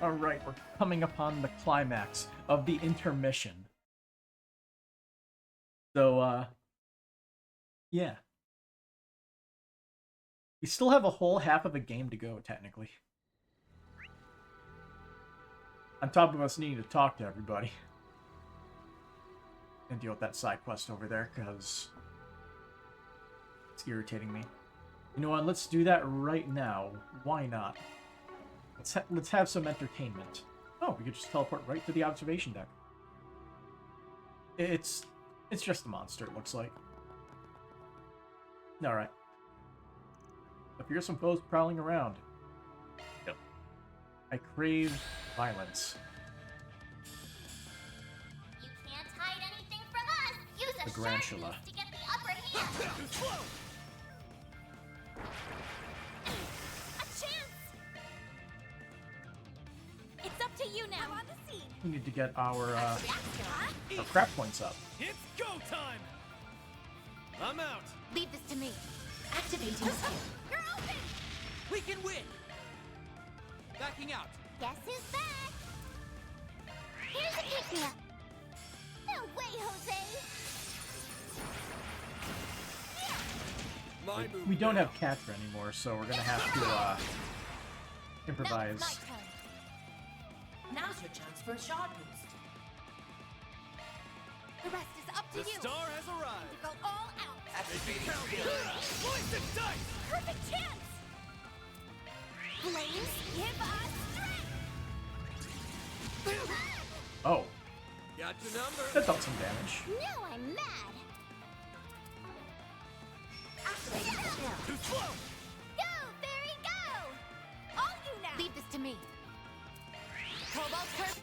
Alright, we're coming upon the climax of the intermission. So, yeah. We still have a whole half of a game to go, technically. On top of us needing to talk to everybody. And deal with that side quest over there, because it's irritating me. You know what, let's do that right now. Why not? Let's have some entertainment. Oh, we could just teleport right to the observation deck. It's just a monster, it looks like. Alright. Appear some foes prowling around. Yep. I crave violence. You can't hide anything from us! Use a The sharp Grantula. piece to get the upper hand! Too slow! A chance! It's up to you now! I'm on the scene! We need to get our crap points up. It's go time! I'm out! Leave this to me. Activating skill. You're open! We can win! Backing out. Guess who's back? Here's a pick-me-up. No way, Jose! My move. We don't now. have Catra anymore, so we're gonna have to improvise. Now it's my turn. Now's your chance for a shot boost. The rest is up to The you. star has arrived. Go all out. Activating Count skill. Poison dice! Perfect chance! Flames, give us strength! Oh, Got your number. that dealt some damage. Now I'm mad! Activating skill. Too slow! Go, fairy, go! All you now! Leave this to me. Cobalt curse.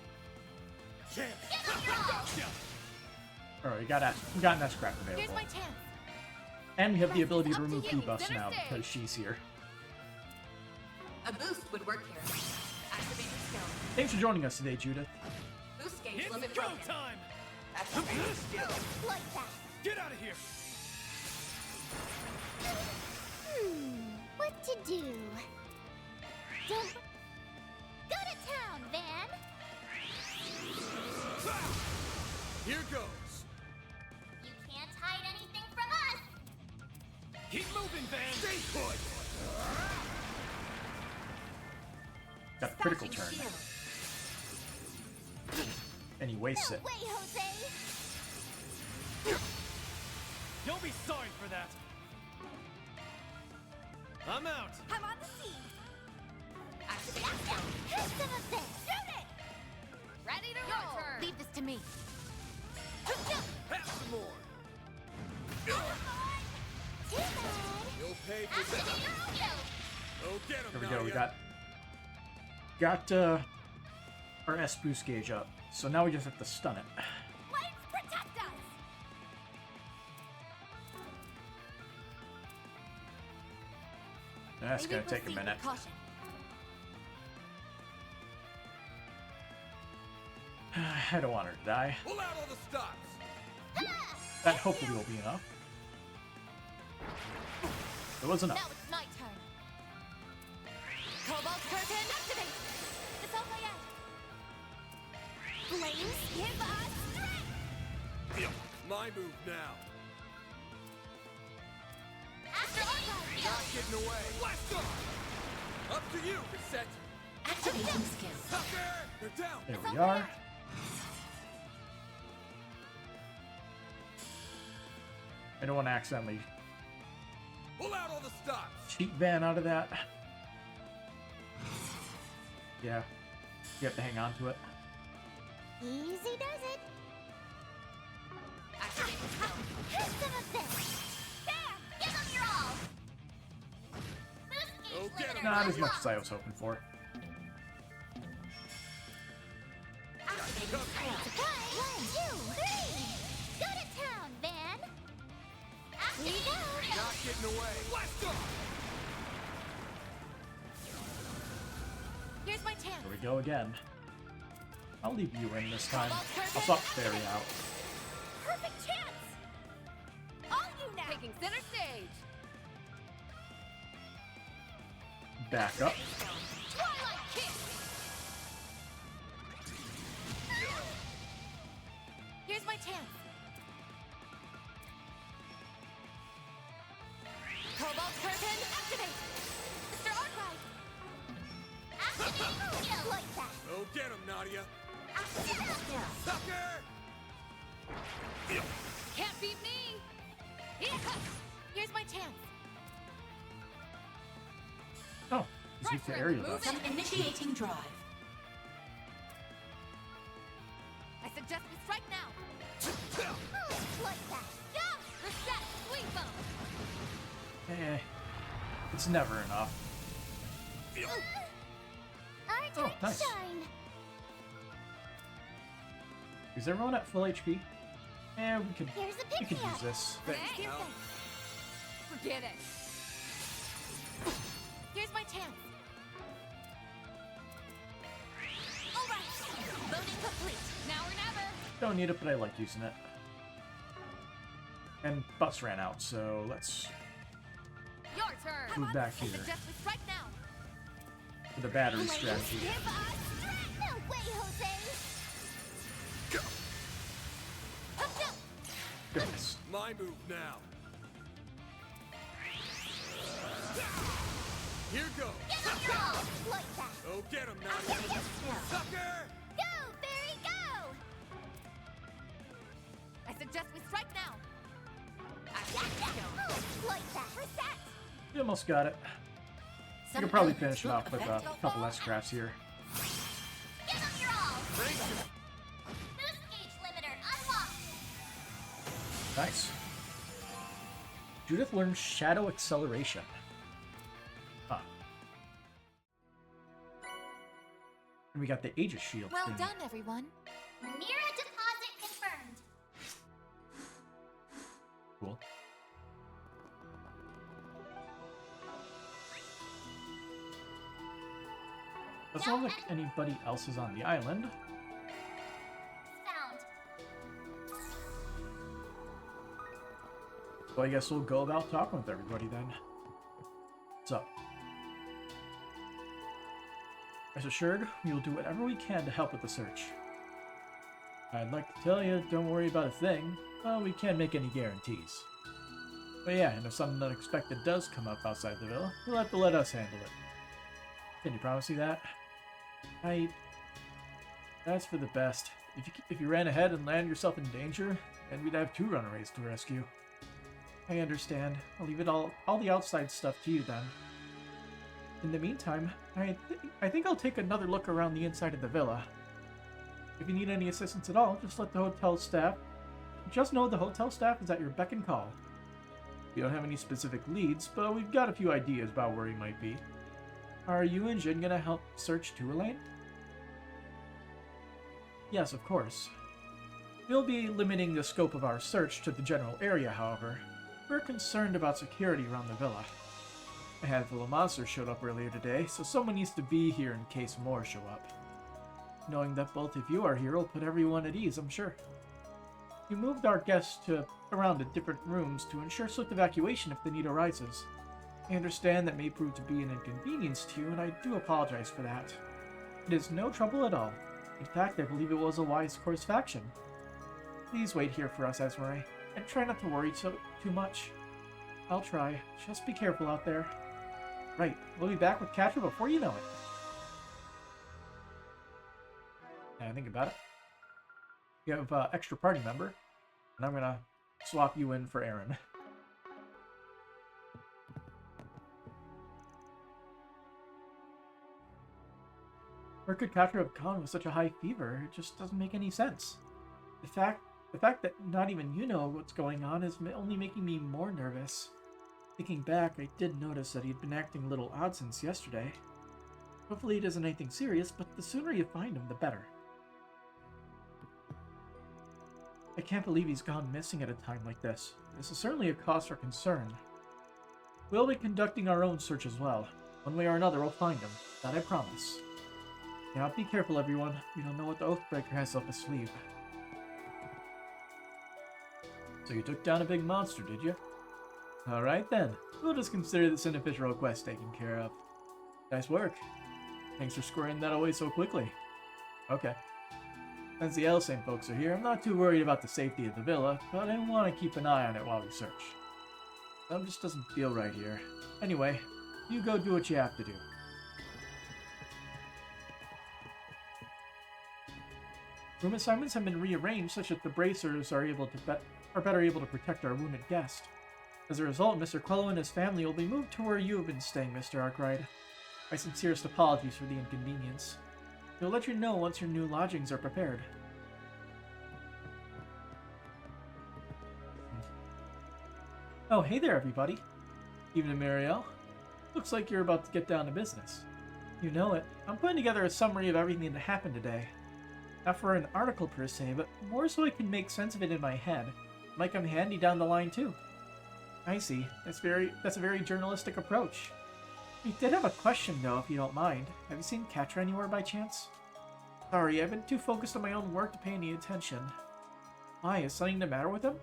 Chance. Get on your all! Gotcha. Alright, we got that scrap Here's available. my chance. And we have the Rest ability is to up to remove you. debuffs Center now stage. because she's here. A boost would work here. Activating skill. Thanks for joining us today, Judith. Boost gauge It's limit go broken. time! Activating skill. Like that. Get out of here! What to do? Don't... Go to town, Van! Ah! Here goes. You can't hide anything from us! Keep moving, Van. Stay put. Got a critical Slashing turn. shield. And he wastes No it. way, Jose! You'll be sorry for that. I'm out. I'm on the scene! Activating skill. Here's some of this! Shoot it! Ready to roll! Leave this to me. Have some more. Too bad! You'll pay for that. Activate your rodeo! Go get him, Here we go, we Nadia. got our S boost gauge up. So now we just have to stun it. Lights protect us! That's Maybe gonna take a proceed with minute. caution. I don't want her to die. Pull out all the stops. That hopefully will be enough. It was Now enough. it's my turn. Cobalt curtain activate! It's all my end. Flames, give us strength! My move now. After all Not getting away. Blast off. Up to you, Cassette. Activating skill. Sucker. They're down. There all we my are. end. I don't want to accidentally Pull out all the stops. cheat Van out of that. Yeah, you have to hang on to it. Easy does it. Activating skill. Here's some of this. Bam! Give them your all. Boost Go gauge get 'em. limiter Not as much unlocked. as I was hoping for. Activating skill. One, two, three. Go to town, Van. Here you go. Not getting away. Blast off. Here's my chance. Here we go again. I'll leave you in this time. I'll swap Fairy out. Perfect chance. All you now. Taking center stage. Back up. Twilight kick. my chance. Cobalt curtain, activate. Mr. Arkwright. Activate skill like that. Go get him, Nadia. Activate skill. Sucker! Can't beat me. Here's my chance. Oh, he's used to aerial buffs. Initiating drive. I suggest we strike now. Like that. Go! Reset! Sweep 'em! It's never enough. Our Oh, time nice. to shine. Is everyone at full HP? Yeah, we could Here's a use pick-me-up. this. Thanks. Ow. Forget it. Here's my chance. All right. Loading complete. Now or never. Don't need it, but I like using it. And buffs ran out, so let's Your turn. move back I here suggest we strike now. for the battery Ladies, strategy. give us strength. No way, Jose. Go. Up, up. Goodness. My move now. Here goes. Get on your all. Like that. Go get him, Activate Nadia. skill. Sucker! Go, fairy, go! I suggest we strike now. Like that. Reset. We almost got it. We could probably finish him off with a couple less scraps here. Give them your all. Break him. Boost gauge limiter unlocked. Nice. Judith learns Shadow Acceleration. Huh. And we got the Aegis Shield Well thing. done, everyone. Mira deposit confirmed. Cool. Doesn't look like anybody else is on the island. Found. So I guess we'll go about talking with everybody then. What's up? As assured, we will do whatever we can to help with the search. I'd like to tell you, don't worry about a thing. Well, we can't make any guarantees. But yeah, and if something unexpected does come up outside the villa, you'll have to let us handle it. Can you promise me that? That's for the best. If you ran ahead and landed yourself in danger, then we'd have 2 runaways to rescue. I understand. I'll leave it all the outside stuff to you then. In the meantime, I think I'll take another look around the inside of the villa. If you need any assistance at all, just let the hotel staff. Just know the hotel staff is at your beck and call. We don't have any specific leads, but we've got a few ideas about where he might be. Are you and Jin gonna help search too, Elaine? Yes, of course. We'll be limiting the scope of our search to the general area, however. We're concerned about security around the villa. A handful of monsters showed up earlier today, so someone needs to be here in case more show up. Knowing that both of you are here will put everyone at ease, I'm sure. You moved our guests around to different rooms to ensure swift evacuation if the need arises. I understand that may prove to be an inconvenience to you, and I do apologize for that. It is no trouble at all. In fact, I believe it was a wise course of action. Please wait here for us, Esmeralda, and try not to worry too much. I'll try. Just be careful out there. Right, we'll be back with Catra before you know it. Now think about it. You have extra party member, and I'm gonna swap you in for Aaron. Where could Catra have gone with such a high fever? It just doesn't make any sense. The fact that not even you know what's going on is only making me more nervous. Thinking back, I did notice that he'd been acting a little odd since yesterday. Hopefully it isn't anything serious, but the sooner you find him, the better. I can't believe he's gone missing at a time like this. This is certainly a cause for concern. We'll be conducting our own search as well. One way or another, we'll find him. That I promise. Now be careful, everyone. We don't know what the Oathbreaker has up his sleeve. So you took down a big monster, did you? Alright then. We'll just consider this an official request taken care of. Nice work. Thanks for squaring that away so quickly. Okay. Since the Elsame folks are here, I'm not too worried about the safety of the villa, but I want to keep an eye on it while we search. Something just doesn't feel right here. Anyway, you go do what you have to do. Room assignments have been rearranged such that the bracers are better able to protect our wounded guest. As a result, Mr. Quello and his family will be moved to where you have been staying, Mr. Arkwright. My sincerest apologies for the inconvenience. We'll let you know once your new lodgings are prepared. Oh, hey there, everybody. Evening, Marielle. Looks like you're about to get down to business. You know it. I'm putting together a summary of everything that happened today. Not for an article per se, but more so I can make sense of it in my head. Might come handy down the line too. I see. That's a very journalistic approach. I did have a question though, if you don't mind. Have you seen Katra anywhere by chance? Sorry, I've been too focused on my own work to pay any attention. Why, is something the matter with him?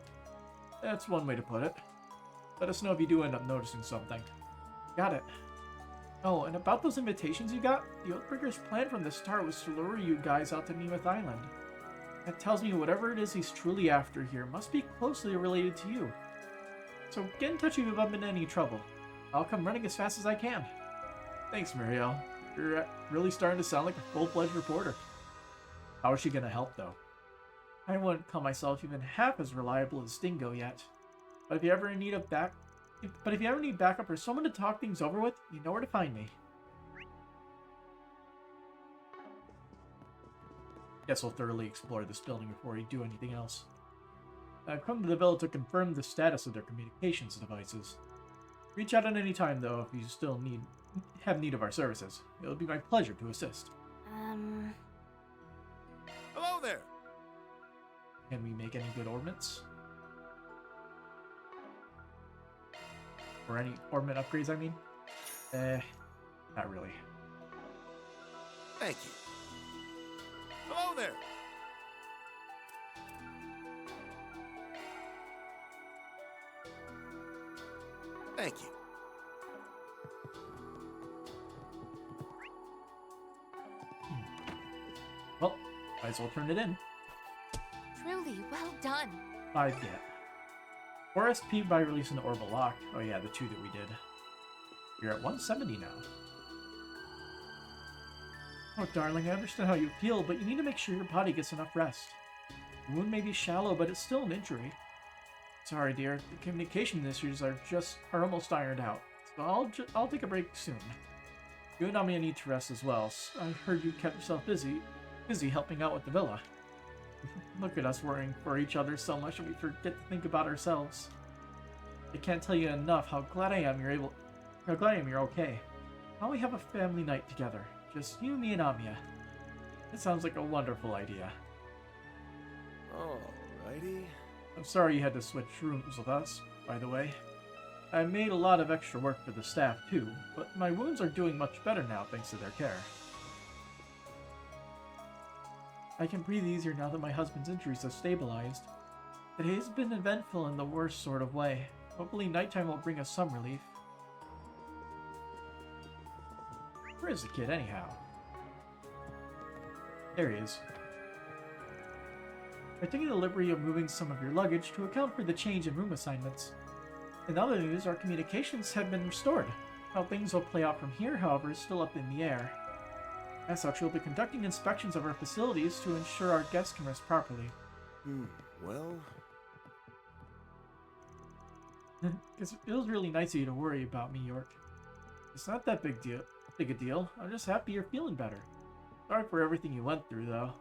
That's one way to put it. Let us know if you do end up noticing something. Got it. Oh, and about those invitations you got, the Oathbreaker's plan from the start was to lure you guys out to Nemeth Island. That tells me whatever it is he's truly after here must be closely related to you. So get in touch if you've been in any trouble. I'll come running as fast as I can. Thanks, Marielle. You're really starting to sound like a full-fledged reporter. How is she gonna help, though? I wouldn't call myself even half as reliable as Stingo yet. But if you ever need backup or someone to talk things over with, you know where to find me. Guess we'll thoroughly explore this building before we do anything else. Come to the villa to confirm the status of their communications devices. Reach out at any time, though, if you still have need of our services. It'll be my pleasure to assist. Hello there! Can we make any good ornaments? Or any ornament upgrades, I mean? Not really. Thank you. Hello there! Thank you. Well, might as well turn it in. Truly, well done. 5 get. 4 SP by releasing the Orbital Lock. Oh yeah, the 2 that we did. You're at 170 now. Oh, darling, I understand how you feel, but you need to make sure your body gets enough rest. The wound may be shallow, but it's still an injury. Sorry, dear. The communication issues are almost ironed out. So I'll take a break soon. You and Amiya need to rest as well. I heard you kept yourself busy helping out with the villa. Look at us worrying for each other so much that we forget to think about ourselves. I can't tell you enough how glad I am you're okay. Now we have a family night together. Just you, me, and Amiya. It sounds like a wonderful idea. Alrighty. I'm sorry you had to switch rooms with us, by the way. I made a lot of extra work for the staff too, but my wounds are doing much better now thanks to their care. I can breathe easier now that my husband's injuries have stabilized. Today has been eventful in the worst sort of way. Hopefully nighttime will bring us some relief. Where is the kid anyhow? There he is. We're taking the liberty of moving some of your luggage to account for the change in room assignments. In other news, our communications have been restored. How things will play out from here, however, is still up in the air. As such, we'll be conducting inspections of our facilities to ensure our guests can rest properly. Well... It feels really nice of you to worry about me, York. It's not that big a deal. I'm just happy you're feeling better. Sorry for everything you went through, though.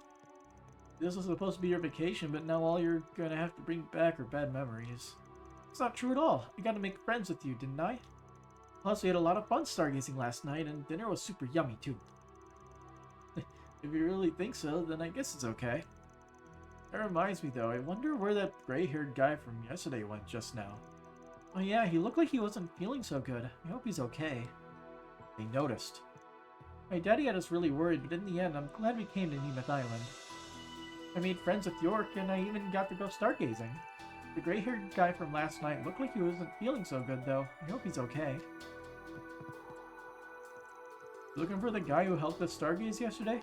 This was supposed to be your vacation, but now all you're gonna have to bring back are bad memories. It's not true at all. I got to make friends with you, didn't I? Plus, we had a lot of fun stargazing last night, and dinner was super yummy, too. If you really think so, then I guess it's okay. That reminds me, though, I wonder where that gray-haired guy from yesterday went just now. Oh yeah, he looked like he wasn't feeling so good. I hope he's okay. They noticed. My daddy had us really worried, but in the end, I'm glad we came to Nemeth Island. I made friends with York, and I even got to go stargazing. The gray-haired guy from last night looked like he wasn't feeling so good, though. I hope he's okay. Looking for the guy who helped us stargaze yesterday?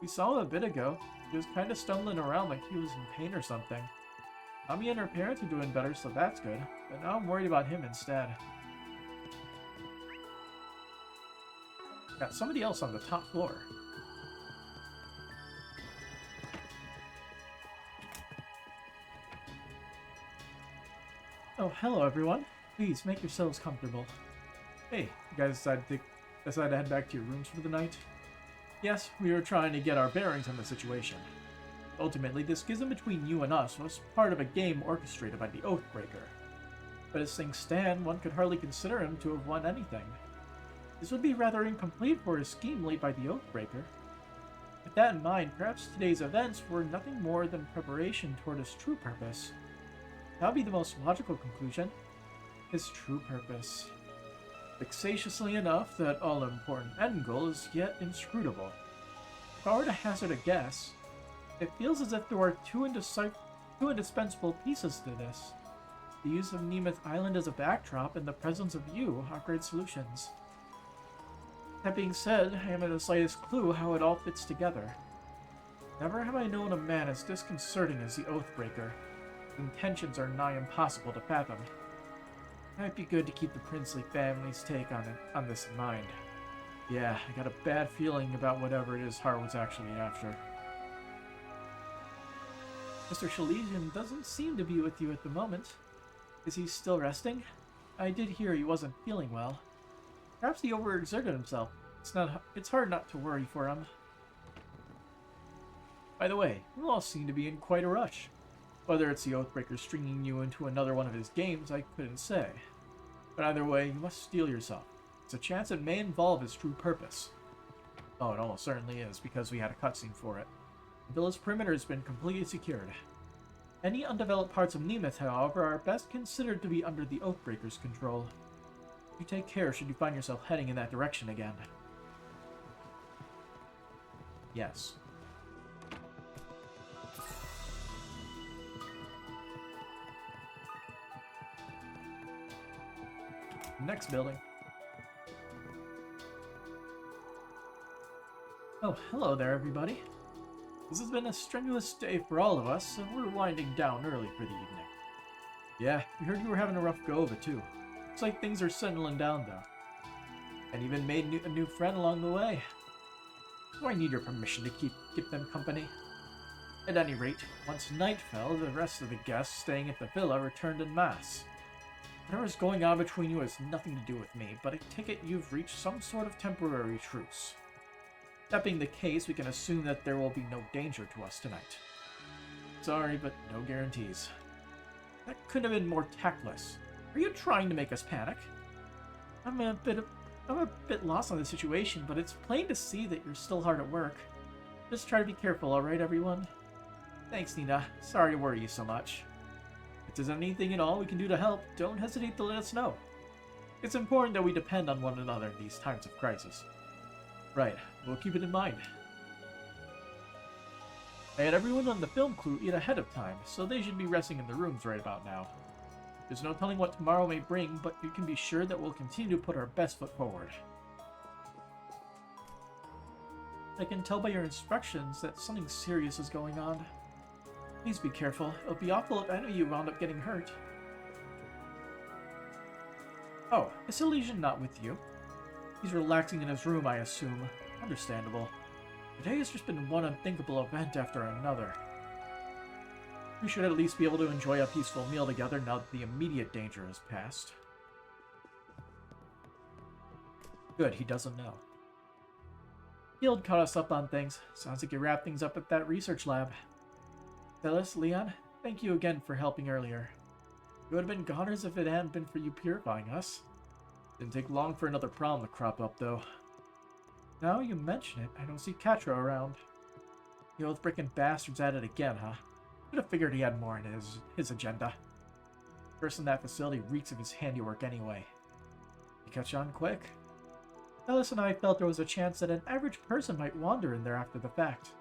We saw him a bit ago. He was kind of stumbling around like he was in pain or something. Ami and her parents are doing better, so that's good. But now I'm worried about him instead. Got somebody else on the top floor. Oh, hello everyone. Please, make yourselves comfortable. Hey, you guys decided to head back to your rooms for the night? Yes, we were trying to get our bearings on the situation. Ultimately, the schism between you and us was part of a game orchestrated by the Oathbreaker. But as things stand, one could hardly consider him to have won anything. This would be rather incomplete for a scheme laid by the Oathbreaker. With that in mind, perhaps today's events were nothing more than preparation toward his true purpose. That would be the most logical conclusion. His true purpose. Vexatiously enough, that all-important end goal is yet inscrutable. If I were to hazard a guess, it feels as if there are two indispensable pieces to this. The use of Nemeth Island as a backdrop and the presence of you are great solutions. That being said, I haven't the slightest clue how it all fits together. Never have I known a man as disconcerting as the Oathbreaker. His intentions are nigh impossible to fathom. It might be good to keep the princely family's take on this in mind. Yeah, I got a bad feeling about whatever it is Hart was actually after. Mr. Shalesian doesn't seem to be with you at the moment. Is he still resting? I did hear he wasn't feeling well. Perhaps he overexerted himself. It's hard not to worry for him. By the way, you all seem to be in quite a rush. Whether it's the Oathbreaker stringing you into another one of his games, I couldn't say. But either way, you must steel yourself. It's a chance it may involve his true purpose. Oh, it almost certainly is, because we had a cutscene for it. The village's perimeter has been completely secured. Any undeveloped parts of Nemeth, however, are best considered to be under the Oathbreaker's control. You take care should you find yourself heading in that direction again. Yes. Next building. Oh, hello there, everybody. This has been a strenuous day for all of us, so we're winding down early for the evening. Yeah, we heard you were having a rough go of it, too. Looks like things are settling down, though. And even made a new friend along the way. Do I need your permission to keep them company? At any rate, once night fell, the rest of the guests staying at the villa returned en masse. Whatever's going on between you has nothing to do with me, but I take it you've reached some sort of temporary truce. That being the case, we can assume that there will be no danger to us tonight. Sorry, but no guarantees. That couldn't have been more tactless. Are you trying to make us panic? I'm a bit lost on the situation, but it's plain to see that you're still hard at work. Just try to be careful, alright, everyone? Thanks, Nina. Sorry to worry you so much. If there's anything at all we can do to help, don't hesitate to let us know. It's important that we depend on one another in these times of crisis. Right, we'll keep it in mind. I had everyone on the film crew eat ahead of time, so they should be resting in their rooms right about now. There's no telling what tomorrow may bring, but you can be sure that we'll continue to put our best foot forward. I can tell by your instructions that something serious is going on. Please be careful. It'll be awful if any of you wound up getting hurt. Oh, is Elysian not with you? He's relaxing in his room, I assume. Understandable. Today has just been one unthinkable event after another. We should at least be able to enjoy a peaceful meal together now that the immediate danger has passed. Good, he doesn't know. Guild caught us up on things. Sounds like you wrapped things up at that research lab. Phyllis, Leon, thank you again for helping earlier. We would have been goners if it hadn't been for you purifying us. Didn't take long for another problem to crop up, though. Now you mention it, I don't see Catra around. The Oathbreaking bastard's at it again, huh? Could have figured he had more in his agenda. The person in that facility reeks of his handiwork anyway. You catch on quick? Ellis and I felt there was a chance that an average person might wander in there after the fact.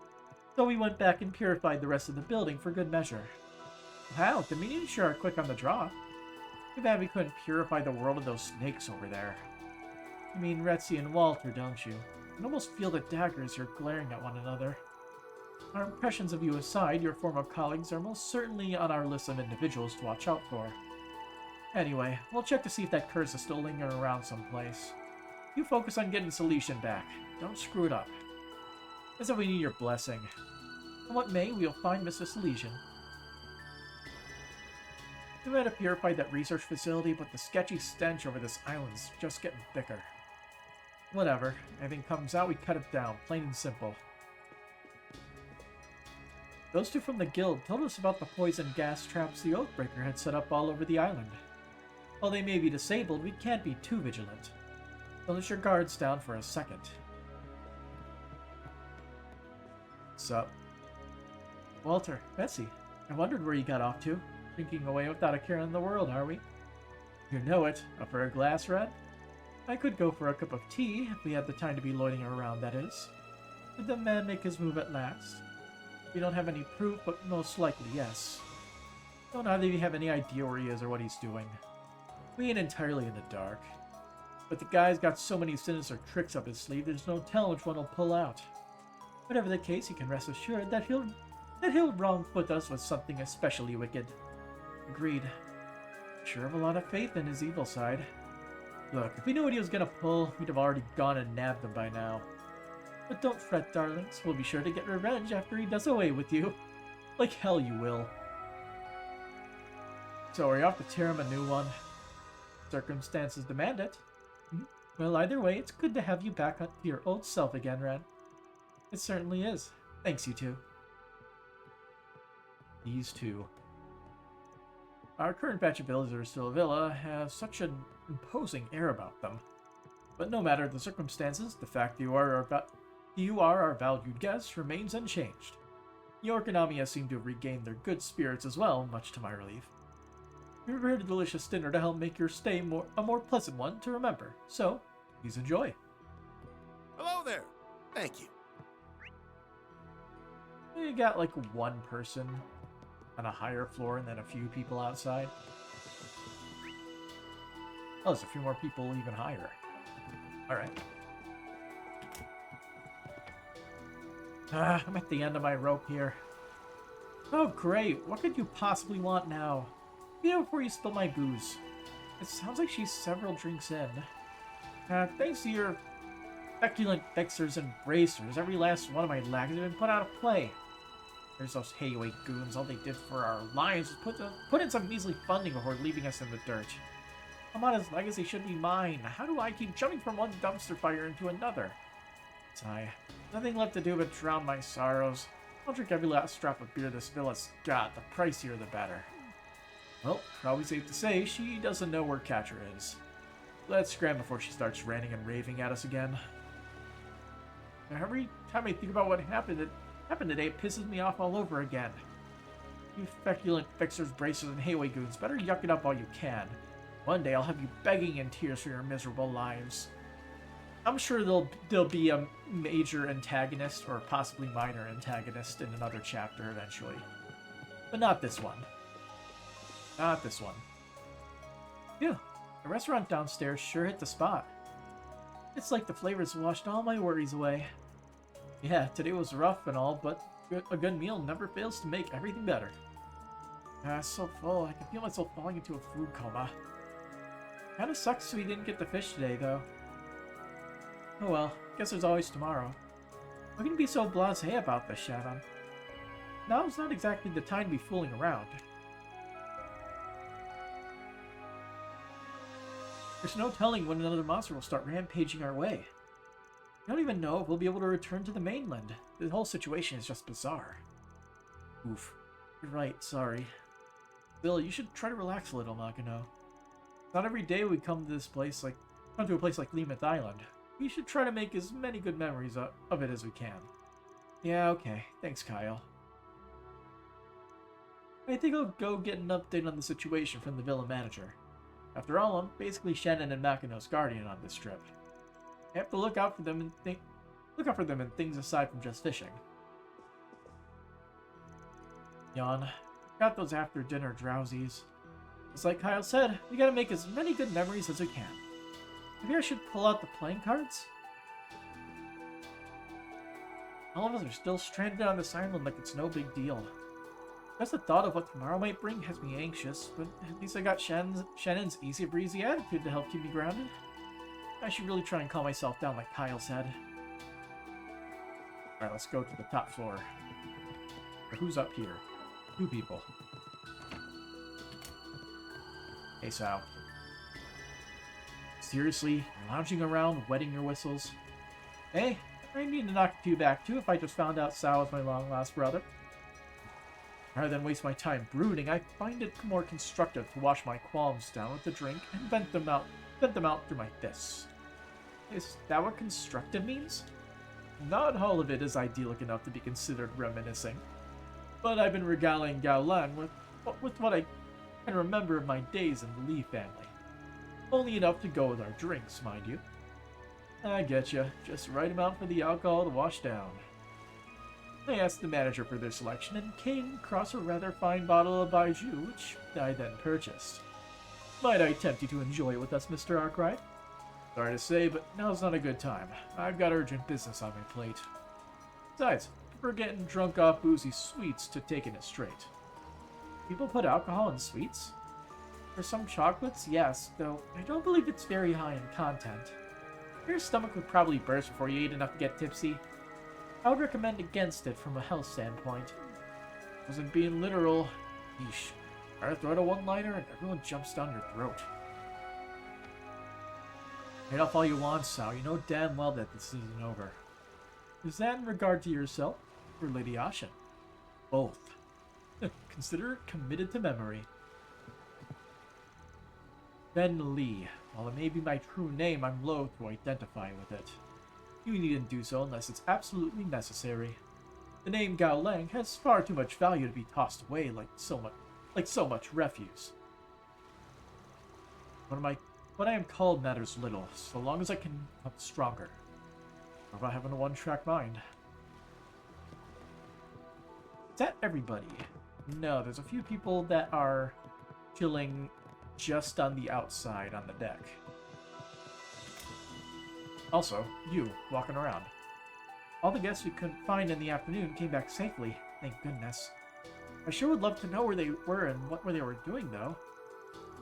So we went back and purified the rest of the building for good measure. Wow, the minions sure are quick on the draw. Too bad we couldn't purify the world of those snakes over there. You mean Retzi and Walter, don't you? I can almost feel the daggers you're glaring at one another. Our impressions of you aside, your former colleagues are most certainly on our list of individuals to watch out for. Anyway, we'll check to see if that curse is still lingering around someplace. You focus on getting Celestian back. Don't screw it up. As if we need your blessing. And what may, we'll find Mr. Celestian. We might have purified that research facility, but the sketchy stench over this island's just getting thicker. Whatever. Anything comes out, we cut it down. Plain and simple. Those two from the guild told us about the poison gas traps the Oathbreaker had set up all over the island. While they may be disabled, we can't be too vigilant. So let your guards down for a second. Sup? Walter, Betsy, I wondered where you got off to. Drinking away without a care in the world, are we? You know it. Up for a glass, Red? I could go for a cup of tea, if we had the time to be loitering around, that is. Did the man make his move at last? We don't have any proof, but most likely, yes. Don't either of you have any idea where he is or what he's doing. We ain't entirely in the dark. But the guy's got so many sinister tricks up his sleeve, there's no telling which one he'll pull out. Whatever the case, you can rest assured that he'll wrong-foot us with something especially wicked. Agreed. Sure have a lot of faith in his evil side. Look, if we knew what he was gonna pull, we'd have already gone and nabbed him by now. But don't fret, darlings. We'll be sure to get revenge after he does away with you. Like hell you will. So are you off to tear him a new one? Circumstances demand it. Well, either way, it's good to have you back to your old self again, Ren. It certainly is. Thanks, you two. These two. Our current batch of villagers to the villa have such an imposing air about them. But no matter the circumstances, the fact you are our valued guest remains unchanged. York and Amia seem to have regained their good spirits as well, much to my relief. We prepared a delicious dinner to help make your stay a more pleasant one to remember, so please enjoy. Hello there. Thank you. You got like one person on a higher floor and then a few people outside. Oh, there's a few more people even higher. Alright. I'm at the end of my rope here. Oh, great. What could you possibly want now? You know, before you spill my booze. It sounds like she's several drinks in. Thanks to your feculent fixers and bracers, every last one of my lags have been put out of play. There's those hayway goons. All they did for our lives was put in some measly funding before leaving us in the dirt. Amada's legacy should be mine. How do I keep jumping from one dumpster fire into another? Sigh. Nothing left to do but drown my sorrows. I'll drink every last drop of beer this villa's got. The pricier the better. Well, probably safe to say she doesn't know where Catcher is. Let's scram before she starts ranting and raving at us again. Every time I think about what happened today, it pisses me off all over again. You feculent fixers, bracers, and hayway goons better yuck it up all you can. One day I'll have you begging in tears for your miserable lives. I'm sure there'll be a major antagonist, or possibly minor antagonist, in another chapter eventually. But not this one. Not this one. Phew, the restaurant downstairs sure hit the spot. It's like the flavors washed all my worries away. Yeah, today was rough and all, but a good meal never fails to make everything better. So full, I can feel myself falling into a food coma. Kinda sucks we didn't get the fish today, though. Oh well, guess there's always tomorrow. Why can you be so blasé about this, Shannon? Now's not exactly the time to be fooling around. There's no telling when another monster will start rampaging our way. I don't even know if we'll be able to return to the mainland. The whole situation is just bizarre. Oof. You're right, sorry. Bill, you should try to relax a little, Makino. Not every day we come to a place like Lemeth Island. We should try to make as many good memories of it as we can. Yeah, okay. Thanks, Kyle. I think I'll go get an update on the situation from the villa manager. After all, I'm basically Shannon and Makino's guardian on this trip. I have to look out for them in things aside from just fishing. Yawn. Got those after dinner drowsies. It's like Kyle said, we gotta make as many good memories as we can. Maybe I should pull out the playing cards? All of us are still stranded on this island like it's no big deal. Just the thought of what tomorrow might bring has me anxious, but at least I got Shannon's easy-breezy attitude to help keep me grounded. I should really try and calm myself down like Kyle said. Alright, let's go to the top floor. Or who's up here? 2 people. Hey, Sal. Seriously? You're lounging around, wetting your whistles? Hey, I need to knock a few back too if I just found out Sal was my long-lost brother. Rather than waste my time brooding, I find it more constructive to wash my qualms down with a drink and vent them out through my fists. Is that what constructive means? Not all of it is idyllic enough to be considered reminiscing, but I've been regaling Gao Lang with what I can remember of my days in the Lee family. Only enough to go with our drinks, mind you. I getcha, just the right amount for the alcohol to wash down. I asked the manager for their selection and came across a rather fine bottle of Baiju, which I then purchased. Might I tempt you to enjoy it with us, Mr. Arkwright? Sorry to say, but now's not a good time. I've got urgent business on my plate. Besides, I prefer getting drunk off boozy sweets to taking it straight. People put alcohol in sweets? For some chocolates, yes, though I don't believe it's very high in content. Your stomach would probably burst before you eat enough to get tipsy. I would recommend against it from a health standpoint. Wasn't being literal. Yeesh. Try to throw out a one-liner and everyone jumps down your throat. Get off all you want, Sal. You know damn well that this isn't over. Is that in regard to yourself or Lady Ashen? Both. Consider it committed to memory. Ben Lee. While it may be my true name, I'm loath to identify with it. You needn't do so unless it's absolutely necessary. The name Gao Lang has far too much value to be tossed away like so much refuse. What I am called matters little, so long as I can become stronger. Or about having a one-track mind. Is that everybody? No, there's a few people that are chilling just on the outside on the deck. Also, you, walking around. All the guests we couldn't find in the afternoon came back safely, thank goodness. I sure would love to know where they were and what they were doing, though.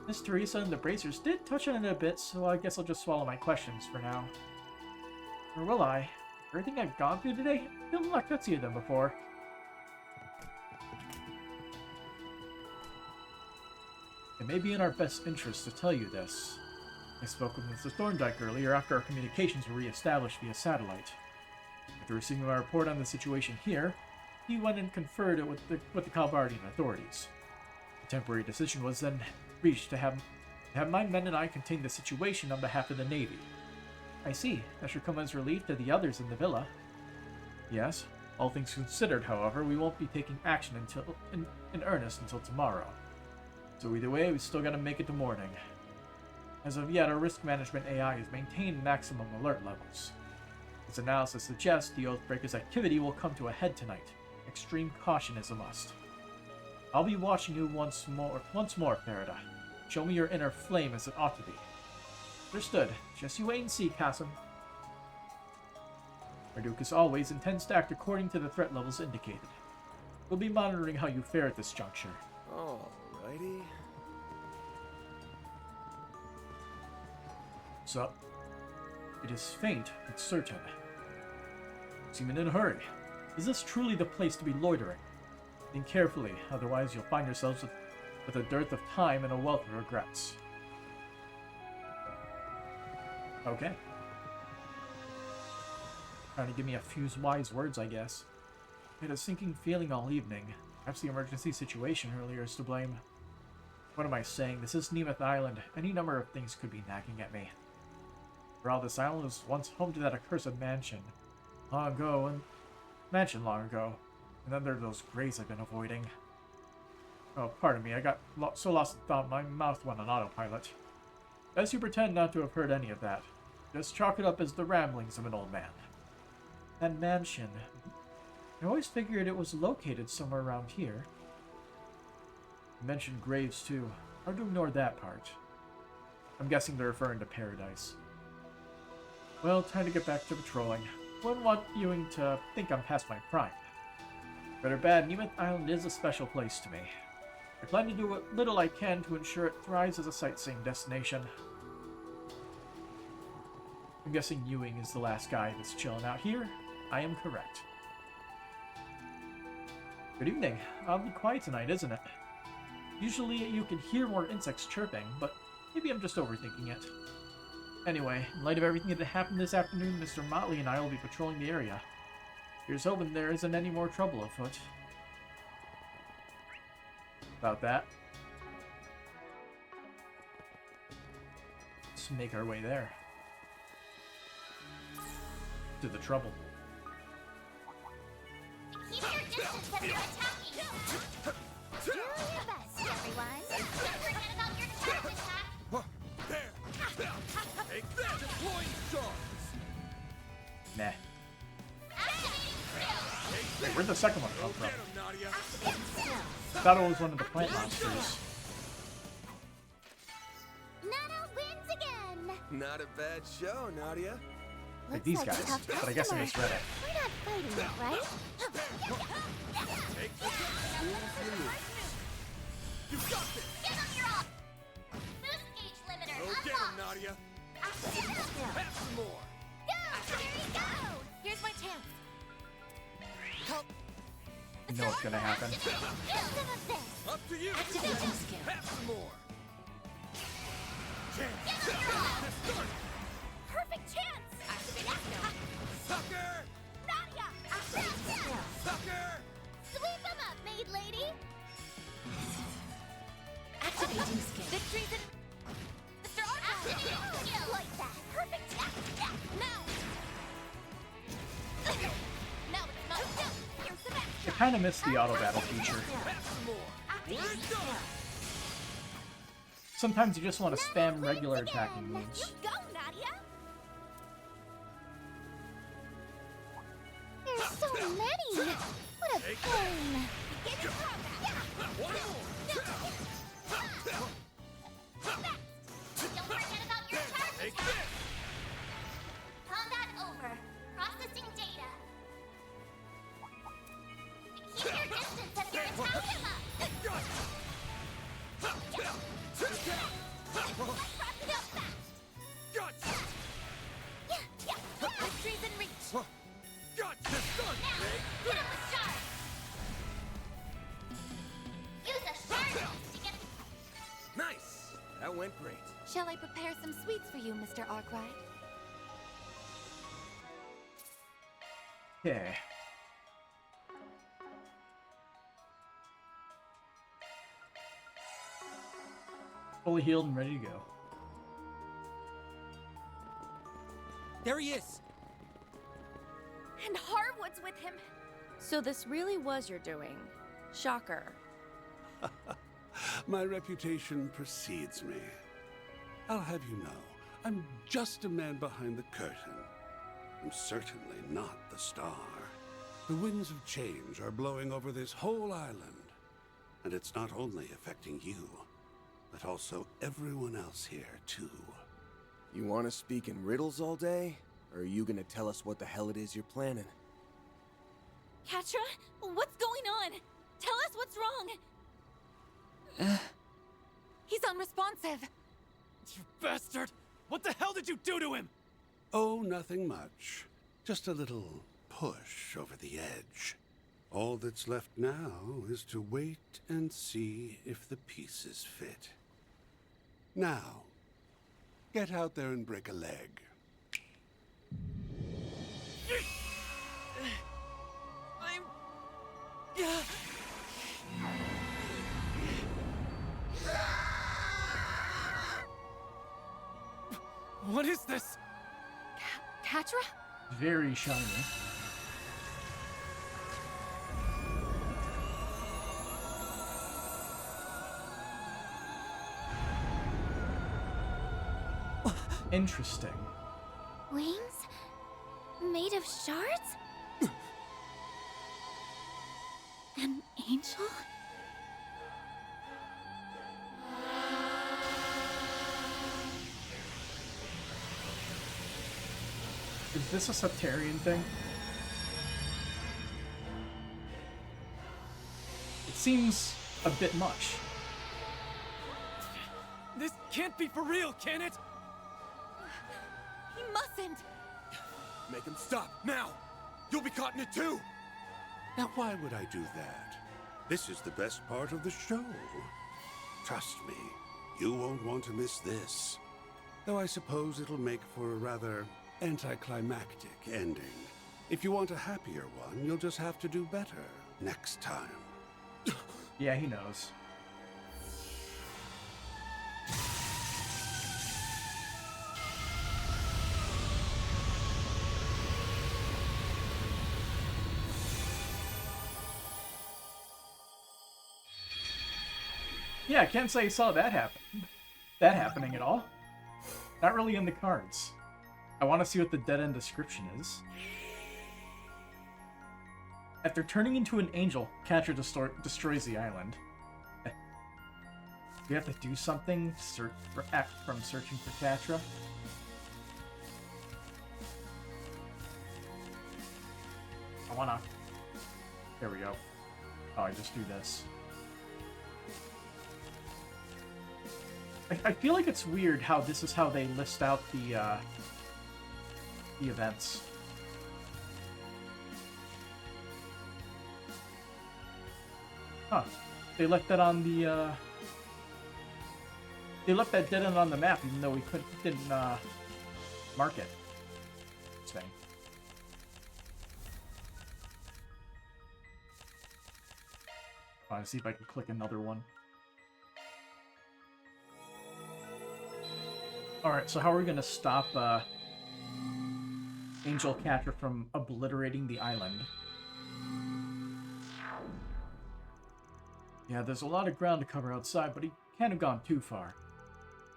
Miss Teresa and the Bracers did touch on it a bit, so I guess I'll just swallow my questions for now. Or will I? Everything I've gone through today, I feel a lot gutsier than before. It may be in our best interest to tell you this. I spoke with Mr. Thorndyke earlier after our communications were re-established via satellite. After receiving my report on the situation here, he went and conferred it with the Calvardian authorities. A temporary decision was then reached to have my men and I contain the situation on behalf of the Navy. I see. That should come as relief to the others in the villa. Yes. All things considered, however, we won't be taking action in earnest until tomorrow. So either way, we still gotta make it to morning. As of yet, our risk management AI has maintained maximum alert levels. Its analysis suggests the Oathbreaker's activity will come to a head tonight. Extreme caution is a must. I'll be watching you once more, Farida. Show me your inner flame as it ought to be. Understood. Just you wait and see, Cassim. Marduk, as always, intends to act according to the threat levels indicated. We'll be monitoring how you fare at this juncture. Alrighty. So, it is faint, but certain. Seem in a hurry. Is this truly the place to be loitering? Think carefully, otherwise you'll find yourselves with a dearth of time and a wealth of regrets. Okay. Trying to give me a few wise words, I guess. I had a sinking feeling all evening. Perhaps the emergency situation earlier is to blame. What am I saying? This is Nemeth Island. Any number of things could be nagging at me. For all, this island was once home to that accursed mansion. Long ago. And then there are those grays I've been avoiding. Oh, pardon me, I got so lost in thought my mouth went on autopilot. Best you pretend not to have heard any of that. Just chalk it up as the ramblings of an old man. That mansion. I always figured it was located somewhere around here. You mentioned graves too. Hard to ignore that part. I'm guessing they're referring to Paradise. Well, time to get back to patrolling. wouldn't want Ewing to think I'm past my prime. Good or bad, Nemeth Island is a special place to me. I plan to do what little I can to ensure it thrives as a sightseeing destination. I'm guessing Ewing is the last guy that's chilling out here. I am correct. Good evening. Oddly quiet tonight, isn't it? Usually you can hear more insects chirping, but maybe I'm just overthinking it. Anyway, in light of everything that happened this afternoon, Mr. Motley and I will be patrolling the area. Here's hoping there isn't any more trouble afoot. About that. Let's make our way there. To the trouble. Keep your distance as you're attacking. Do your best, everyone. Don't forget about your charge attack. There! Take that! Deploying charge! Nah. Activating skill. Wait, where'd the second one come from? Get him, Nadia! Activating skill. Thought it was one of the plant monsters. Nana wins again. Not a bad show, Nadia. Like these Looks guys, a tough but I guess I customer. misread it. We're not fighting yet, right? Take the You got this! Give him your all. Boost gauge limiter Go get him, unlocked. Nadia! Activating skill. Have some more! Go, Terry, go. Here's my chance. You know what's gonna happen. Activating skill. Some of this. Up to you! Activating skill. Have some more! Give him your all. Start! Perfect chance. Activating skill. Sucker! Nadia. Activating skill. Sucker! Sweep him up, maid lady. Activating skill. Victory's in. Mr. Activating skill. Like that. Perfect. Now. Now it's not. Here's the back. I kind of missed the auto battle feature. Have some more! Activating We're done! Sometimes you just want to spam Nana regular wins attacking again. moves. You go, Nadia. There's so many. What a pain. Begin combat. One more! Don't forget about your charge Take attack. this! Combat over. Processing data. Keep your distance as you're attacking them. Gotcha! Victory's in reach. Gotcha! Done! Now, hit him with charge. Use a shard to get. Nice! That went great. Shall I prepare some sweets for you, Mr. Arkwright? Okay. Fully healed and ready to go. There he is! And Harwood's with him. So this really was your doing. Shocker. My reputation precedes me. I'll have you know, I'm just a man behind the curtain. I'm certainly not the star. The winds of change are blowing over this whole island. And it's not only affecting you, but also everyone else here, too. You want to speak in riddles all day? Or are you gonna tell us what the hell it is you're planning? Katra, what's going on? Tell us what's wrong. He's unresponsive. You bastard! What the hell did you do to him? Oh, nothing much. Just a little push over the edge. All that's left now is to wait and see if the pieces fit. Now, get out there and break a leg. What is this? Katra? Very shiny. Interesting. Wings? Made of shards? An angel? Is this a Septarian thing? It seems a bit much. This can't be for real, can it? He mustn't! Make him stop, now! You'll be caught in it too! Now, why would I do that? This is the best part of the show. Trust me, you won't want to miss this. Though I suppose it'll make for a rather anticlimactic ending. If you want a happier one, you'll just have to do better next time. Yeah, he knows. Yeah, I can't say I saw that happening at all. Not really in the cards. I want to see what the dead end description is. After turning into an angel, Catra destroys the island. We have to do something from searching for Catra. I wanna... There we go. Oh, I just do this. I feel like it's weird how this is how they list out the events. Huh. They left that on the, They left that dead end on the map, even though we didn't, mark it. Interesting. I want to see if I can click another one. Alright, so how are we going to stop, Angel Catra from obliterating the island? Yeah, there's a lot of ground to cover outside, but he can't have gone too far.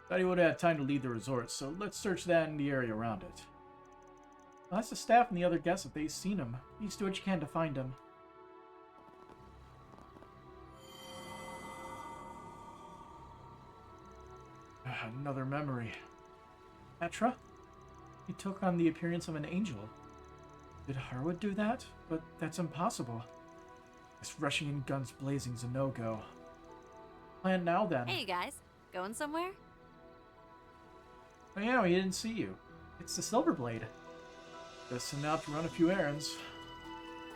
Thought he would have had time to leave the resort, so let's search that and the area around it. Well, ask the staff and the other guests if they've seen him. Please do what you can to find him. Another memory. Catra? He took on the appearance of an angel. Did Harwood do that? But that's impossible. This rushing in guns blazing's a no-go. Plan now, then. Hey, you guys. Going somewhere? Oh yeah, he didn't see you. It's the Silverblade. Just sent out to run a few errands.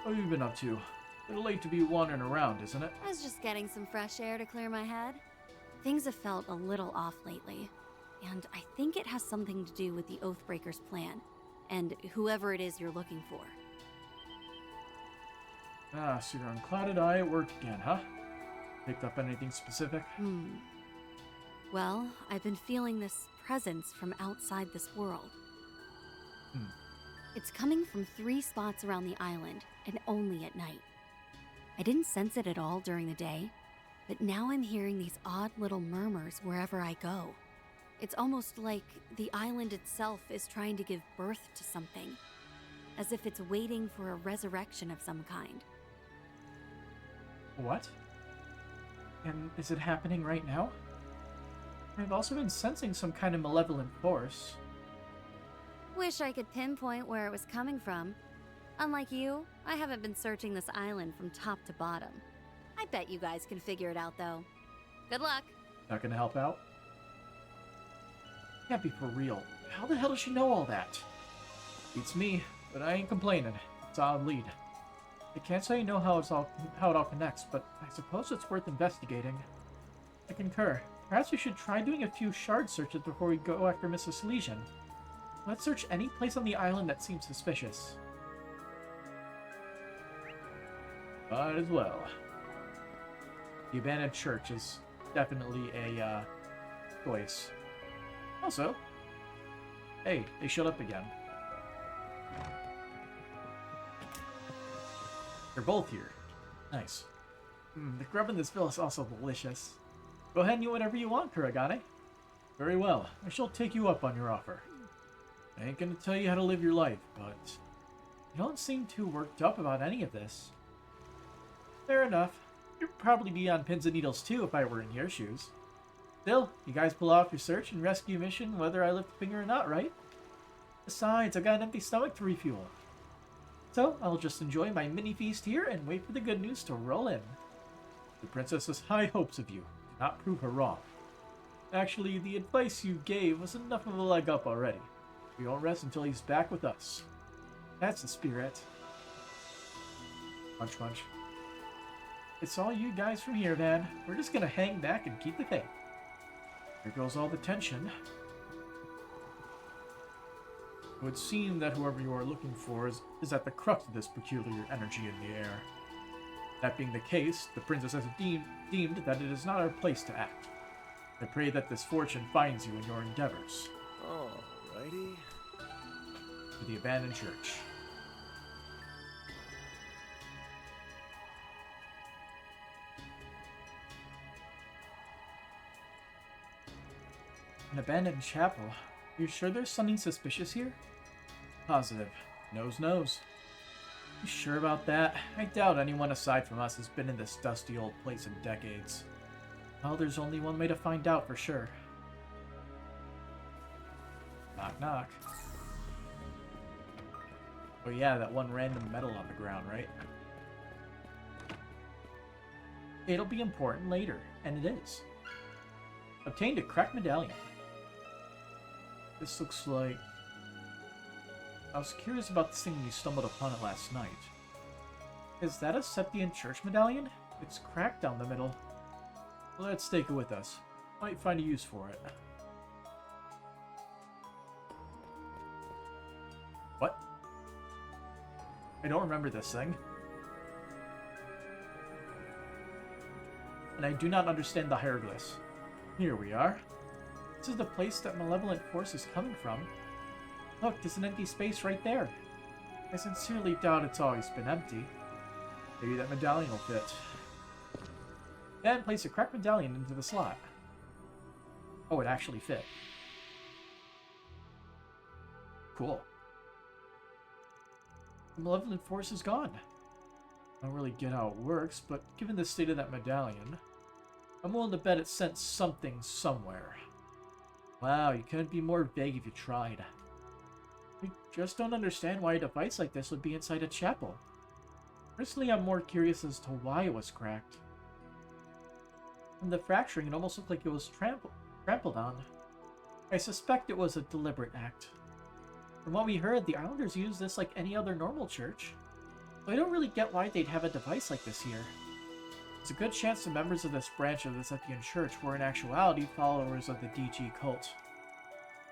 What have you been up to? A little late to be wandering around, isn't it? I was just getting some fresh air to clear my head. Things have felt a little off lately, and I think it has something to do with the Oathbreaker's plan, and whoever it is you're looking for. Ah, so you're unclouded eye at work again, huh? Picked up anything specific? Well, I've been feeling this presence from outside this world. It's coming from 3 spots around the island, and only at night. I didn't sense it at all during the day, but now I'm hearing these odd little murmurs wherever I go. It's almost like the island itself is trying to give birth to something, as if it's waiting for a resurrection of some kind. What? And is it happening right now? I've also been sensing some kind of malevolent force. Wish I could pinpoint where it was coming from. Unlike you, I haven't been searching this island from top to bottom. I bet you guys can figure it out, though. Good luck. Not gonna help out? Can't be for real. How the hell does she know all that? Beats me, but I ain't complaining. It's a solid lead. I can't say I know how it all connects, but I suppose it's worth investigating. I concur. Perhaps we should try doing a few shard searches before we go after Mrs. Legion. Let's search any place on the island that seems suspicious. Might as well. The abandoned church is definitely a choice. Also, hey, they showed up again. They're both here. Nice. The grub in this villa is also delicious. Go ahead and eat whatever you want, Kuragane. Very well. I shall take you up on your offer. I ain't gonna tell you how to live your life, but you don't seem too worked up about any of this. Fair enough. You'd probably be on pins and needles too if I were in your shoes. Still, you guys pull off your search and rescue mission whether I lift a finger or not, right? Besides, I've got an empty stomach to refuel. So, I'll just enjoy my mini feast here and wait for the good news to roll in. The princess has high hopes of you. Do not prove her wrong. Actually, the advice you gave was enough of a leg up already. We won't rest until he's back with us. That's the spirit. Munch munch. It's all you guys from here, man. We're just gonna hang back and keep the faith. Here goes all the tension. It would seem that whoever you are looking for is at the crux of this peculiar energy in the air. That being the case, the princess has deemed that it is not our place to act. I pray that this fortune finds you in your endeavors. Alrighty. To the abandoned church. An abandoned chapel? You sure there's something suspicious here? Positive. Nose knows. You sure about that? I doubt anyone aside from us has been in this dusty old place in decades. Well, there's only one way to find out for sure. Knock knock. Oh yeah, that one random metal on the ground, right? It'll be important later, and it is. Obtained a cracked medallion. This looks like... I was curious about this thing when you stumbled upon it last night. Is that a Septian church medallion? It's cracked down the middle. Let's take it with us. Might find a use for it. What? I don't remember this thing. And I do not understand the hieroglyphs. Here we are. This is the place that malevolent force is coming from. Look, there's an empty space right there. I sincerely doubt it's always been empty. Maybe that medallion will fit. Then place a cracked medallion into the slot. Oh, it actually fit. Cool. The malevolent force is gone. I don't really get how it works, but given the state of that medallion, I'm willing to bet it sent something somewhere. Wow, you couldn't be more vague if you tried. I just don't understand why a device like this would be inside a chapel. Personally, I'm more curious as to why it was cracked. From the fracturing, it almost looked like it was trampled on. I suspect it was a deliberate act. From what we heard, the Islanders use this like any other normal church. So I don't really get why they'd have a device like this here. There's a good chance the members of this branch of the Septian Church were in actuality followers of the DG cult.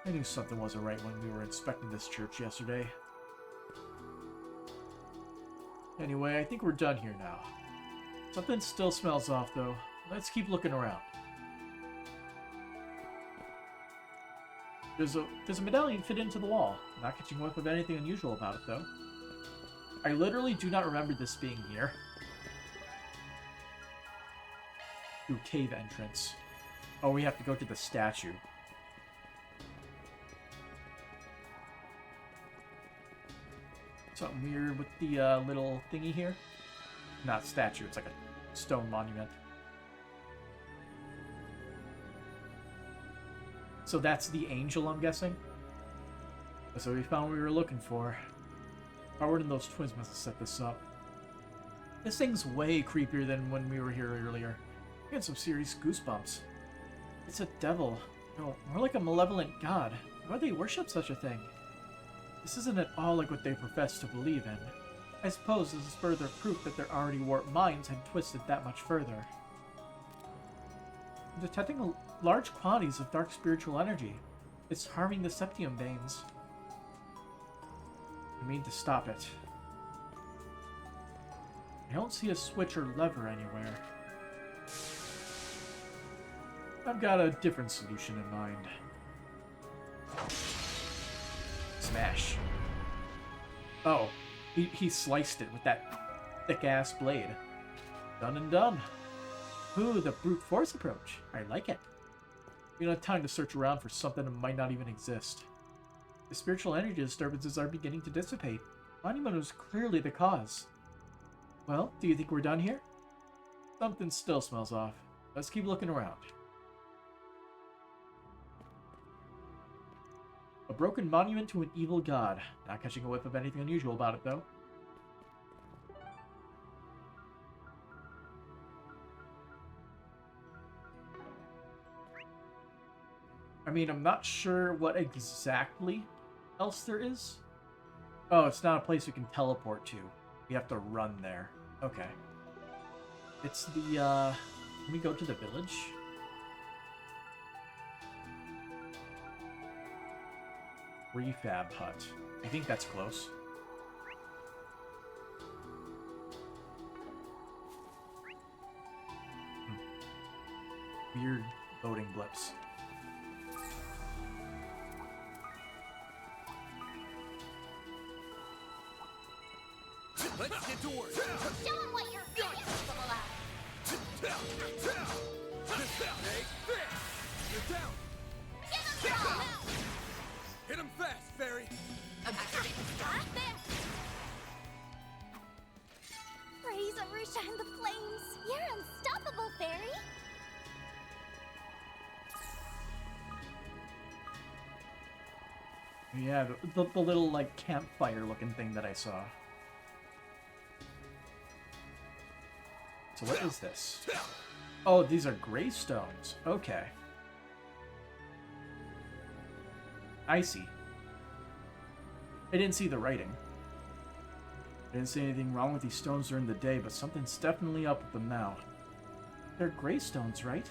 I knew something wasn't right when we were inspecting this church yesterday. Anyway, I think we're done here now. Something still smells off, though. Let's keep looking around. There's a medallion fit into the wall. Not catching whiff of anything unusual about it, though. I literally do not remember this being here. Ooh, cave entrance. Oh, we have to go to the statue. Something weird with the little thingy here. Not statue, it's like a stone monument. So that's the angel, I'm guessing? So we found what we were looking for. Howard and those twins must have set this up. This thing's way creepier than when we were here earlier. I had some serious goosebumps. It's a devil. No, more like a malevolent god. Why would they worship such a thing? This isn't at all like what they profess to believe in. I suppose this is further proof that their already warped minds had twisted that much further. I'm detecting large quantities of dark spiritual energy. It's harming the septium veins. I mean to stop it. I don't see a switch or lever anywhere. I've got a different solution in mind. Smash. Oh, he sliced it with that thick-ass blade. Done and done. Ooh, the brute force approach. I like it. We don't have time to search around for something that might not even exist. The spiritual energy disturbances are beginning to dissipate. Monument was clearly the cause. Well, do you think we're done here? Something still smells off. Let's keep looking around. A broken monument to an evil god. Not catching a whiff of anything unusual about it, though. I mean, I'm not sure what exactly else there is. Oh, it's not a place we can teleport to. We have to run there. Okay. It's the, Can we go to the village? Refab hut. I think that's close. Weird loading blips. Let's get to work. Show them what you're capable of. Take this. You're down. Give them your all. Hit him fast, Fairy. Activating star. There. Raise or reshine the flames. You're unstoppable, Fairy. Yeah, the little, like, campfire-looking thing that I saw. So what is this? Oh, these are gravestones. Okay. I see. I didn't see the writing. I didn't see anything wrong with these stones during the day, but something's definitely up with them now. They're gravestones, right?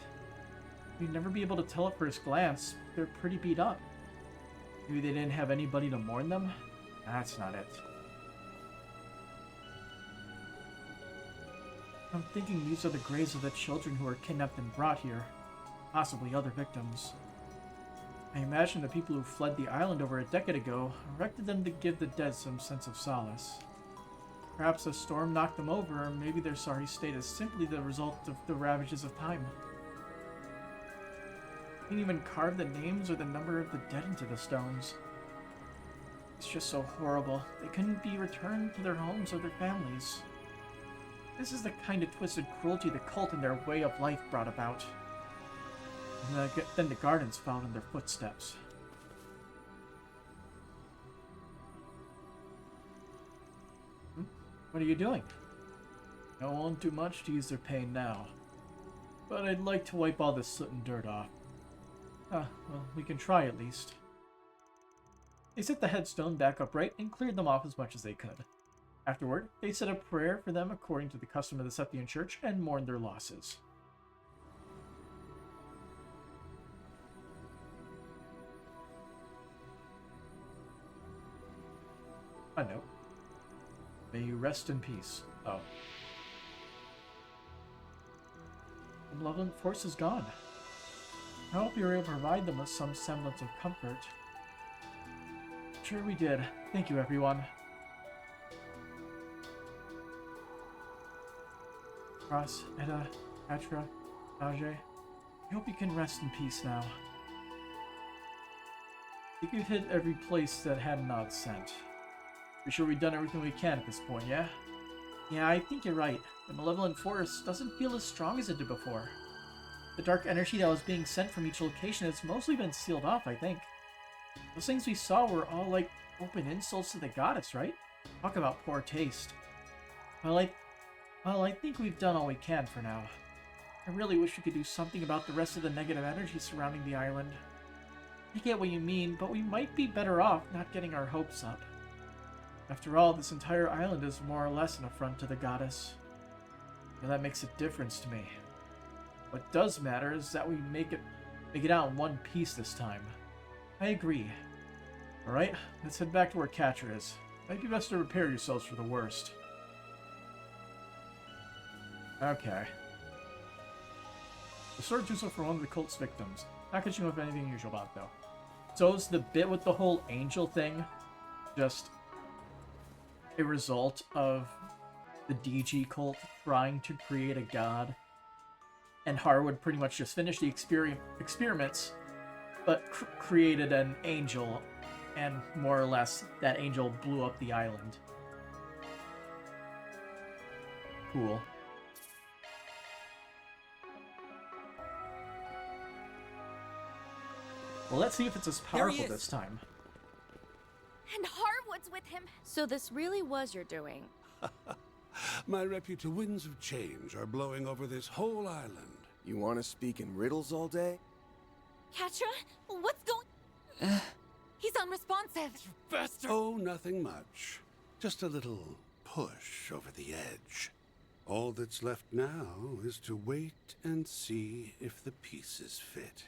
You'd never be able to tell at first glance. They're pretty beat up. Maybe they didn't have anybody to mourn them? That's not it. I'm thinking these are the graves of the children who were kidnapped and brought here. Possibly other victims. I imagine the people who fled the island over a decade ago erected them to give the dead some sense of solace. Perhaps a storm knocked them over, or maybe their sorry state is simply the result of the ravages of time. They didn't even carve the names or the number of the dead into the stones. It's just so horrible. They couldn't be returned to their homes or their families. This is the kind of twisted cruelty the cult and their way of life brought about. And then the gardens followed in their footsteps. What are you doing? I won't do much to ease their pain now. But I'd like to wipe all this soot and dirt off. Well, we can try at least. They set the headstone back upright and cleared them off as much as they could. Afterward, they said a prayer for them according to the custom of the Septian Church and mourned their losses. A note. May you rest in peace. Oh. The malevolent force is gone. I hope you were able to provide them with some semblance of comfort. Sure we did. Thank you, everyone. Ross, Edda, Atra, Ajay, I hope you can rest in peace now. I think we've hit every place that had an odd scent. Pretty sure we've done everything we can at this point, yeah? Yeah, I think you're right. The malevolent force doesn't feel as strong as it did before. The dark energy that was being sent from each location has mostly been sealed off, I think. Those things we saw were all like open insults to the goddess, right? Talk about poor taste. Well, I think we've done all we can for now. I really wish we could do something about the rest of the negative energy surrounding the island. I get what you mean, but we might be better off not getting our hopes up. After all, this entire island is more or less an affront to the goddess. And that makes a difference to me. What does matter is that we make it out in one piece this time. I agree. Alright, let's head back to where Catcher is. Might be best to prepare yourselves for the worst. Okay. The sword Juso for one of the cult's victims. Not catching up with anything unusual about it, though. So is the bit with the whole angel thing just a result of the DG cult trying to create a god? And Harwood pretty much just finished the experiments, but created an angel, and more or less, that angel blew up the island. Cool. Well, let's see if it's as powerful this time. And Harwood's with him. So this really was your doing. My winds of change are blowing over this whole island. You want to speak in riddles all day? Katra, what's going... He's unresponsive. You bastard! Oh, nothing much. Just a little push over the edge. All that's left now is to wait and see if the pieces fit.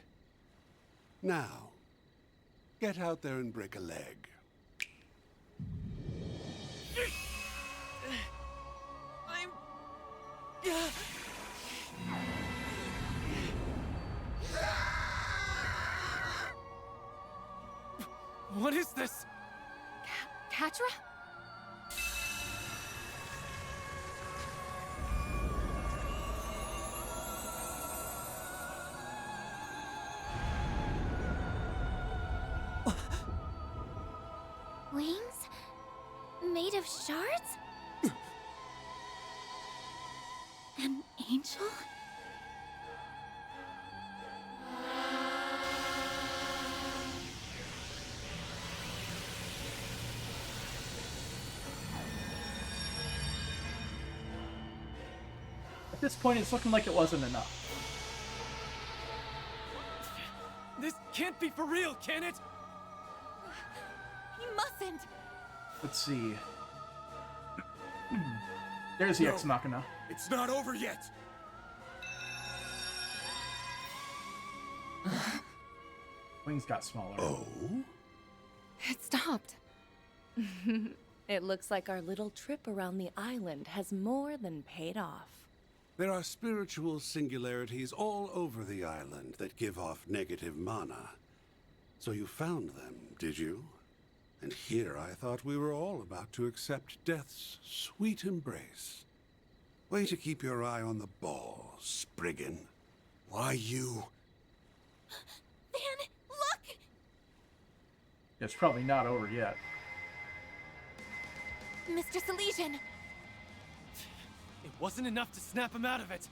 Now, get out there and break a leg. What is this? Katra? Wings? Made of shards? An angel? At this point, it's looking like it wasn't enough. This can't be for real, can it? He mustn't. Let's see. There's the No. Ex Machina. It's not over yet. Wings got smaller. Oh? It stopped. It looks like our little trip around the island has more than paid off. There are spiritual singularities all over the island that give off negative mana. So you found them, did you? And here I thought we were all about to accept death's sweet embrace. Way to keep your eye on the ball, Spriggan. Why you? Van, look! It's probably not over yet. Mr. Salesian! It wasn't enough to snap him out of it.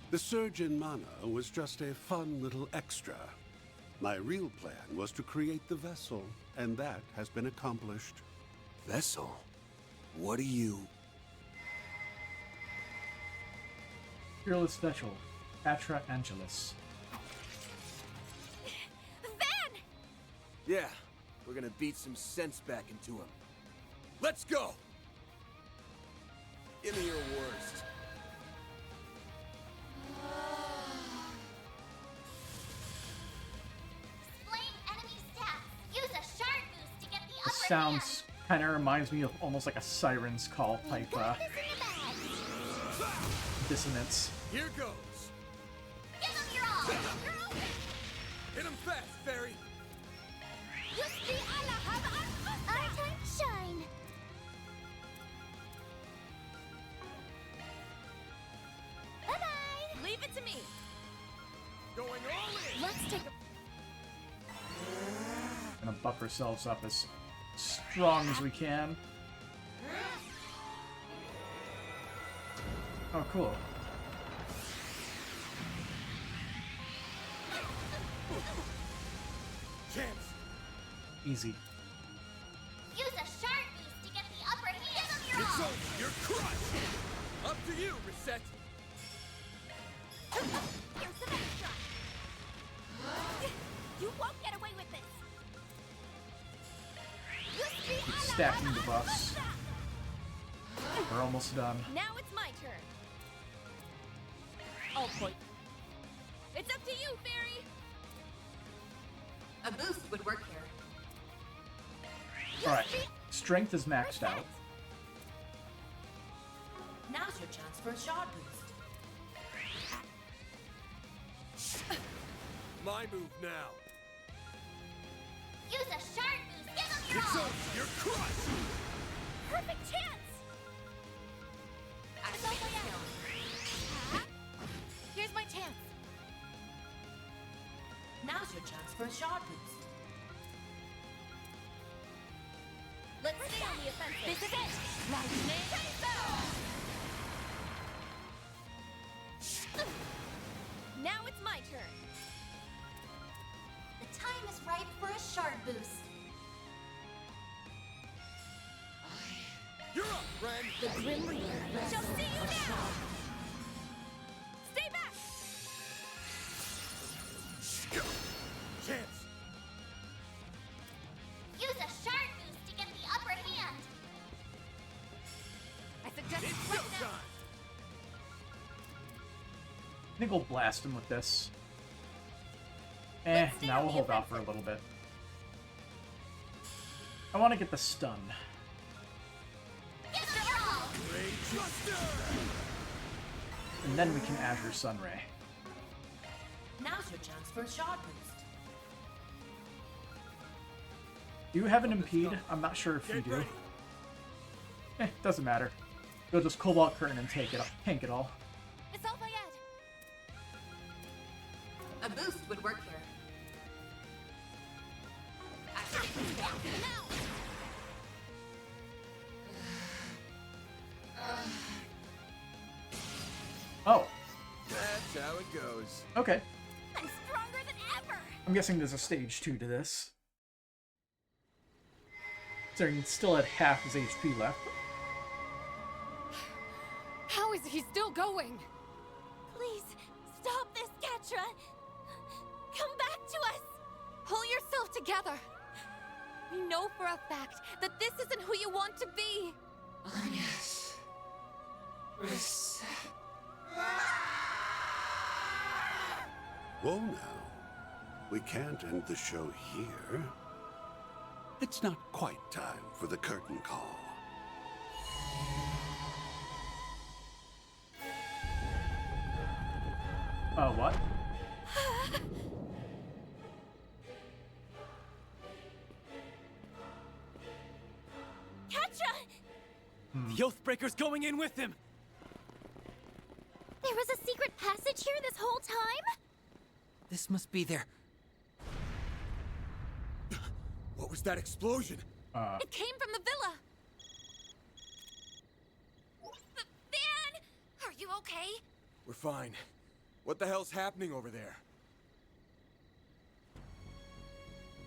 The surge in mana was just a fun little extra. My real plan was to create the vessel, and that has been accomplished. Vessel? What are you? Fearless Special. Atra Angelus. Van! Yeah, we're gonna beat some sense back into him. Let's go! Give me your worst. Displaying enemy stats. Use a shard boost to get the This upper sounds kind of reminds me of almost like a Siren's Call hand. type Got this in the bag. dissonance. Here goes. Give them your all. You're open. Hit him fast, Fairy. Yusri Allah have our time shine. Bye-bye. Leave it to me. Going all in. Let's take a... Gonna buff ourselves up as strong as we can. Oh, cool. Chance. Easy. Use a shard boost to get the upper hand. Give them your It's all. over. You're crushed. Up to you, Reset. Here's some extra. You won't get away with this. Yusri Keep Allah stacking have the buffs. We're almost done. Now it's my turn. Oh, boy. It's up to you, Fairy. A boost would work here. Alright. Strength is maxed out. Now's your chance for a shot boost. My move now. Use a shard boost. Give them your It's all. over. You're crushed. Perfect chance. Activate skill. Here's my chance. Now's your chance for a shot boost. Let's stay on the offensive. This is it. Lightning Tracer! Now it's my turn. The time is right for a shard boost. You're up, friend. The Grim Reaper shall see you now! Stay back! Chance. Use a shard boost to get the upper hand! I suggest It's right now. showtime. I think we'll blast him with this. Let's stay Now on we'll the hold off for a little bit. I want to get the stun. Give it your all! And then we can Azure Sunray. Now's your chance for a shard boost. Do you have an impede? I'm not sure if you Get do. ready. Doesn't matter. You'll just Cobalt Curtain and tank it all. It's all Bayed. A boost would work here. Activate the spell. Oh, That's how it goes. okay. I'm stronger than ever! I'm guessing there's a stage 2 to this. So he still had half his HP left. How is he still going? Please, stop this, Catra! Come back to us! Pull yourself together. We know for a fact that this isn't who you want to be. Whoa now. We can't end the show here. It's not quite time for the curtain call. What? Catra! The Oathbreaker's going in with him. There was a secret passage here this whole time? This must be their... What was that explosion? It came from the villa. Van! Are you okay? We're fine. What the hell's happening over there?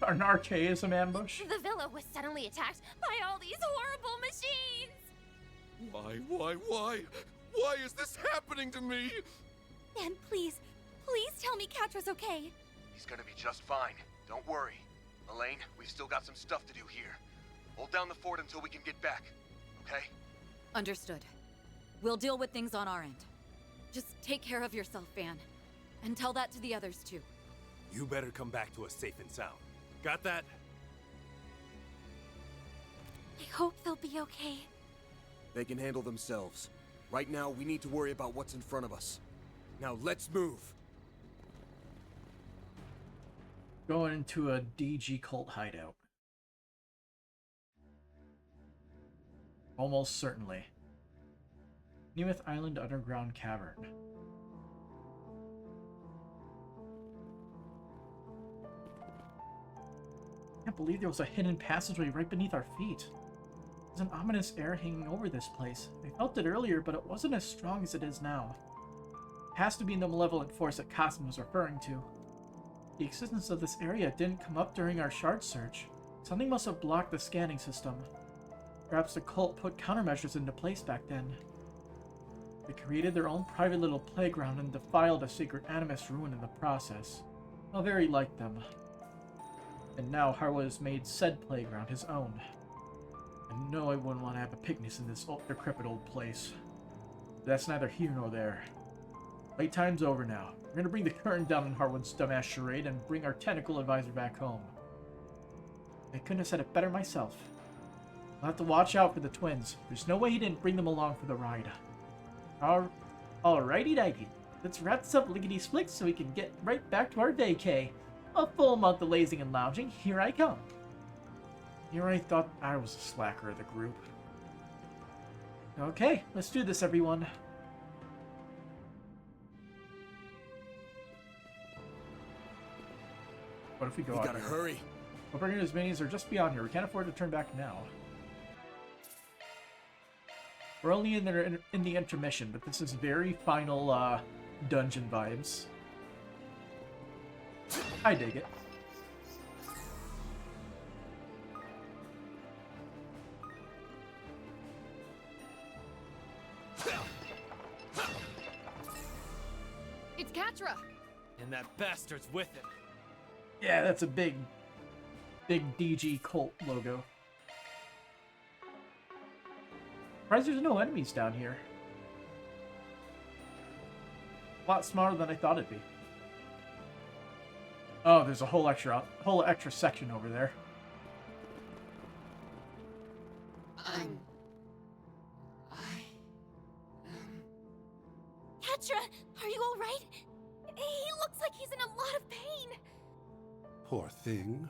An archaism ambush? The villa was suddenly attacked by all these horrible machines! Why? Why is this happening to me? And please tell me Catra's okay. He's gonna be just fine. Don't worry. Elaine, we've still got some stuff to do here. Hold down the fort until we can get back, okay? Understood. We'll deal with things on our end. Just take care of yourself, Van. And tell that to the others, too. You better come back to us safe and sound. Got that? I hope they'll be okay. They can handle themselves. Right now, we need to worry about what's in front of us. Now, let's move! Going into a DG cult hideout. Almost certainly. Nemeth Island Underground Cavern. Can't believe there was a hidden passageway right beneath our feet. There's an ominous air hanging over this place. I felt it earlier, but it wasn't as strong as it is now. It has to be the malevolent force that Cosmo was referring to. The existence of this area didn't come up during our shard search. Something must have blocked the scanning system. Perhaps the cult put countermeasures into place back then. They created their own private little playground and defiled a sacred animus ruin in the process. How very like them. And now Harwood has made said playground his own. I know I wouldn't want to have a picnic in this decrepit old place. But that's neither here nor there. Playtime's over now. We're gonna bring the curtain down on Harwood's dumbass charade and bring our tentacle advisor back home. I couldn't have said it better myself. I'll have to watch out for the twins. There's no way he didn't bring them along for the ride. Alrighty-dighty. Let's wrap this up lickety-splicks so we can get right back to our vacay. A full month of lazing and lounging. Here I come. Here I thought I was the slacker of the group. Okay, let's do this, everyone. What if we go out gotta here? hurry. Doppelganger's minis are just beyond here. We can't afford to turn back now. We're only in the intermission, but this is very final dungeon vibes. I dig it. Catra! And that bastard's with him. Yeah, that's a big DG cult logo. Surprised there's no enemies down here. A lot smarter than I thought it'd be. Oh, there's a whole extra section over there. Catra, are you all right? He looks like he's in a lot of pain. Poor thing.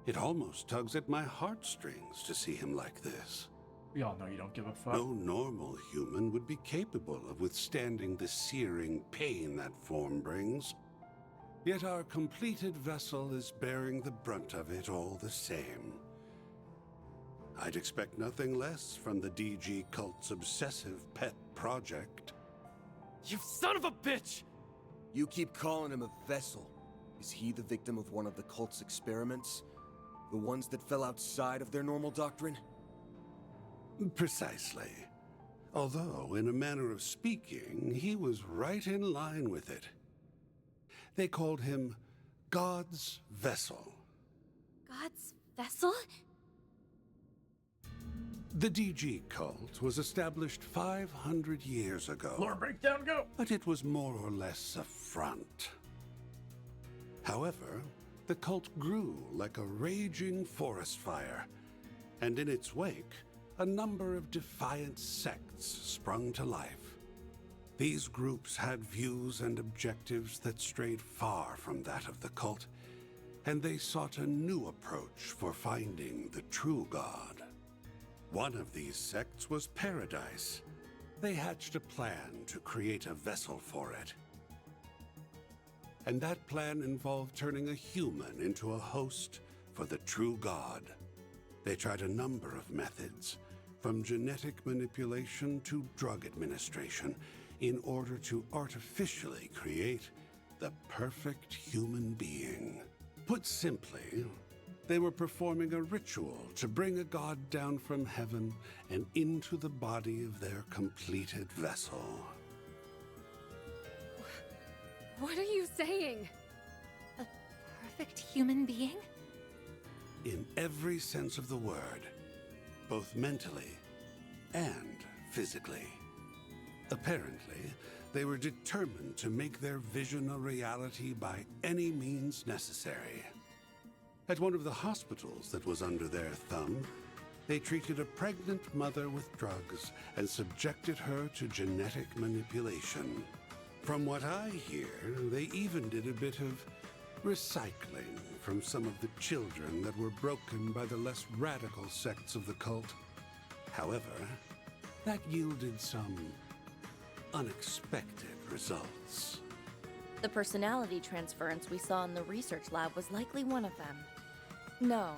It almost tugs at my heartstrings to see him like this. We all know you don't give a fuck. No normal human would be capable of withstanding the searing pain that form brings. Yet our completed vessel is bearing the brunt of it all the same. I'd expect nothing less from the DG cult's obsessive pet project. You son of a bitch! You keep calling him a vessel. Is he the victim of one of the cult's experiments? The ones that fell outside of their normal doctrine? Precisely. Although, in a manner of speaking, he was right in line with it. They called him God's Vessel. God's vessel? The DG cult was established 500 years ago. Lore breakdown, go! But it was more or less a front. However, the cult grew like a raging forest fire, and in its wake, a number of defiant sects sprung to life. These groups had views and objectives that strayed far from that of the cult, and they sought a new approach for finding the true God. One of these sects was Paradise. They hatched a plan to create a vessel for it. And that plan involved turning a human into a host for the true God. They tried a number of methods, from genetic manipulation to drug administration, in order to artificially create the perfect human being. Put simply, they were performing a ritual to bring a god down from heaven and into the body of their completed vessel. What are you saying? A perfect human being? In every sense of the word, both mentally and physically. Apparently, they were determined to make their vision a reality by any means necessary. At one of the hospitals that was under their thumb, they treated a pregnant mother with drugs and subjected her to genetic manipulation. From what I hear, they even did a bit of recycling from some of the children that were broken by the less radical sects of the cult. However, that yielded some unexpected results. The personality transference we saw in the research lab was likely one of them. No,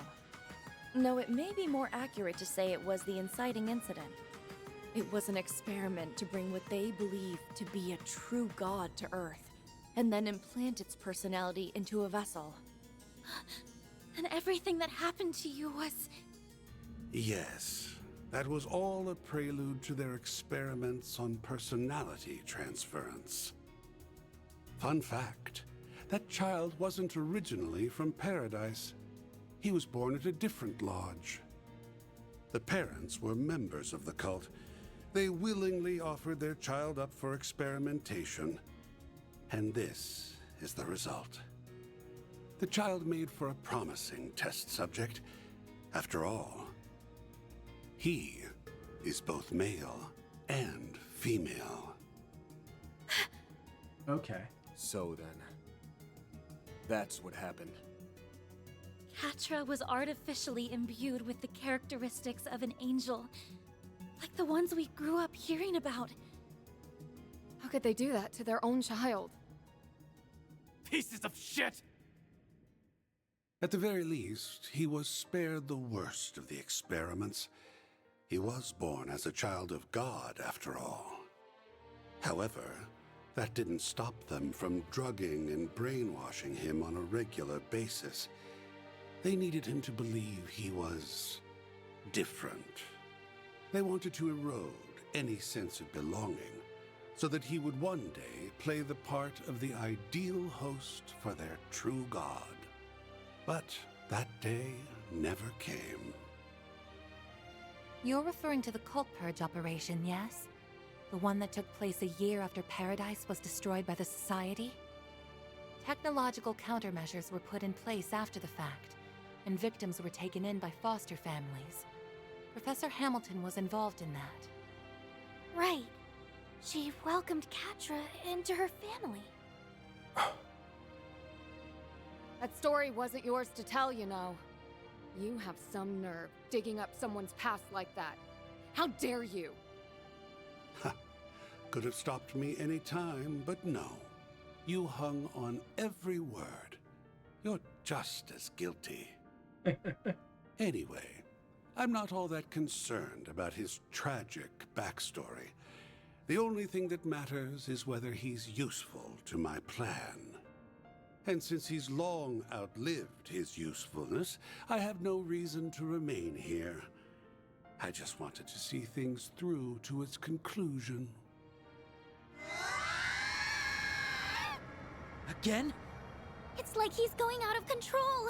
it may be more accurate to say it was the inciting incident. It was an experiment to bring what they believed to be a true god to Earth, and then implant its personality into a vessel. And everything that happened to you was... Yes, that was all a prelude to their experiments on personality transference. Fun fact, that child wasn't originally from Paradise. He was born at a different lodge. The parents were members of the cult. They willingly offered their child up for experimentation. And this is the result. The child made for a promising test subject. After all, he is both male and female. Okay. So then, that's what happened. Catra was artificially imbued with the characteristics of an angel, like the ones we grew up hearing about. How could they do that to their own child? Pieces of shit! At the very least, he was spared the worst of the experiments. He was born as a child of God, after all. However, that didn't stop them from drugging and brainwashing him on a regular basis. They needed him to believe he was different. They wanted to erode any sense of belonging, so that he would one day play the part of the ideal host for their true god. But that day never came. You're referring to the cult purge operation, yes? The one that took place a year after Paradise was destroyed by the Society? Technological countermeasures were put in place after the fact, and victims were taken in by foster families. Professor Hamilton was involved in that. Right. She welcomed Catra into her family. That story wasn't yours to tell, you know. You have some nerve digging up someone's past like that. How dare you? Ha! Could have stopped me any time, but no. You hung on every word. You're just as guilty. Anyway, I'm not all that concerned about his tragic backstory. The only thing that matters is whether he's useful to my plan. And since he's long outlived his usefulness, I have no reason to remain here. I just wanted to see things through to its conclusion. Again? It's like he's going out of control.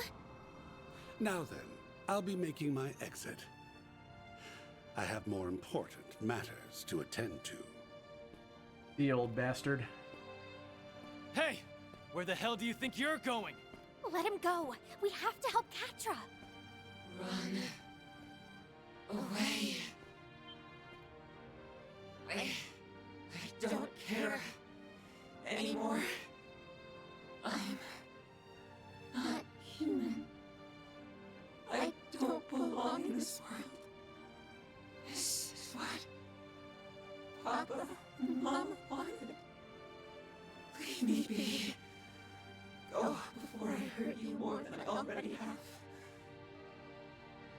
Now then, I'll be making my exit. I have more important matters to attend to. The old bastard. Hey! Where the hell do you think you're going? Let him go. We have to help Catra. Run away. I don't care anymore. I'm not human. I don't belong in this world. This is what Papa and Mama wanted. Leave me be. Go before I hurt you more than I already have.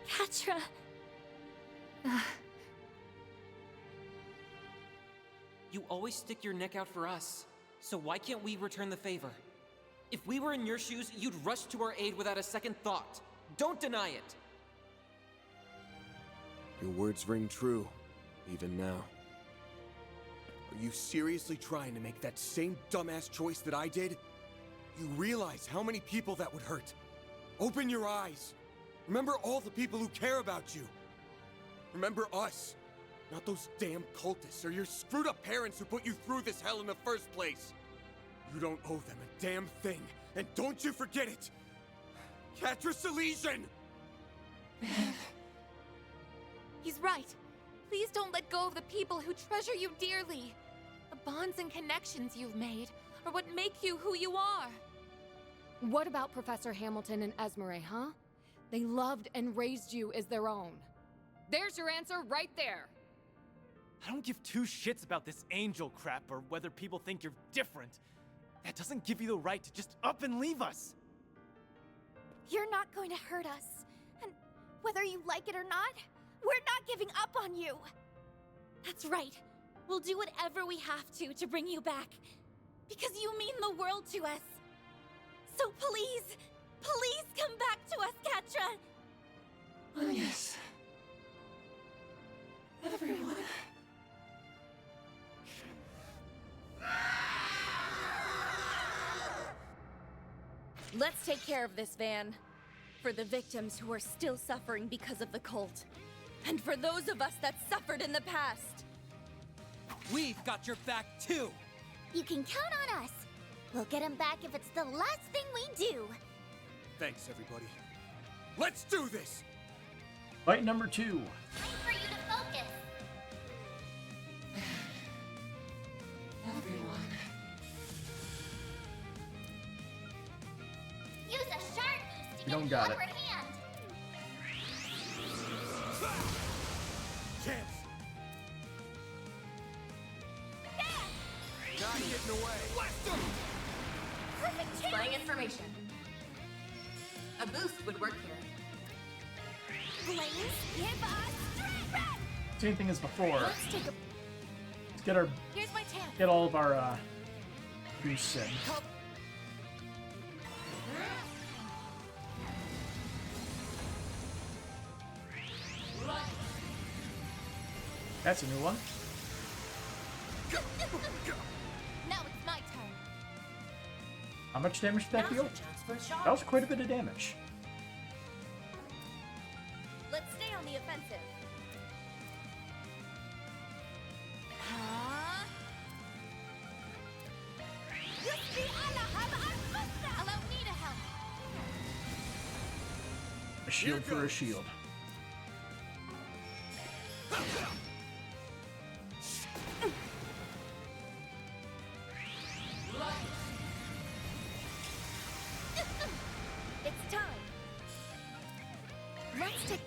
Catra. You always stick your neck out for us, so why can't we return the favor? If we were in your shoes, you'd rush to our aid without a second thought. Don't deny it! Your words ring true, even now. Are you seriously trying to make that same dumbass choice that I did? You realize how many people that would hurt. Open your eyes. Remember all the people who care about you. Remember us, not those damn cultists or your screwed up parents who put you through this hell in the first place. You don't owe them a damn thing, and don't you forget it! Catra's Elysian! He's right. Please don't let go of the people who treasure you dearly. The bonds and connections you've made are what make you who you are. What about Professor Hamilton and Esmeralda, huh? They loved and raised you as their own. There's your answer right there. I don't give two shits about this angel crap or whether people think you're different. That doesn't give you the right to just up and leave us. You're not going to hurt us. And whether you like it or not, we're not giving up on you. That's right. We'll do whatever we have to bring you back. Because you mean the world to us. So please, please come back to us, Catra! Oh yes. Everyone. Let's take care of this, Van. For the victims who are still suffering because of the cult. And for those of us that suffered in the past. We've got your back too! You can count on us. We'll get him back if it's the last thing we do. Thanks, everybody. Let's do this! Fight number 2. Time for you to focus. Everyone. Use a sharp boost to You don't get the got upper it. hand. Chance! Not getting away! Blast him! Perfect chance. Displaying information. A boost would work here. Flames, give us straight red. Same thing as before. Let's take a... Let's get our Here's my chance. get all of our boosts in. That's a new one. Now it's my turn. How much damage did that deal? That was quite a bit of damage. Let's stay on the offensive. Allow me to help. A shield for a shield. It's time. Let's take.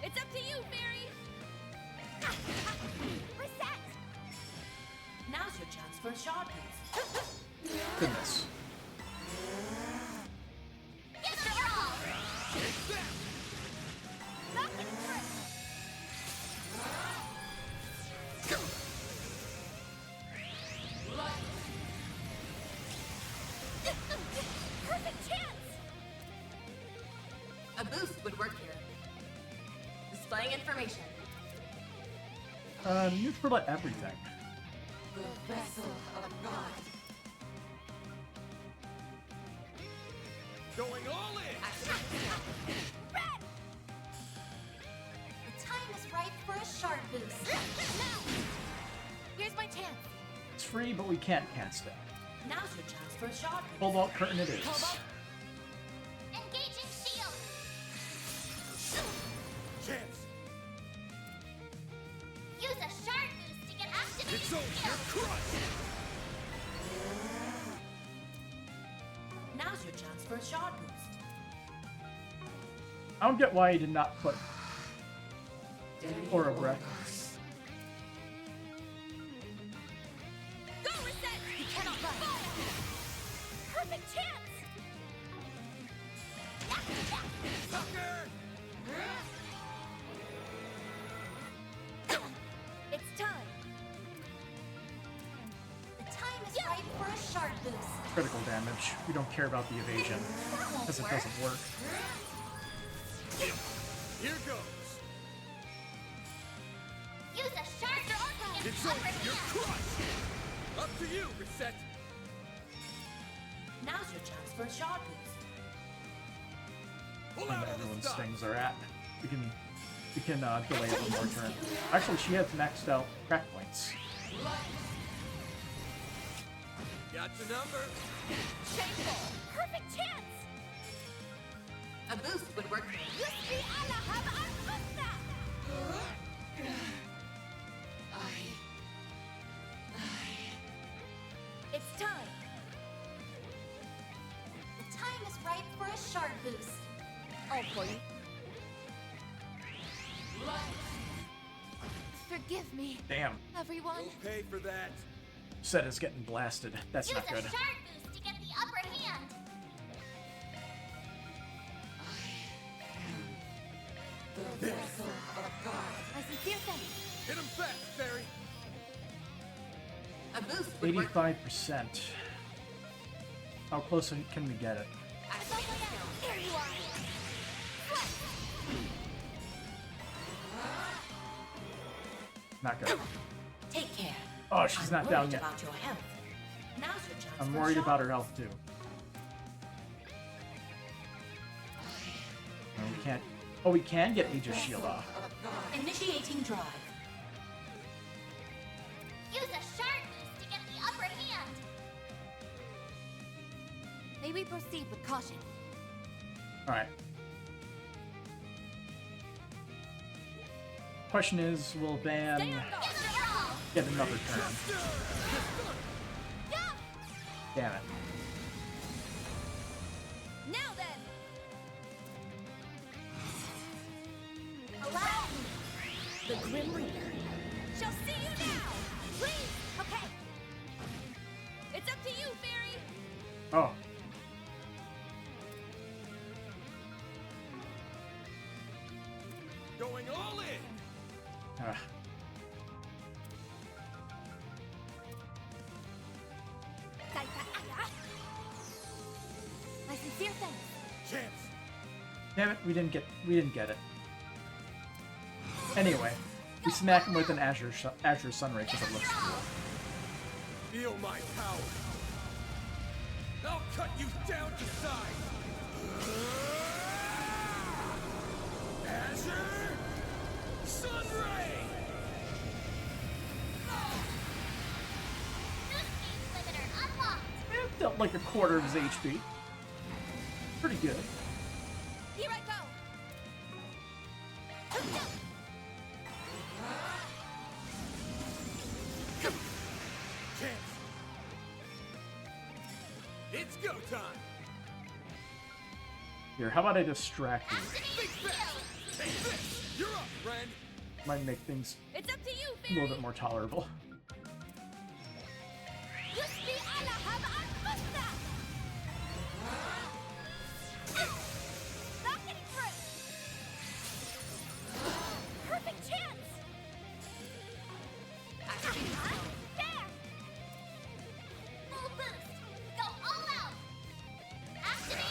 It's up to you, Fairy. Reset. Now's your chance for a shot boost. Goodness. Give it your all. Knock it through. Perfect chance. A boost would work here. Displaying information. Neutral to everything. The vessel of God. Going all in! Red. The time is right for a shard boost. Now. Here's my chance. It's free, but we can't cast it. Now's your chance for a shard boost. Cobalt Curtain it is. Engaging shield. Chance! Use a shard boost to get activated. It's over! You're crushed! Now's your chance for a shard boost. I don't get why he did not put Aura Breath. Go reset. You cannot run. Perfect chance. It's time. The time is right for a shard boost. Critical damage. We don't care about the evasion, because it doesn't work. Here goes! Use a shard to get It's the over! upper You're hand. crushed! Up to you, Reset! Now's your chance for a shard boost. Pull And out all the everyone's stops! things are at. We can delay it one more turn. Actually, she has maxed out crack points. Got your number! Shameful. Perfect chance. A boost would work here. Yusri Alahab Al-Fasta. It's time. The time is right for a shard boost. All for you. Forgive me, Damn. everyone. You'll pay for that! Set is getting blasted. That's Use not a good. shard boost to get the upper hand. My sincere thanks. Hit him fast, Fairy! A boost would work. 85%. How close can we get it? There you are. Not good. Take care. Oh, she's not down yet. About your health. Now's your chance I'm for a worried shard about her health too. No, we can't. Oh, we can get Aegis Shield off. Initiating drive. Use a shard boost to get the upper hand. May we proceed with caution. Alright. Question is, will Van get another turn? Damn it. Now then. Allow me. The Grim Reaper. Shall see you now. Please. Okay. It's up to you, Fairy. Oh. Going all in! My sincere thanks. Chance! Damn it, we didn't get it. Anyway, We smack him with an Azure Sunray because it looks cool. Feel my power. I'll cut you down to size. Azure Sunray. It dealt like a quarter of his HP. Pretty good. Here I go. Chance. It's go time. Here, how about I distract you? Think fast. Take this. You're up, friend. Might make things It's up to you, a little bit more tolerable. Not getting through. Perfect chance. There. Full boost. Go all out. Activate.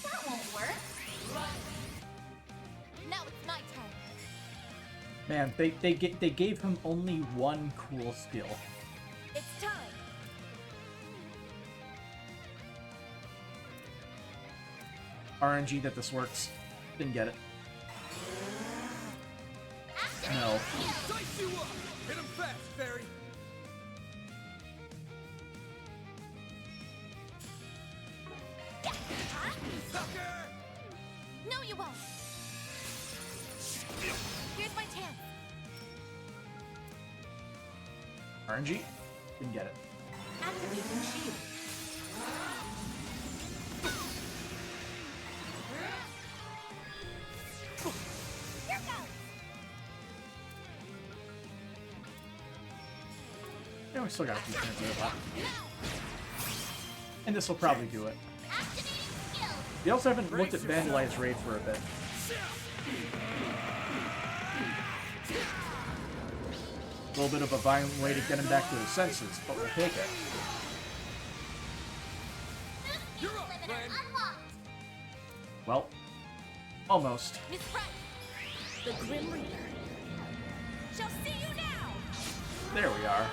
That won't work. Now it's my turn. Man, they gave him only one cool skill. It's time. RNG that this works. Didn't get it. No. Dice you up. Hit him fast, fairy. Sucker. No, you won't. Here's my chance. RNG? Didn't get it. Activating shield. Here goes. Yeah, we still got a few turns of it left. And this will probably do it. We also haven't looked at Vandalized Raid for a bit. A little bit of a violent way to get him back to his senses, but we'll take it. You're up, friend. Well, almost. Miss Right. The Grim Reaper shall see you now. There we are.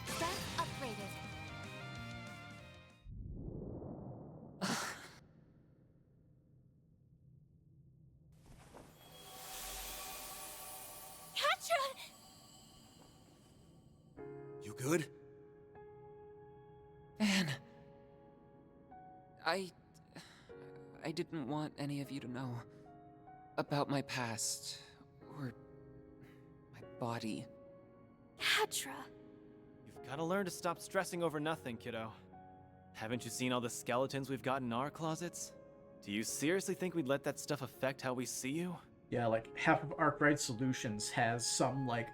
Stats upgraded. Catra! You good? Van. I didn't want any of you to know about my past or my body. Catra. You've gotta learn to stop stressing over nothing, kiddo. Haven't you seen all the skeletons we've got in our closets? Do you seriously think we'd let that stuff affect how we see you? Yeah, like half of Arkwright Solutions has some like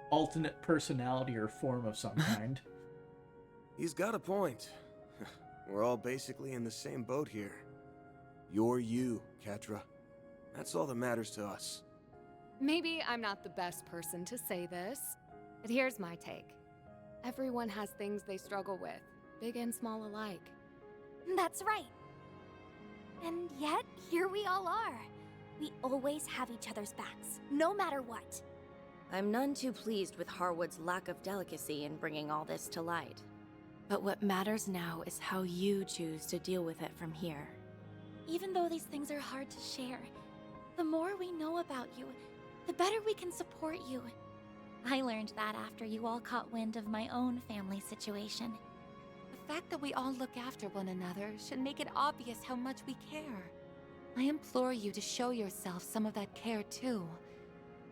alternate personality or form of some kind. He's got a point. We're all basically in the same boat here. You're you, Catra. That's all that matters to us. Maybe I'm not the best person to say this, but here's my take. Everyone has things they struggle with, big and small alike. That's right. And yet, here we all are. We always have each other's backs, no matter what. I'm none too pleased with Harwood's lack of delicacy in bringing all this to light. But what matters now is how you choose to deal with it from here. Even though these things are hard to share, the more we know about you, the better we can support you. I learned that after you all caught wind of my own family situation. The fact that we all look after one another should make it obvious how much we care. I implore you to show yourself some of that care too,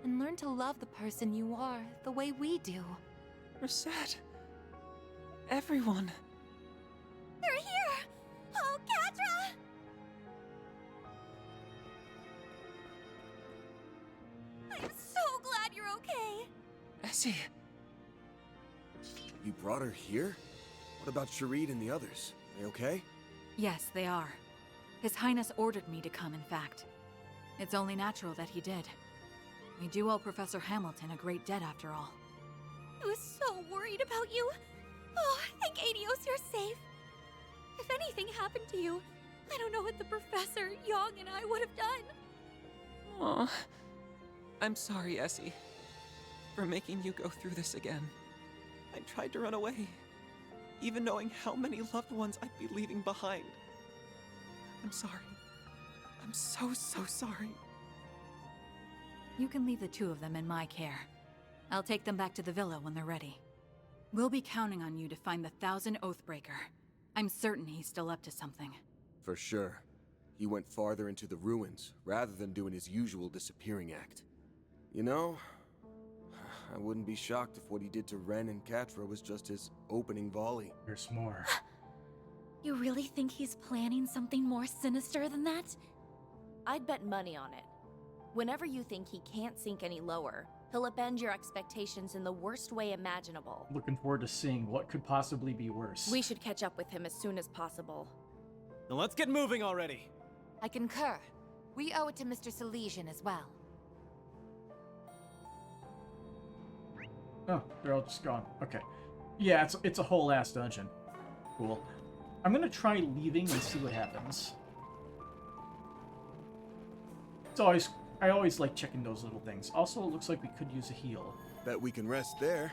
and learn to love the person you are the way we do. Rosette. Everyone. They're here! Oh, Catra! I'm so glad you're okay. Essie. You brought her here? What about Sharid and the others? They okay? Yes, they are. His Highness ordered me to come, in fact. It's only natural that he did. We do owe Professor Hamilton a great debt, after all. I was so worried about you. Oh, thank Adios you're safe. If anything happened to you, I don't know what the Professor, Young, and I would have done. Aw. I'm sorry, Essie, for making you go through this again. I tried to run away, even knowing how many loved ones I'd be leaving behind. I'm sorry. I'm so sorry. You can leave the two of them in my care. I'll take them back to the villa when they're ready. We'll be counting on you to find the 1,000 Oathbreaker. I'm certain he's still up to something. For sure. He went farther into the ruins, rather than doing his usual disappearing act. You know, I wouldn't be shocked if what he did to Ren and Catra was just his opening volley. There's more. You really think he's planning something more sinister than that? I'd bet money on it. Whenever you think he can't sink any lower, he'll upend your expectations in the worst way imaginable. Looking forward to seeing what could possibly be worse. We should catch up with him as soon as possible. Then let's get moving already. I concur. We owe it to Mr. Salesian as well. Oh, they're all just gone. Okay. Yeah, it's a whole ass dungeon. Cool. I'm gonna try leaving and see what happens. I always like checking those little things. Also, it looks like we could use a heal. Bet we can rest there.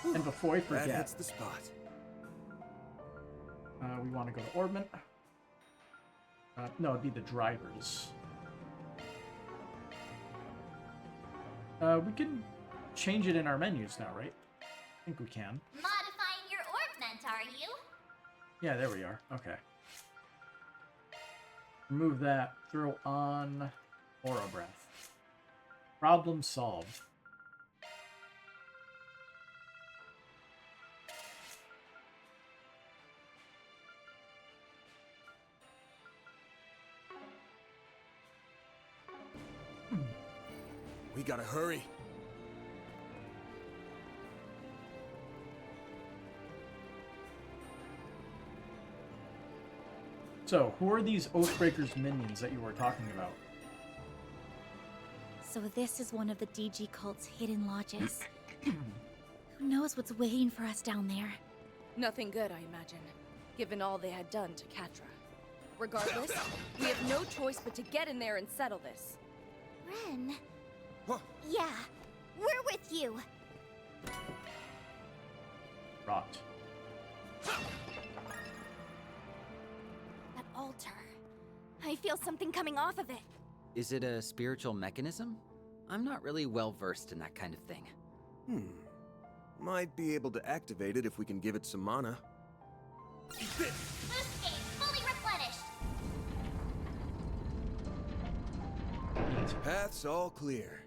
And before I forget, That hits the spot. We want to go to Orbment. No, it'd be the drivers. We can change it in our menus now, right? I think we can. Modifying your Orbment, are you? Yeah, there we are. Okay. Remove that. Throw on Aura Breath. Problem solved. We gotta hurry. So, who are these Oathbreakers minions that you were talking about? So this is one of the DG cult's hidden lodges. Who knows what's waiting for us down there? Nothing good, I imagine, given all they had done to Catra. Regardless, we have no choice but to get in there and settle this. Ren? Huh? Yeah, we're with you. Rot. That altar. I feel something coming off of it. Is it a spiritual mechanism? I'm not really well versed in that kind of thing. Might be able to activate it if we can give it some mana. Boost gauge fully replenished. Path's all clear.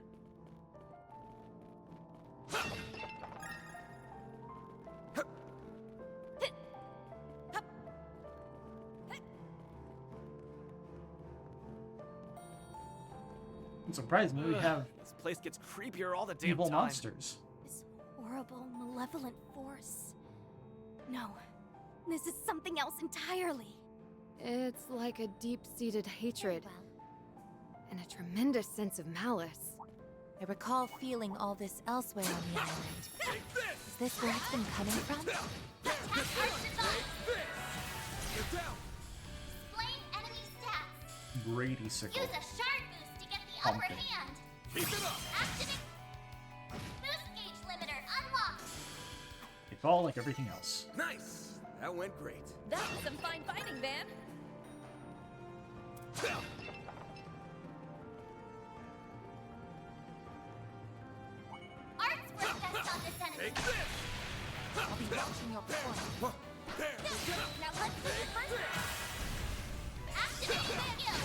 It surprised me we have This place gets creepier all the damn evil time. monsters. This horrible, malevolent force. No, this is something else entirely. It's like a deep-seated hatred. And a tremendous sense of malice. I recall feeling all this elsewhere on the island. Is this where it's been coming from? Displaying enemy stats. Brady sickle. Use a shard boost to get the Pumpkin. upper hand. Keep it up! Activate. Boost gauge limiter unlocked. They fall like everything else. Nice! That went great. That was some fine fighting, Van. Art's work best on this enemy. Take this! I'll be watching your performance. There, get up! Now let's do the first round. Activate skill.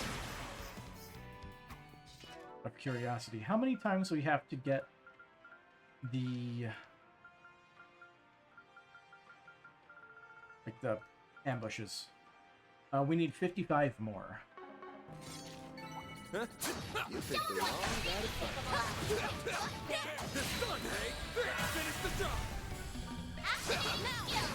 Of curiosity, how many times do we have to get the ambushes? We need 55 more. You think the wrong got it fine. It's done, hey! There, finish the job! Activate skill.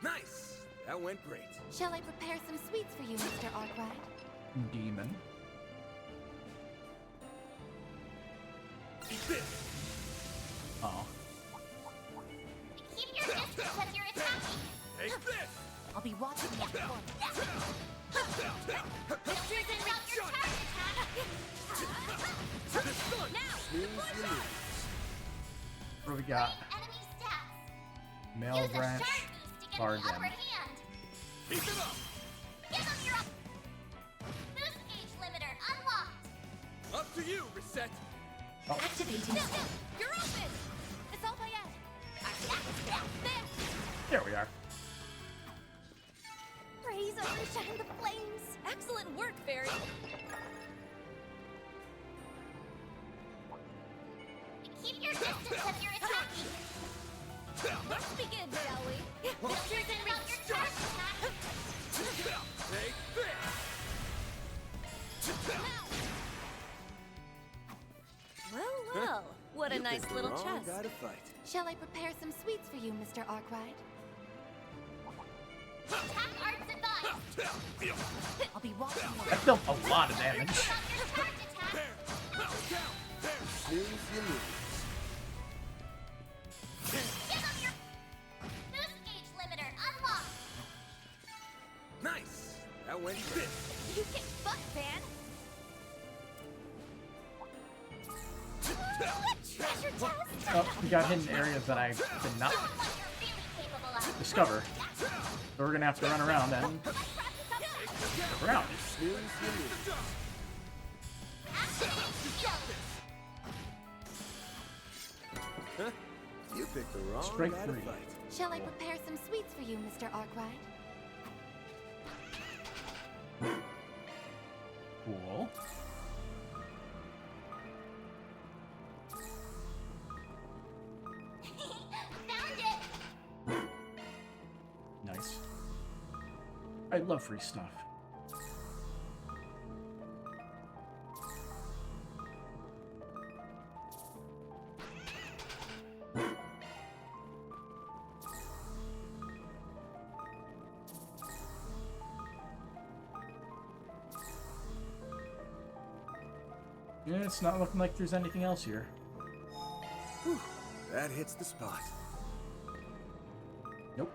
Nice! That went great. Shall I prepare some sweets for you, Mr. Arkwright? Demon. Eat this! Oh. Keep your distance as you're attacking. Take this! Filters and route your charge attack! Now! What do we got? Enemy stats! Male Use branch, a sharp boost to get bargain. the upper hand! Keep it up! Give them your up! Boost gauge limiter unlocked! Up to you, Reset! Activating. You're open! It's all by Ed! There we are. Raise overshine the flames! Excellent work, Fairy. Keep your distance as you're attacking! Let's begin, shall we? Filters and route your charge attack! Take this! Well, what a nice little chest. Gotta fight. Shall I prepare some sweets for you, Mr. Arkwright? Attack arts advised! I'll be watching you. That dealt a lot of damage. Route your charge attack! Snooze, you lose. Give them your boost gauge limiter unlocked! Nice! That went fit! You kick butt, Van! Treasure chest! Oh, we got hidden areas that I did not Show 'em what you're really capable of! discover. So we're gonna have to run around and look around. Snooze, you lose. Huh? You picked the wrong Strike guy to 3. fight. Shall I prepare some sweets for you, Mr. Arkwright? Cool. Found it! Nice. I love free stuff. Yeah, it's not looking like there's anything else here. Whew, that hits the spot. Nope.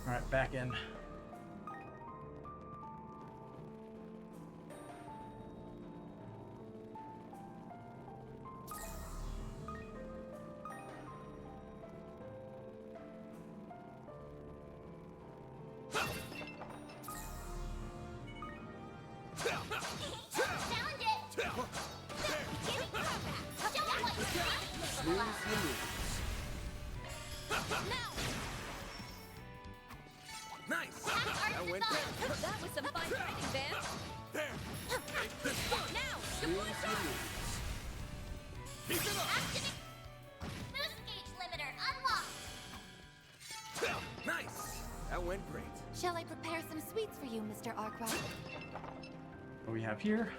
Alright, back in. Found it! Give me combat! Show 'em what you're really capable Snooze, you of! lose. Now! Nice! That went That was some fine fighting, Van. There! Take this one! Now, Snooze, deploy you charge. lose. Keep it up! Activate! Boost gauge limiter unlocked! Nice! That went great. Shall I prepare some sweets for you, Mr. Arkwright? What we have here?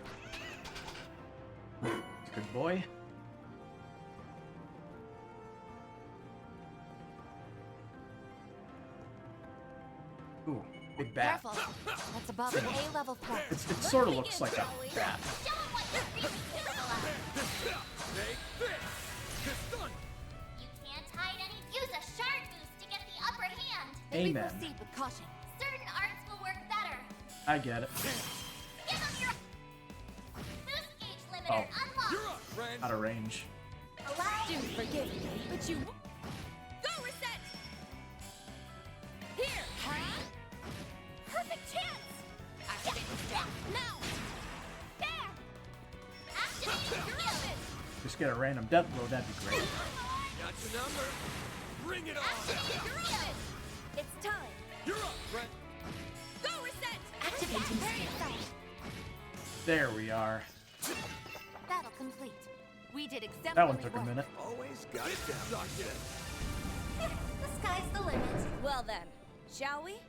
Good boy. Ooh, big bat. Careful. That's above an A-level threat. It sort of looks like a bat. Show 'em what you're really capable of! Take this! This done! You can't hide any. Use a shard boost to get the upper hand! Maybe Amen. proceed with caution. Certain arts will work better! I get it. Give them your boost gauge limiter Oh. unlocked! You're up, friend! Out of range. Do forgive me, but you... Go, Reset! Here! Huh? Perfect chance! Activate the strap. Now! There! Activate your open! Just get a random death blow, that'd be great. Got your number! Bring it on! Activate your open! It's time. You're up, friend! Go, Reset! Activating sphere. There we are. Battle complete. We did exemplary That one took a work. minute. Always got it down. Suck it! The sky's the limit. Well then, shall we?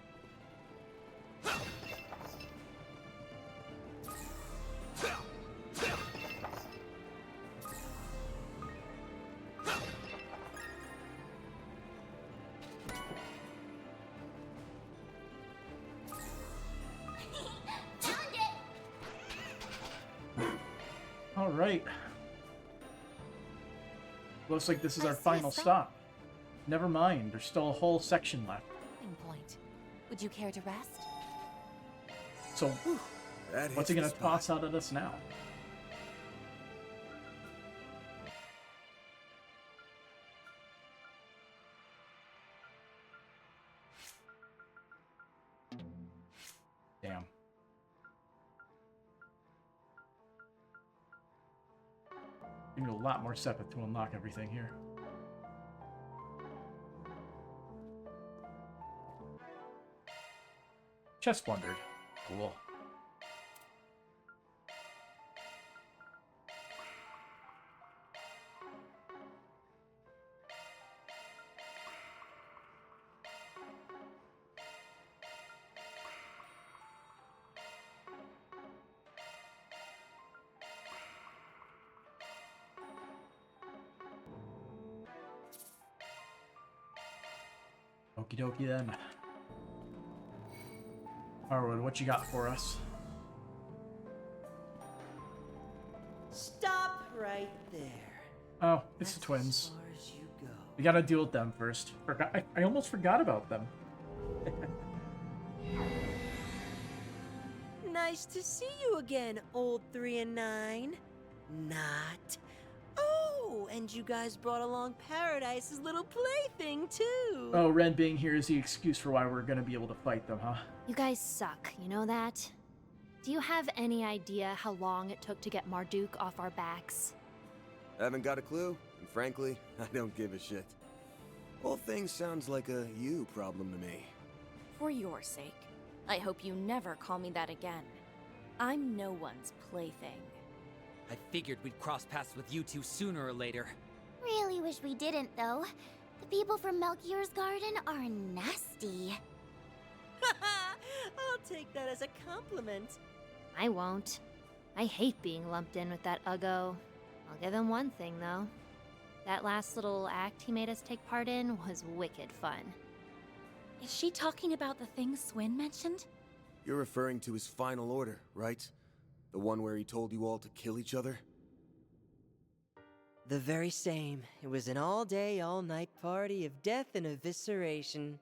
Found it! Alright. Looks like this is our I see a final sign. stop. Never mind, there's still a whole section left. Point. Would you care to rest? So, That what's hits he gonna the spot. toss out at us now? Damn. You need a lot more Sepith to unlock everything here. Chest plundered. Cool. Okie dokie then. Harwood, what you got for us? Stop right there. Oh, it's the twins. As far as you go. We gotta deal with them first. I almost forgot about them. Nice to see you again, old 3 and 9. Not. Oh, and you guys brought along Paradise's little plaything, too. Oh, Ren being here is the excuse for why we're gonna be able to fight them, huh? You guys suck, you know that? Do you have any idea how long it took to get Marduk off our backs? Haven't got a clue, and frankly, I don't give a shit. Whole thing sounds like a you problem to me. For your sake, I hope you never call me that again. I'm no one's plaything. I figured we'd cross paths with you two sooner or later. Really wish we didn't, though. The people from Melchior's garden are nasty. I'll take that as a compliment. I won't. I hate being lumped in with that Uggo. I'll give him one thing, though. That last little act he made us take part in was wicked fun. Is she talking about the thing Swin mentioned? You're referring to his final order, right? The one where he told you all to kill each other? The very same. It was an all-day, all-night party of death and evisceration.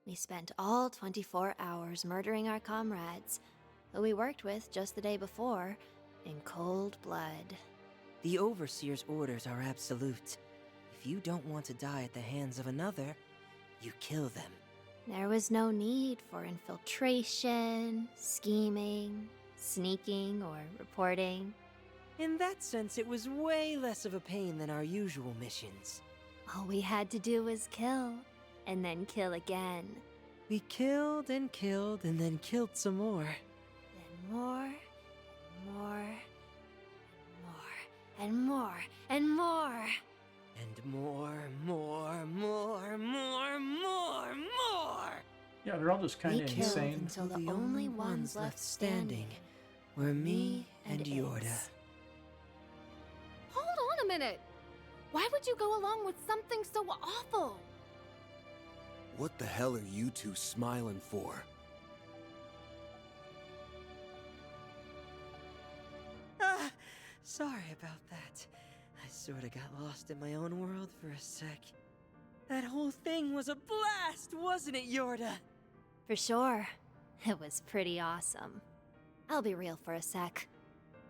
We spent all 24 hours murdering our comrades, who we worked with just the day before, in cold blood. The Overseer's orders are absolute. If you don't want to die at the hands of another, you kill them. There was no need for infiltration, scheming, sneaking, or reporting. In that sense, it was way less of a pain than our usual missions. All we had to do was kill, and then kill again. We killed, and then killed some more. Then more, and more, and more, and more. And more. Yeah, they're all just kind of insane. Until the only ones left standing were me and Yorda. Hold on a minute! Why would you go along with something so awful? What the hell are you two smiling for? Ah, sorry about that. I sorta got lost in my own world for a sec. That whole thing was a blast, wasn't it, Yorda? For sure. It was pretty awesome. I'll be real for a sec.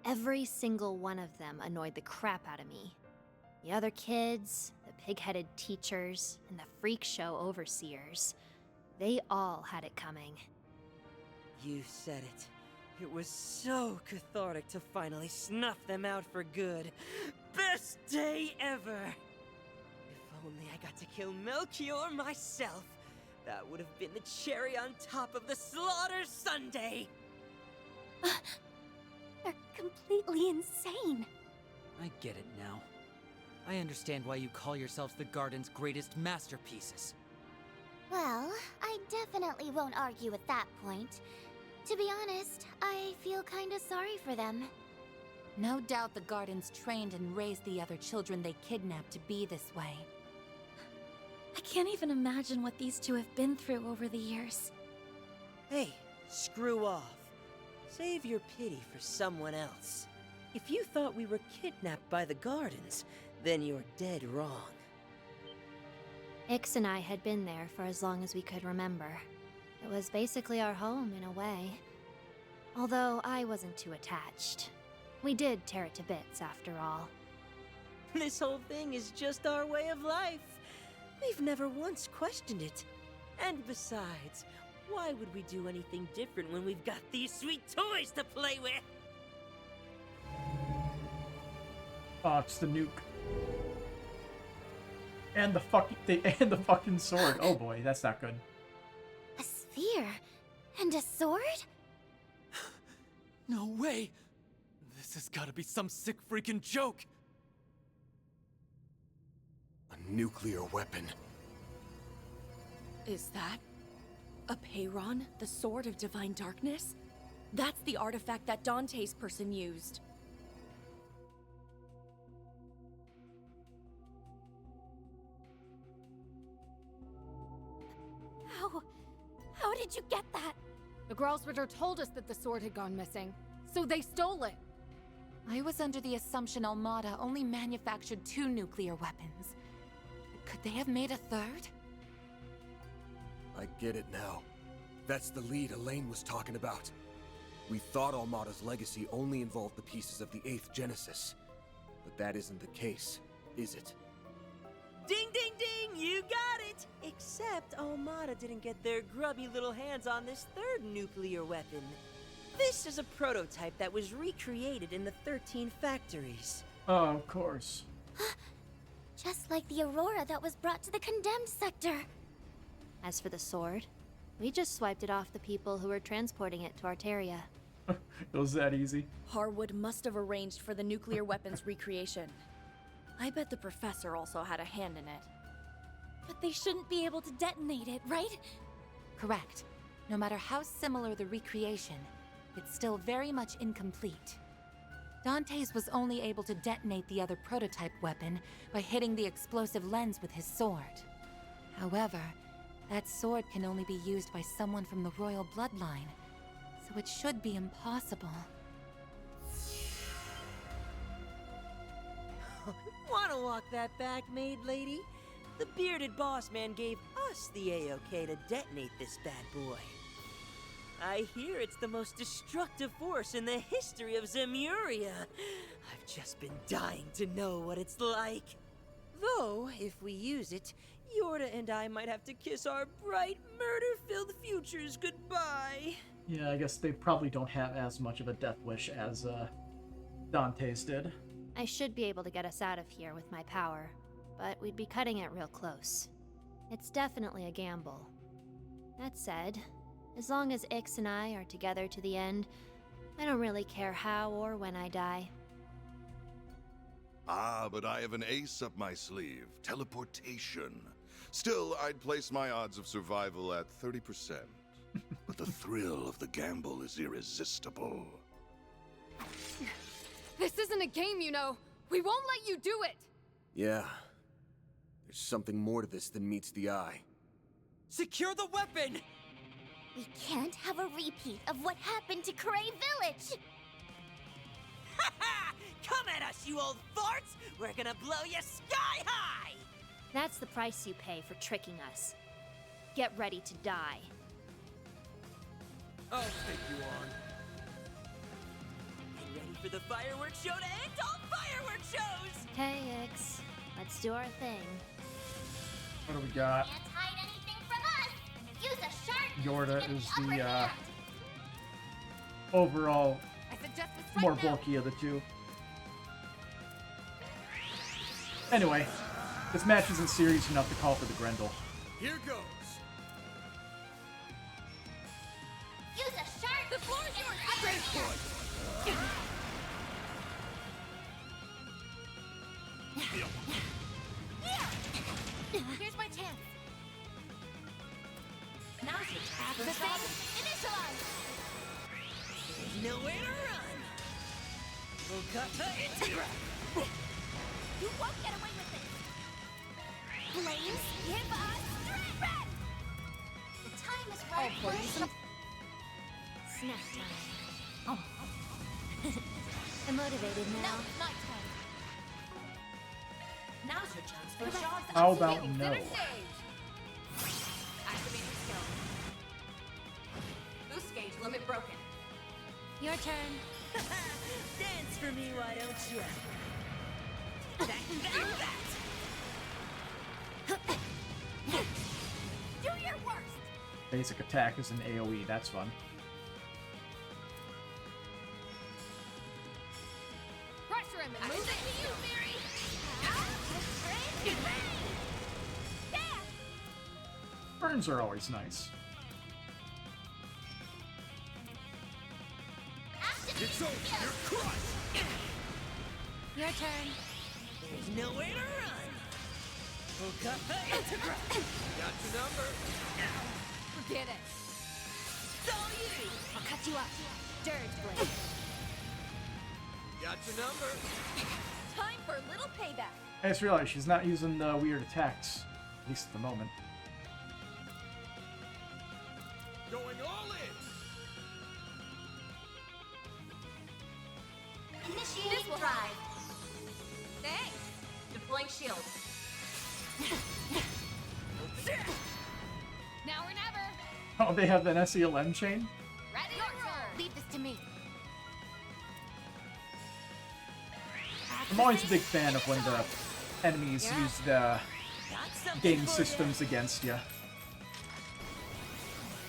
Every single one of them annoyed the crap out of me. The other kids, the pig-headed teachers, and the freak show overseers. They all had it coming. You said it. It was so cathartic to finally snuff them out for good. Best day ever! If only I got to kill Melchior myself. That would have been the cherry on top of the slaughter sundae! They're completely insane. I get it now. I understand why you call yourselves the Garden's greatest masterpieces. Well, I definitely won't argue with that point. To be honest, I feel kinda sorry for them. No doubt the Gardens trained and raised the other children they kidnapped to be this way. I can't even imagine what these two have been through over the years. Hey, screw off. Save your pity for someone else. If you thought we were kidnapped by the Gardens, then you're dead wrong. Ix and I had been there for as long as we could remember. It was basically our home in a way. Although I wasn't too attached. We did tear it to bits, after all. This whole thing is just our way of life. We've never once questioned it. And besides, why would we do anything different when we've got these sweet toys to play with? Oh, it's the nuke. And the fucking sword. Oh boy, that's not good. A sphere? And a sword? No way! This has gotta be some sick freaking joke! A nuclear weapon. Is that a Peyron, the Sword of Divine Darkness? That's the artifact that Dante's person used. How did you get that? The Gralsritter told us that the sword had gone missing, so they stole it. I was under the assumption Armada only manufactured 2 nuclear weapons. Could they have made a third? I get it now. That's the lead Elaine was talking about. We thought Armada's legacy only involved the pieces of the 8th Genesis. But that isn't the case, is it? Ding, ding, ding! You got it! Except Armada didn't get their grubby little hands on this 3rd nuclear weapon. This is a prototype that was recreated in the 13 factories. Oh, of course. Just like the Aurora that was brought to the condemned sector. As for the sword, we just swiped it off the people who were transporting it to Arteria. It was that easy. Harwood must have arranged for the nuclear weapons recreation. I bet the professor also had a hand in it. But they shouldn't be able to detonate it, right? Correct. No matter how similar the recreation, it's still very much incomplete. Dante's was only able to detonate the other prototype weapon by hitting the explosive lens with his sword. However, that sword can only be used by someone from the royal bloodline, so it should be impossible. Wanna walk that back, maid lady? The bearded boss man gave us the A-OK to detonate this bad boy. I hear it's the most destructive force in the history of Zemuria. I've just been dying to know what it's like. Though, if we use it, Yorda and I might have to kiss our bright, murder-filled futures goodbye. Yeah, I guess they probably don't have as much of a death wish as Dante's did. I should be able to get us out of here with my power, but we'd be cutting it real close. It's definitely a gamble. That said, as long as Ix and I are together to the end, I don't really care how or when I die. Ah, but I have an ace up my sleeve. Teleportation. Still, I'd place my odds of survival at 30%. But the thrill of the gamble is irresistible. This isn't a game, you know. We won't let you do it. Yeah. There's something more to this than meets the eye. Secure the weapon! We can't have a repeat of what happened to Cray Village! Ha ha! Come at us, you old farts! We're gonna blow you sky high! That's the price you pay for tricking us. Get ready to die. I'll take you on. Get ready for the fireworks show to end all fireworks shows! Hey, Ix. Let's do our thing. What do we got? Can't hide anything from us! Use a sharp Yorda to get is the the upper hand. overall I suggest we strike more now. bulky of the two. Anyway, this match isn't serious enough to call for the Grendel. Here goes. Use a sharp The floor is yours. upper hand. Here's my chance. Now's your time. The thing, initialize! There's nowhere to run! Okata Integra! You won't get away with it! Flames, give us strength! The time is right for please. Snack time. I'm motivated now. No, night time. Now's your chance for a shot. How about no? Activating skill. Boost gauge limit broken. Your turn. Dance for me, why don't you? Do your worst! Basic attack is an AoE, that's fun. Pressure him and move it. Burns are always nice. It's over. You're crushed. Your turn. There's nowhere to run. Got your number. Forget it. It's all you. I'll cut you off. Dirge blade. Got your number. Time for a little payback. I just realized she's not using the weird attacks, at least at the moment. Going all in. Initiating drive. Thanks. Deploying shield. Now or never. Oh, they have an SELM chain? Ready to roll. Leave this to me. I'm always a big fan of when the enemies use the game systems against you.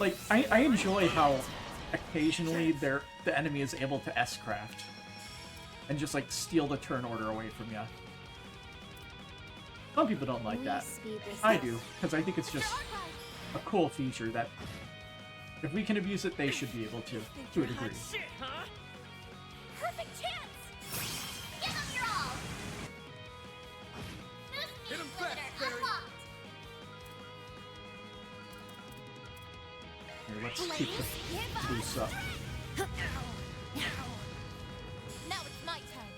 Like, I enjoy how occasionally the enemy is able to S-craft and just, like, steal the turn order away from you. Some people don't like that. I do, because I think it's just a cool feature that if we can abuse it, they should be able to a degree. Perfect chance! Give them your all! Hit him fast, Barry. Here, let's keep the boost up. Now it's my turn.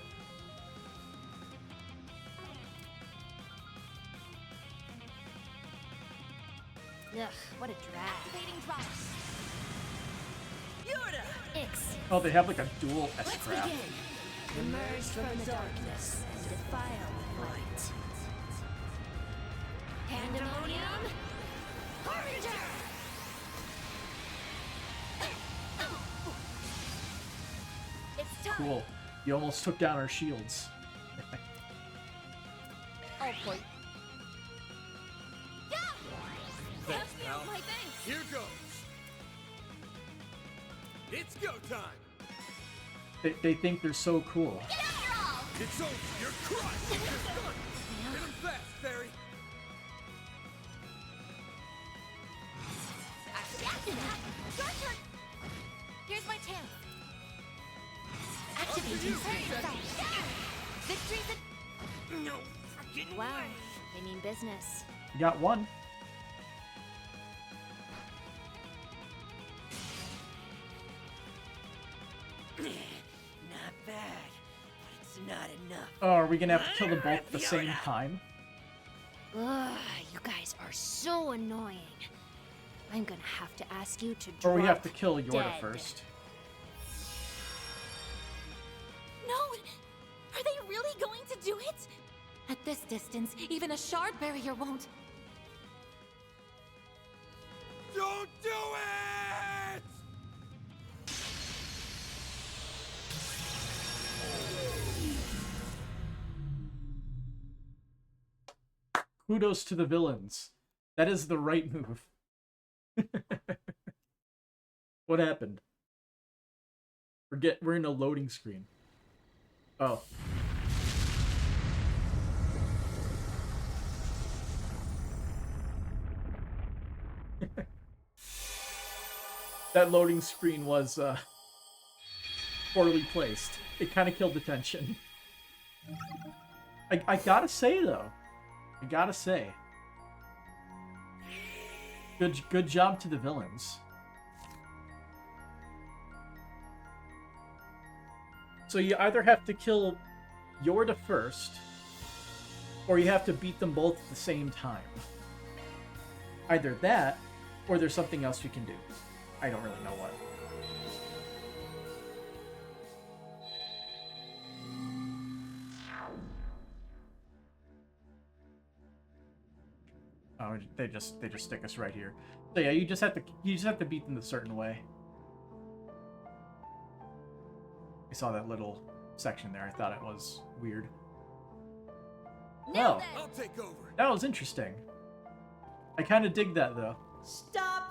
Ugh, what a drag. Activating drop. Ix. Oh, they have like a dual S-craft. Emerge from the darkness and defile the light. Pandemonium. Harbinger! It's time. Cool. You almost took down our shields. Oh, boy. Thanks, pal. My thanks. Here goes. It's go time. They think they're so cool. It's over. You're crushed. Hit him fast, Barry. Your turn. Here's my chance. Activating Victory's No freaking Wow, way. they mean business. You got one. Not bad, but it's not enough. Oh, are we gonna have to kill them both at the same time? Ugh, you guys are so annoying. I'm gonna have to ask you to drop Or we have to kill Yorda dead. first. No! Are they really going to do it? At this distance, even a shard barrier won't. Don't do it! Kudos to the villains. That is the right move. What happened? We're in a loading screen. Oh. That loading screen was poorly placed. It kind of killed the tension. I gotta say though, good job to the villains. So you either have to kill Yorda first, or you have to beat them both at the same time. Either that, or there's something else you can do. I don't really know what. Oh, they just stick us right here. So yeah, you just have to beat them a certain way. I saw that little section there. I thought it was weird. I'll take over. That was interesting. I kind of dig that though. Stop.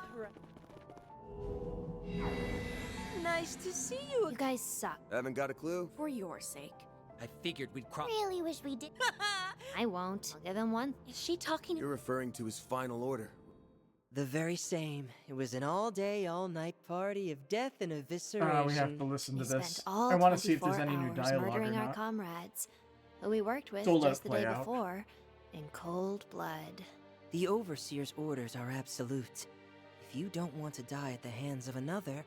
Nice to see you. You guys suck. Haven't got a clue? For your sake. I figured we'd cross. Really wish we did. I won't. I'll give him one. Is she talking? You're referring to his final order. The very same. It was an all-day, all-night party of death and evisceration. We have to listen to this. Spent all I want to see if there's 24 any new hours dialogue or murdering our not. comrades, who we worked with So let just it the play day out. before, in cold blood. The Overseer's orders are absolute. If you don't want to die at the hands of another,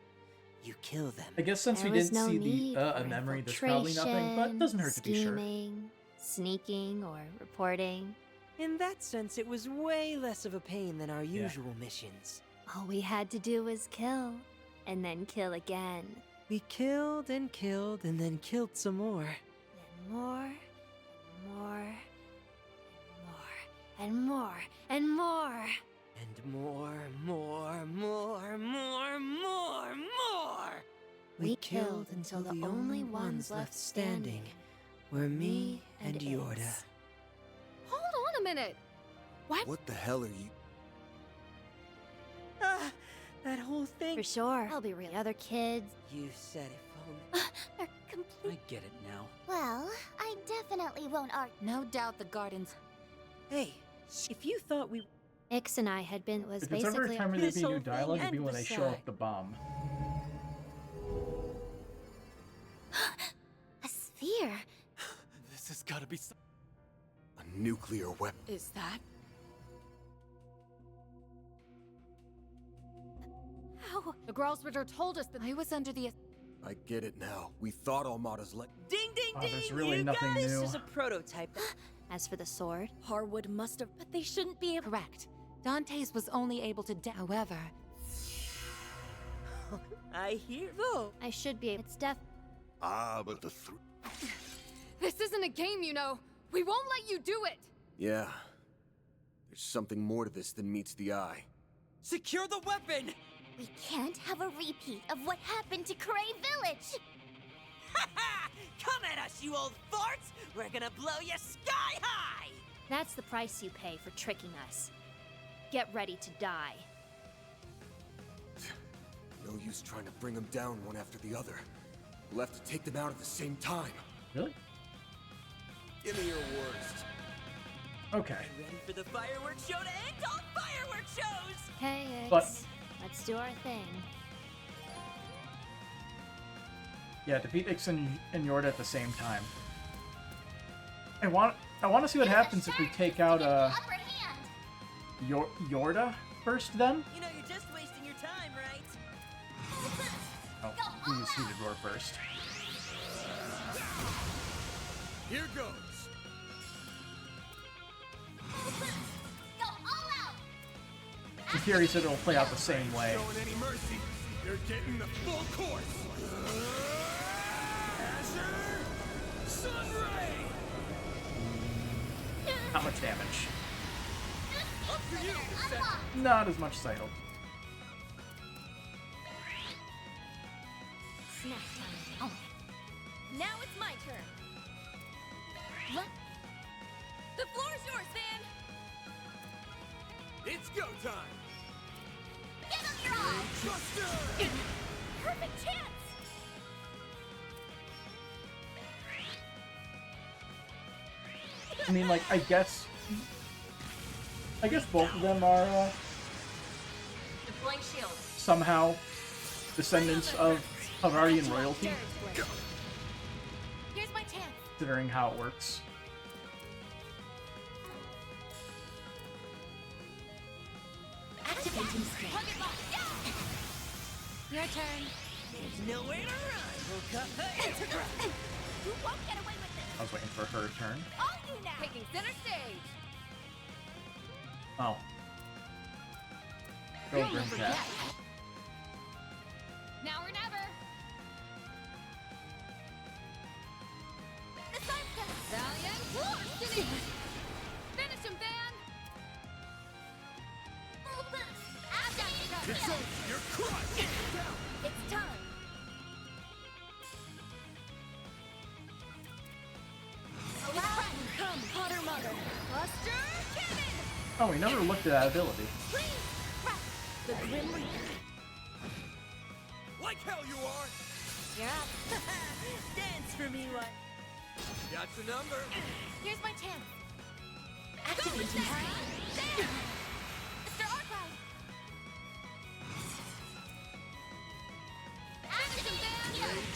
you kill them. I guess since There we was didn't no see need the for memory, there's probably nothing, but it doesn't hurt to be sure. scheming, sneaking, or reporting. In that sense, it was way less of a pain than our usual missions. All we had to do was kill, and then kill again. We killed and then killed some more. Then more, and more, and more, and more. And more. We killed until the only ones left standing were me and Yorda. Hold on a minute. What the hell are you? Ah, that whole thing. For sure. I'll be real. The other kids. You said if only. They're complete. I get it now. Well, I definitely won't argue. No doubt the gardens. Hey, if you thought we. Ix and I had been was If there's ever a basically time where there'd be new dialogue, it'd be when they show beside. up the bomb. a sphere. This has got to be A nuclear weapon. Is that? How? The Gralsritter told us that I was under the. I get it now. We thought Armada's let. Ding ding Oh, ding! there's really you nothing guys! new. This is a prototype. As for the sword, Harwood must have, but they shouldn't be able. Correct. Dante's was only able to. However, I hear though. I should be. It's def. Ah, but the this isn't a game, you know. We won't let you do it. Yeah. There's something more to this than meets the eye. Secure the weapon! We can't have a repeat of what happened to Cray Village. Ha ha! Come at us, you old farts! We're gonna blow you sky high! That's the price you pay for tricking us. Get ready to die. No use trying to bring them down one after the other. We'll have to take them out at the same time. Really? Give me your worst. Okay. Ready for the fireworks show to end all fireworks shows? Hey, Ix. But- Let's do our thing. Yeah, defeat Ix and Yorda at the same time. I want to see what happens if we take out Upper hand. Yorda first. Then. You know, you're just wasting your time, right? Oh, we use heated roar first. Here goes. Go all out. In theory, said it'll play out the same way. Showing any mercy. You're getting the full course. Azure Sunray. Not much damage. Up to you, Unlock. Not as much as I hoped. Snack time. Oh. Now it's my turn. What? The floor's yours, Van. It's go time. Give him your all. Buster. Perfect chance. I mean, like, I guess both of them are Deploying shield. somehow descendants of Aryan royalty, Here's my chance. considering how it works. Activating strength. Target lock. your turn. There's nowhere to run. You won't get away with this. I was waiting for her turn. All you now. Taking center stage. Oh. Go Grimcat. Now or never. The sun's gonna. Valiant. Destiny. Finish him, Van. It's over. You're crushed. Down. It's time. Allow come, Potter Mother. Buster Cannon. Oh, we never looked at that ability. Please, press the Grim Reaper. Like hell you are. You're up. Dance for me, what? Got your number. Here's my chance. Activation time. There. Mr. Archive. Activate.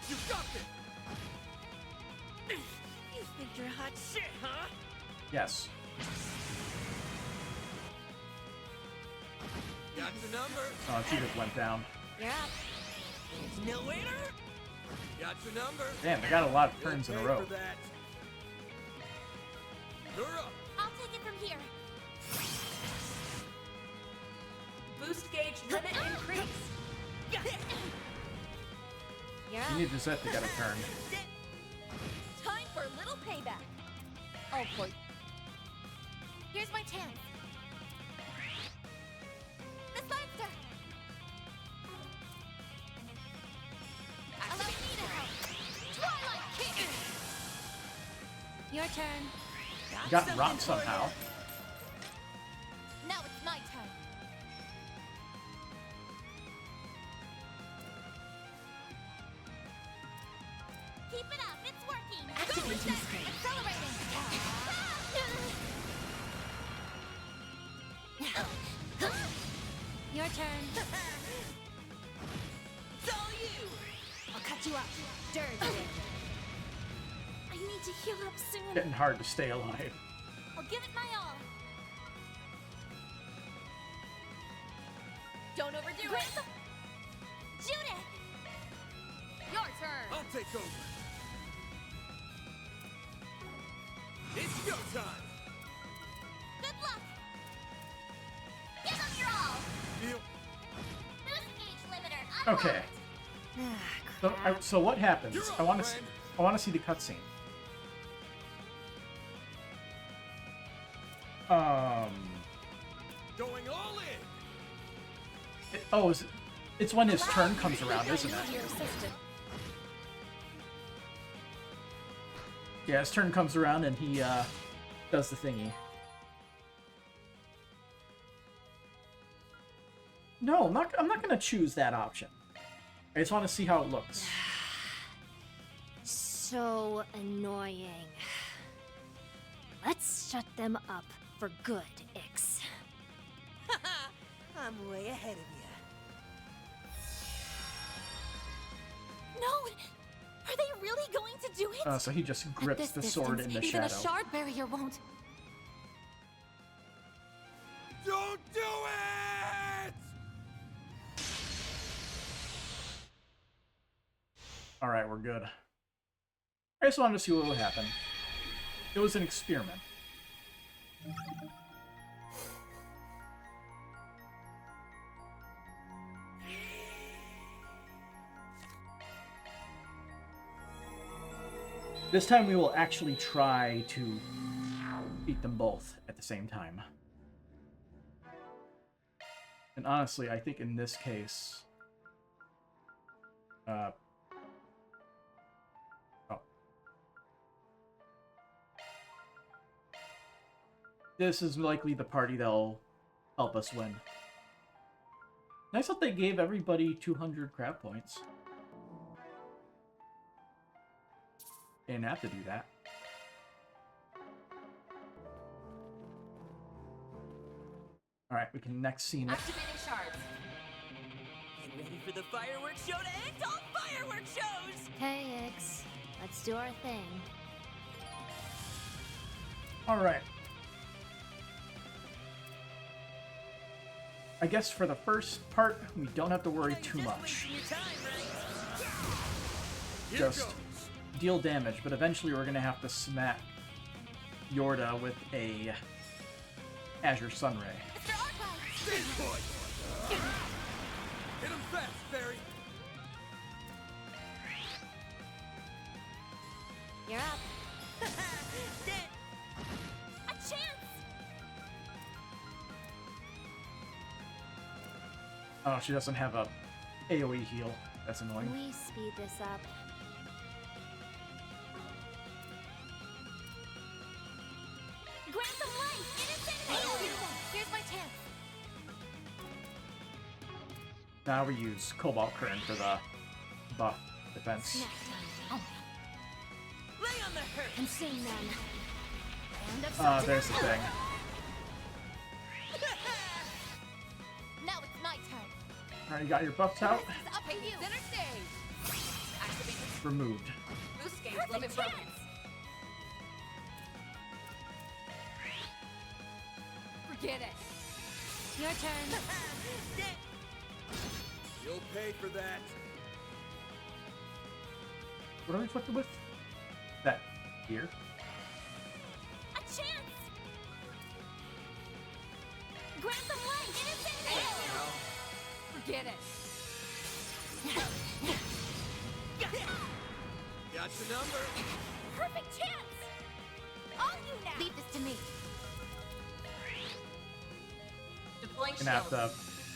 You got it. You think you're hot shit, huh? Yes. Got your number. Oh, she just went down. You're up. There's no waiter. Got your number. Damn, they got a lot of turns in a Pay row. for that. You're up. I'll take it from here. Boost gauge limit increase. You're You up. need to set to get a turn. Time for a little payback. Oh boy. Here's my chance. The Sidester. Allow me to help. Twilight Kick. Your turn. You got rocked somehow. Now it's my turn. Keep it up, it's working. Activating screen. Accelerating. Your turn. It's all you. I'll cut you up. Dirty. I need to heal up soon. Getting hard to stay alive. I'll give it my all. Don't overdo it. Judith. Your turn. I'll take over. It's go time. Good luck. Give them your all. Deal. Boost gauge limiter. Okay. So what happens? I want to see the cutscene. Going all in. It's when his turn comes around, isn't it? Yeah, his turn comes around and he does the thingy. No, I'm not gonna choose that option. I just want to see how it looks. So annoying. Let's shut them up for good, Ix. I'm way ahead of you. No! Are they really going to do it? So he just grips the sword in the even shadow. a shard barrier won't. Don't do it! Alright, we're good. I just wanted to see what would happen. It was an experiment. This time we will actually try to beat them both at the same time. And honestly, I think in this case... This is likely the party that'll help us win. Nice that they gave everybody 200 crab points. They didn't have to do that. Alright, we can next scene it. Activating shards. Get ready for the fireworks show to end all fireworks shows! Hey, Ix. Let's do our thing. Alright. I guess for the first part, we don't have to worry too much. Just deal damage, but eventually we're gonna have to smack Yorda with a Azure Sunray. Stay put! Hit him fast, Fairy! You're up. A chance! Oh, she doesn't have a AoE heal. That's annoying. Can we speed this up? Grant them life! Innocent! Here's my chance! Now we use Cobalt Current for the buff defense. Snack time. Lay on the hurt! Consume them. There's the thing. Now it's my turn. Alright, you got your buffs out? Up at you. Center stage. Activate. Removed. Boost gauge limit broken. Forget it. Your turn. You'll pay for that. What are we afflicted with? That here. A chance! Grant them life! Innocent! Forget it. Got your number. Perfect chance! All you now! Leave this to me. Deploying Gonna have to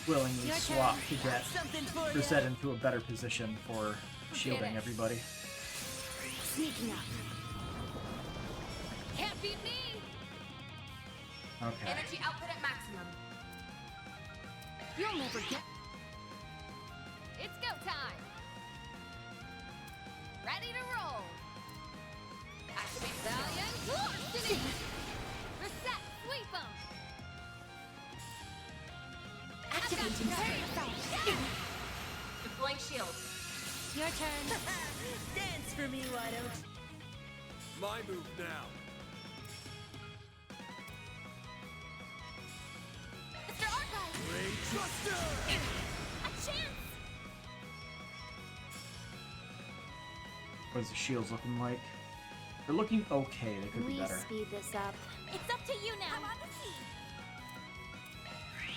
willingly Your swap turn. to get Something for Reset into a better position for shielding it. everybody. Sneaking up. Can't beat me. Okay. Energy output at maximum. You'll never get. It's go time. Ready to roll. Activate Valiant. Destiny. Reset. Sweep 'em. Activating Deploying shield. Your turn. Dance for me, why don't? My move now. Mr. Archive! Rage A chance! What's the shields looking like? They're looking okay. They could Can be we better. speed this up? It's up to you now. I'm on the scene.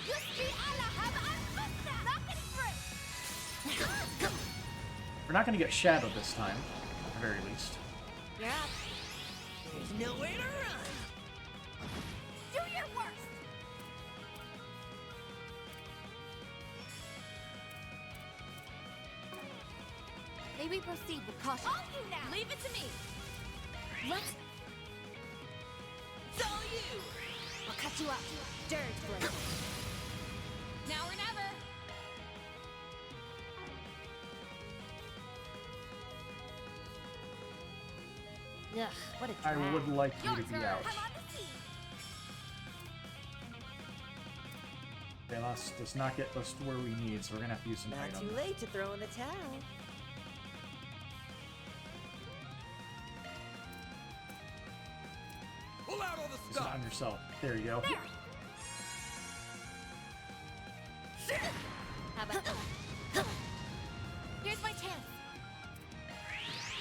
Yusri ala have al-Fasta! Knock it through! We're not going to get shadowed this time, at the very least. You're up. There's nowhere to run. Do your worst. May we proceed with caution? All you now. Leave it to me. Let's. It's all you. I'll cut you up. Dirge blade. Now or never. Ugh, what a I drag. would like you Your to be turn. out. I'm on the scene. Velas does not get us to where we need, so we're going to have to use some Not item. too late to throw in the towel. Pull out all the Use it stuff. on yourself. There you go. How about that? Here's my chance.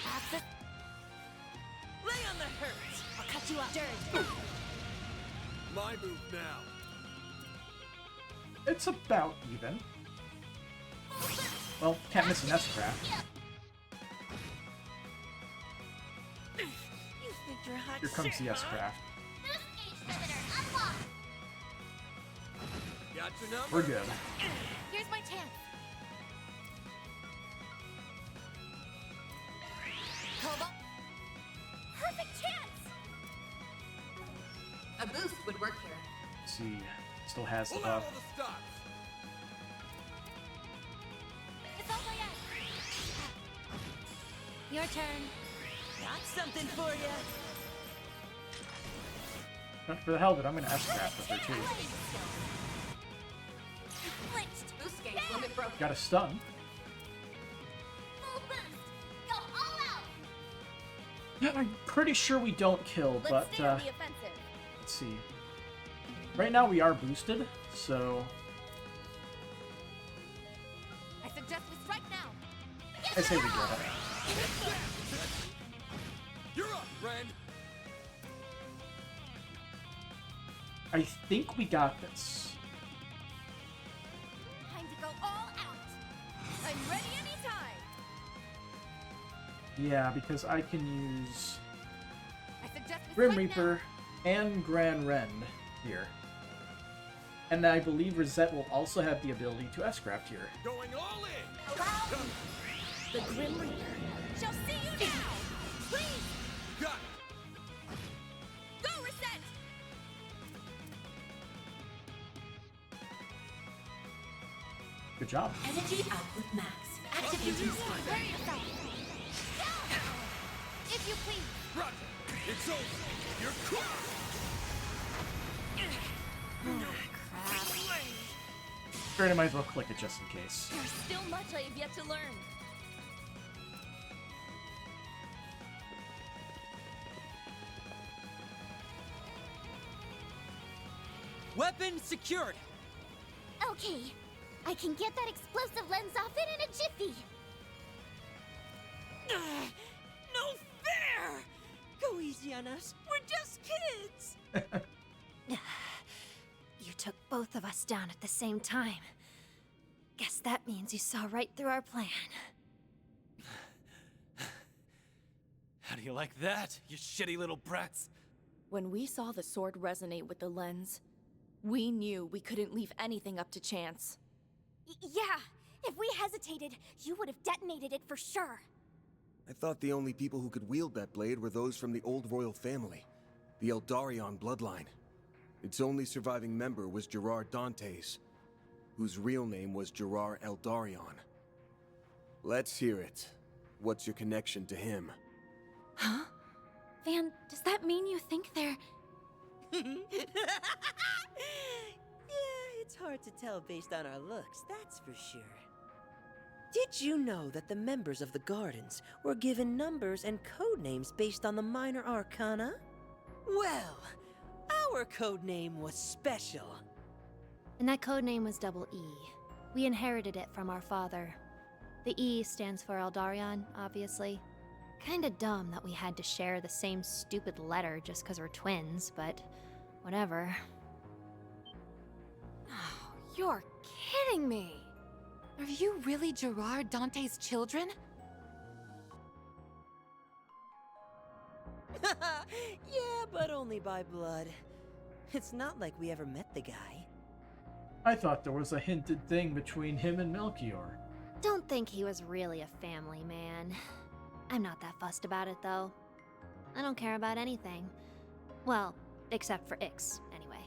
Have the. Lay on the hurt. I'll cut you up. Dirge. My move now. It's about even. Well, can't miss an S-craft. You think you're hot Here comes shit, the huh? S-craft. Got your number. We're good. Here's my chance. Cobalt. Perfect chance. A boost would work here. Let's see, still has the Pull out buff. all the stops. It's all I have. Your turn. Got something for you. Not for the hell of it, I'm going to S-craft with her too. Flinched. Boost gauge limit broken. Got a stun. Full boost. Go all out. Yeah, I'm pretty sure we don't kill, Let's but stay on the offensive. let's see. Right now we are boosted, so I suggest we strike now. I say we get it. You're up, friend. I think we got this. Time to go all out. I'm ready anytime. Yeah, because I can use I suggest we Grim strike Reaper and Grand Rend here. And I believe Rosette will also have the ability to S-craft here. Going all in! Allow me! The Grim Reaper shall see you now! Please! Got Go, Reset! Good job. Energy output max. Activating spark. Prepare yourself! If you please! Roger! It's over! You're cooked! I might as well click it just in case. There's still much I have yet to learn. Weapon secured! Okay, I can get that explosive lens off it in a jiffy. No fair! Go easy on us. We're just kids! You took both of us down at the same time. Guess that means you saw right through our plan. How do you like that, you shitty little brats? When we saw the sword resonate with the lens, we knew we couldn't leave anything up to chance. Yeah, if we hesitated, you would have detonated it for sure. I thought the only people who could wield that blade were those from the old royal family, the Eldarion bloodline. Its only surviving member was Gerard Dantes, whose real name was Gerard Eldarion. Let's hear it. What's your connection to him? Huh? Van, does that mean you think they're... Yeah, it's hard to tell based on our looks, that's for sure. Did you know that the members of the Gardens were given numbers and code names based on the minor arcana? Well, our code name was special. And that code name was Double E. We inherited it from our father. The E stands for Eldarion, obviously. Kinda dumb that we had to share the same stupid letter just because we're twins, but whatever. Oh, you're kidding me! Are you really Gerard Dante's children? Yeah, but only by blood. It's not like we ever met the guy. I thought there was a hinted thing between him and Melchior. Don't think he was really a family man. I'm not that fussed about it, though. I don't care about anything. Well, except for Ix, anyway.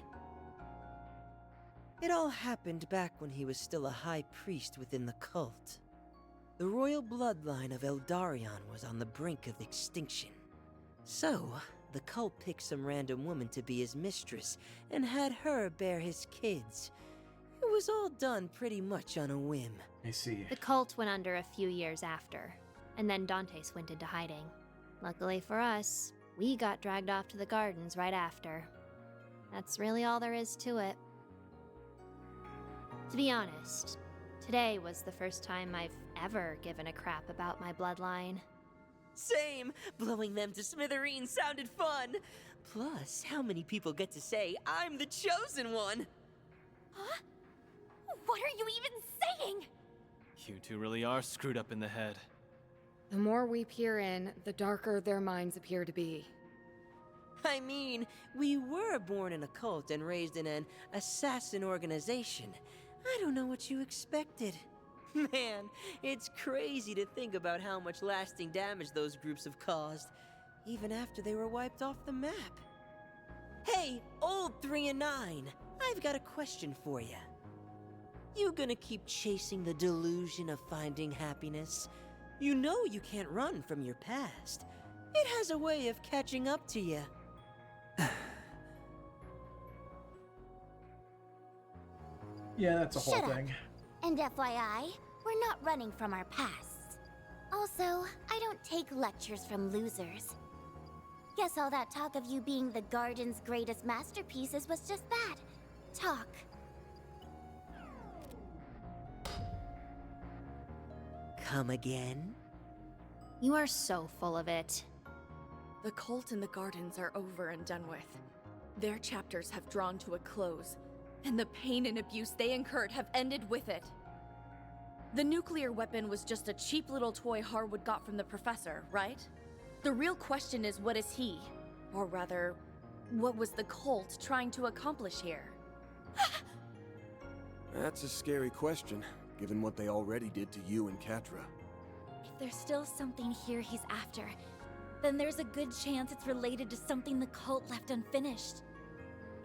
It all happened back when he was still a high priest within the cult. The royal bloodline of Eldarion was on the brink of extinction. So, the cult picked some random woman to be his mistress and had her bear his kids. It was all done pretty much on a whim. I see. The cult went under a few years after, and then Dantes went into hiding. Luckily for us, we got dragged off to the gardens right after. That's really all there is to it. To be honest, today was the first time I've ever given a crap about my bloodline. Same! Blowing them to smithereens sounded fun! Plus, how many people get to say, I'm the chosen one? Huh? What are you even saying? You two really are screwed up in the head. The more we peer in, the darker their minds appear to be. I mean, we were born in a cult and raised in an assassin organization. I don't know what you expected. Man, it's crazy to think about how much lasting damage those groups have caused, even after they were wiped off the map. Hey, old 3 and 9, I've got a question for you. You gonna keep chasing the delusion of finding happiness? You know you can't run from your past. It has a way of catching up to you. Yeah, that's a whole Shut up. thing. And FYI, we're not running from our pasts. Also, I don't take lectures from losers. Guess all that talk of you being the Garden's greatest masterpieces was just that. Talk. Come again? You are so full of it. The cult and the Gardens are over and done with. Their chapters have drawn to a close, and the pain and abuse they incurred have ended with it. The nuclear weapon was just a cheap little toy Harwood got from the professor, right? The real question is, what is he? Or rather, what was the cult trying to accomplish here? That's a scary question, given what they already did to you and Catra. If there's still something here he's after, then there's a good chance it's related to something the cult left unfinished.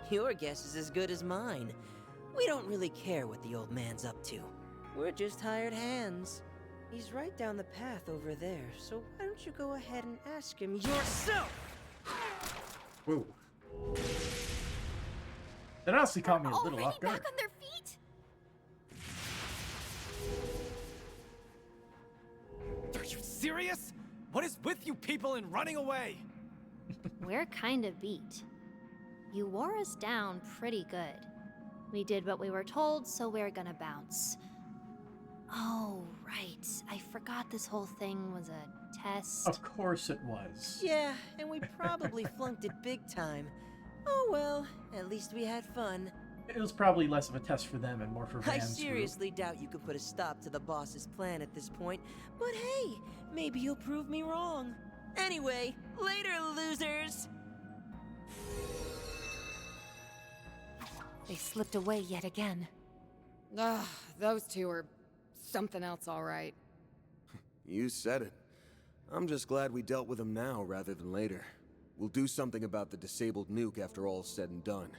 Your guess is as good as mine. We don't really care what the old man's up to. We're just hired hands. He's right down the path over there, so why don't you go ahead and ask him yourself? Whoa. That honestly caught me a little off guard. Back on their feet? Are you serious? What is with you people and running away? We're kind of beat. You wore us down pretty good. We did what we were told, so we're gonna bounce. Oh, right. I forgot this whole thing was a test. Of course it was. Yeah, and we probably flunked it big time. Oh well, at least we had fun. It was probably less of a test for them and more for I Van's seriously doubt you could put a stop to the boss's plan at this point, but hey, maybe you'll prove me wrong. Anyway, later, losers! They slipped away yet again. Ugh, those two are something else, all right. You said it. I'm just glad we dealt with them now rather than later. We'll do something about the disabled nuke after all's said and done.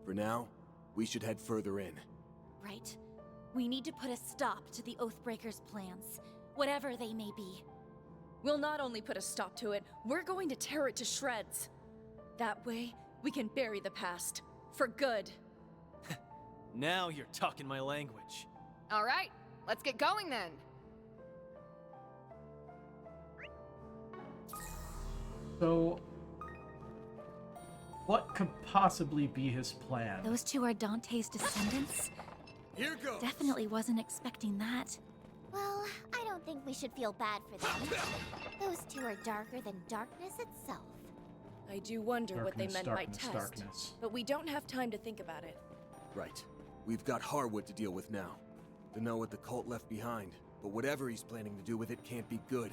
For now, we should head further in. Right. We need to put a stop to the Oathbreakers' plans, whatever they may be. We'll not only put a stop to it, we're going to tear it to shreds. That way, we can bury the past. For good. Now you're talking my language. All right, let's get going then. So, what could possibly be his plan? Those two are Dante's descendants? Here goes. Definitely wasn't expecting that. Well, I don't think we should feel bad for them. Those two are darker than darkness itself. I do wonder what they meant by test, darkness. but we don't have time to think about it. Right. We've got Harwood to deal with now. To know what the cult left behind, but whatever he's planning to do with it can't be good.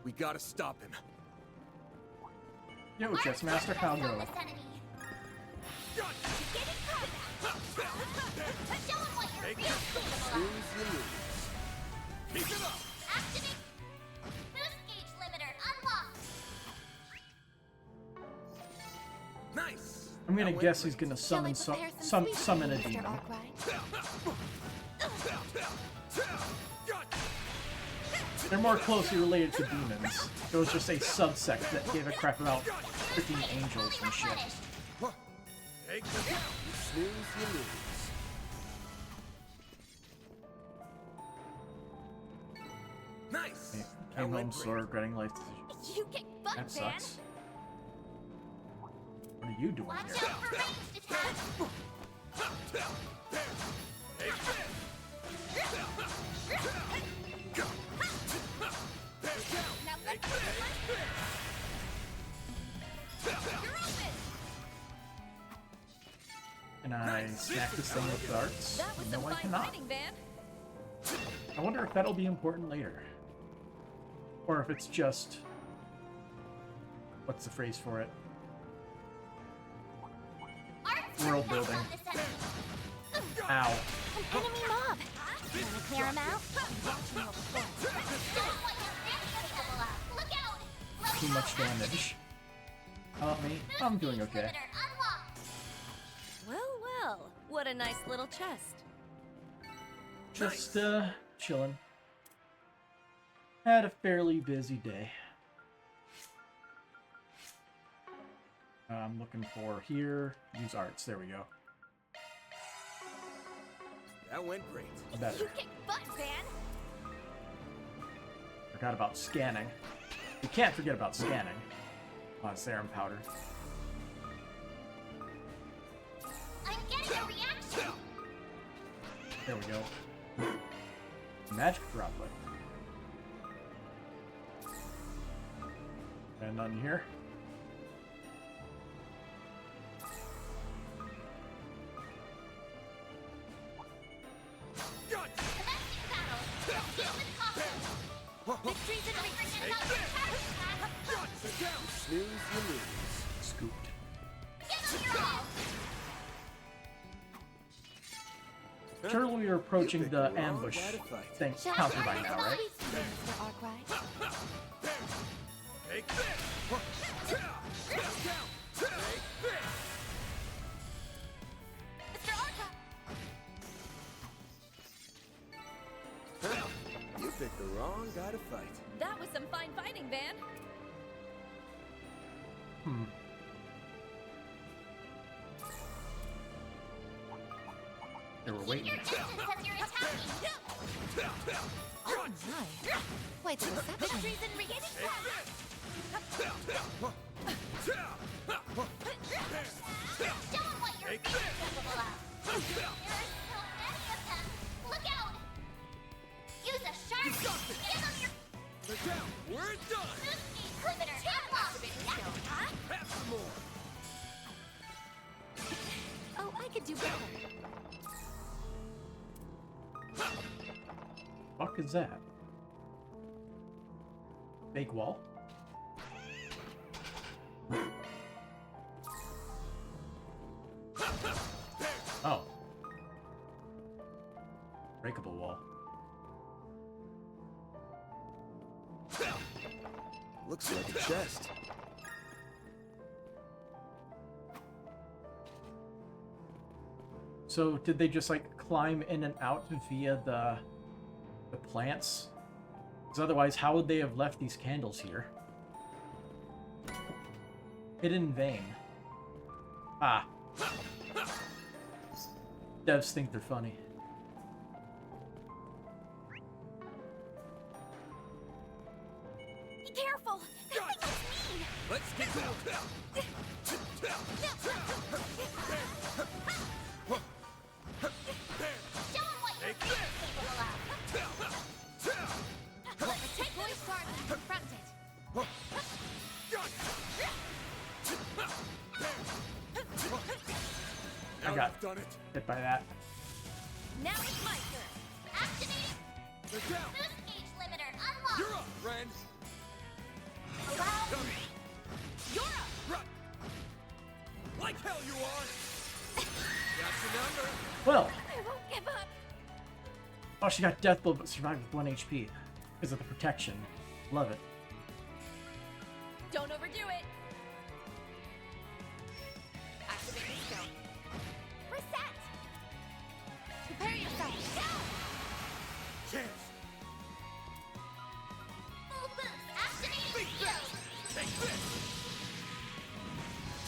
We gotta stop him. Yo, Chessmaster, how go? Keep it up! Activate boost gauge limiter unlocked. Nice! I'm gonna guess he's gonna summon summon a demon. They're more closely related to demons. It was just a subsect that gave a crap about freaking angels and shit. Take the down! Snooze, you lose. Nice! Came home sore, regretting life decisions. You get butt, That man. sucks. What are you doing Watch here? out for ranged attacks. Now let's go. You're open. Can I smack this thing with darts? That was No, some I fine cannot. fighting, Van. I wonder if that'll be important later. Or if it's just... What's the phrase for it? World building. Ow. An enemy mob. Wanna clear him out? Look out! Too much damage. How about me? I'm doing okay. Well, well. What a nice little chest. Just, chilling. Had a fairly busy day. I'm looking for here. Use arts. There we go. That went great. Better. You kick butt, Van. Forgot about scanning. You can't forget about scanning. Serum powder. I'm getting a reaction. There we go. Magic droplet. And none here. Victory's in reach. Snooze, you lose. Scooped. Give it your all. Surely we are approaching the ambush thing counter by now, right? Mr. Arkwright. Take this! Take this! Mr. Arkwright! You picked the wrong guy to fight. That was some fine fighting, Van. They were waiting. Your distance as you're attacking. Oh my. Quite the reception. Treason regaining Show 'em what you're capable of. There are so many of them. Look out! Use a sharp. Give them your They're down! We're done! limiter. Have some more! Oh, I could do better. Fuck is that? Fake wall? Oh. Breakable wall. Looks like a chest. So did they just like climb in and out via the plants? Because otherwise, how would they have left these candles here? Hidden in vain. Ah. Devs think they're funny. Be careful! That thing looks mean! Let's get down! Show 'em what you're capable of. Take AdamantSpartan and confront it! I got hit by that. Now it's my turn! Activating They're down! boost gauge limiter unlocked. You're up, friend! Allow Coming! You're up! Run! Like hell you are! Got your number! Well, I won't give up! oh, she got death blow but survived with 1 HP because of the protection. Love it. Don't overdo it! Activating scope. Reset! Prepare yourself! Go! Chance! full boost. Activating Big shield. Take this!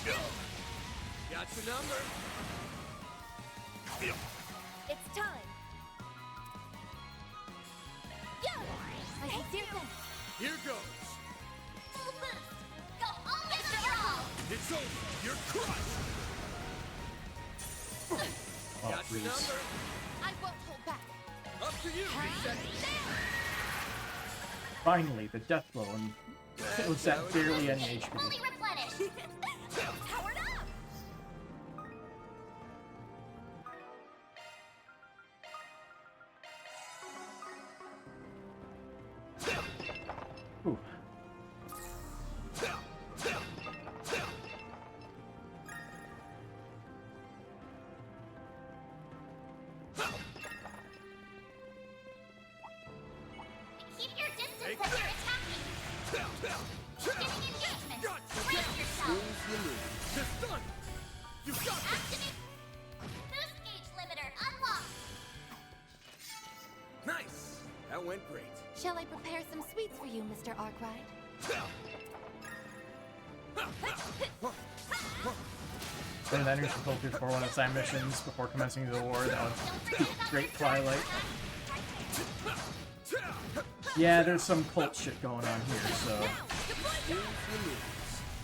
Go! Got your number! It's time! Go! I can see it. Here goes! Full boost. Go all in on your all. It's over! You're crushed! Oh, Got your please. number! I won't hold back! Up to you, Reset! Finally, the death blow, and it was at barely any HP. Fully replenished. Powered up! Ooh. Keep your distance as you're attacking. Beginning engagement. Brace yourself. Just done! You got this! Activate boost gauge limiter unlocked. Nice. That went great. Shall I prepare some sweets for you, Mr. Arkwright? Burn the energy filters for one of side missions before commencing the war. That was great Twilight. Yeah, there's some cult shit going on here, so...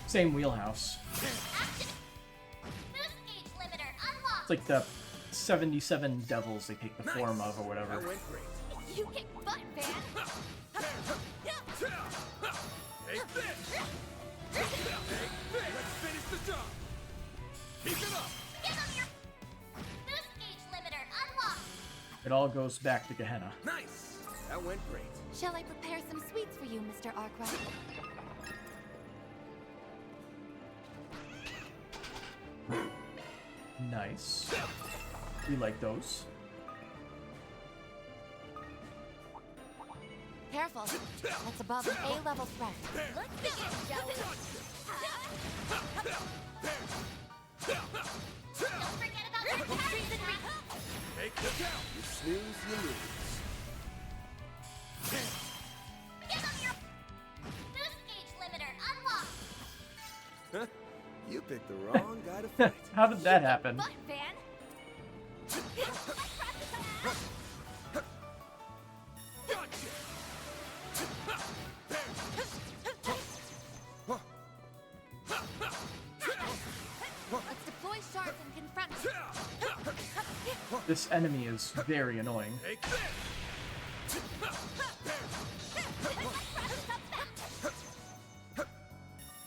Same wheelhouse. Boost gauge limiter unlocked. It's like the 77 devils they take the form of or whatever. That went great. You kick butt, Van! Take this! Take this! Let's finish the job! Keep it up! Give them your boost gauge limiter unlocked. It all goes back to Gehenna. Nice. That went great. Shall I prepare some sweets for you, Mr. Arkwright? Nice. We like those. Careful. That's above an A-level threat. Let's begin, shall we? Don't forget about your parties, huh? Take the count. You snooze, you lose. Give them your boost gauge limiter unlocked. Huh? You picked the wrong guy to fight. How did that happen? Butt, Van. Let's deploy shards and confront them. This enemy is very annoying. Take this.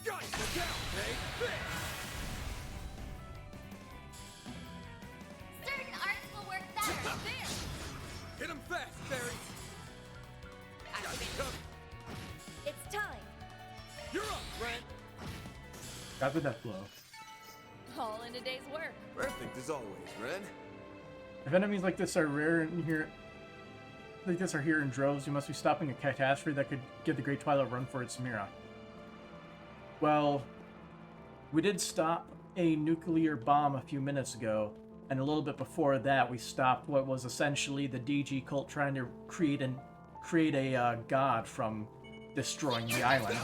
Got the count. Take this. Certain arts will work better. There. Hit him fast, Barry. Got it covered. It's time. You're up, Brent. Got with that flow. All in a day's work. Perfect as always, Ren. If enemies like this are rare in here, here in droves, you must be stopping a catastrophe that could give the Great Twilight run for its mirror. Well, we did stop a nuclear bomb a few minutes ago, and a little bit before that, we stopped what was essentially the DG cult trying to create a god from destroying the island.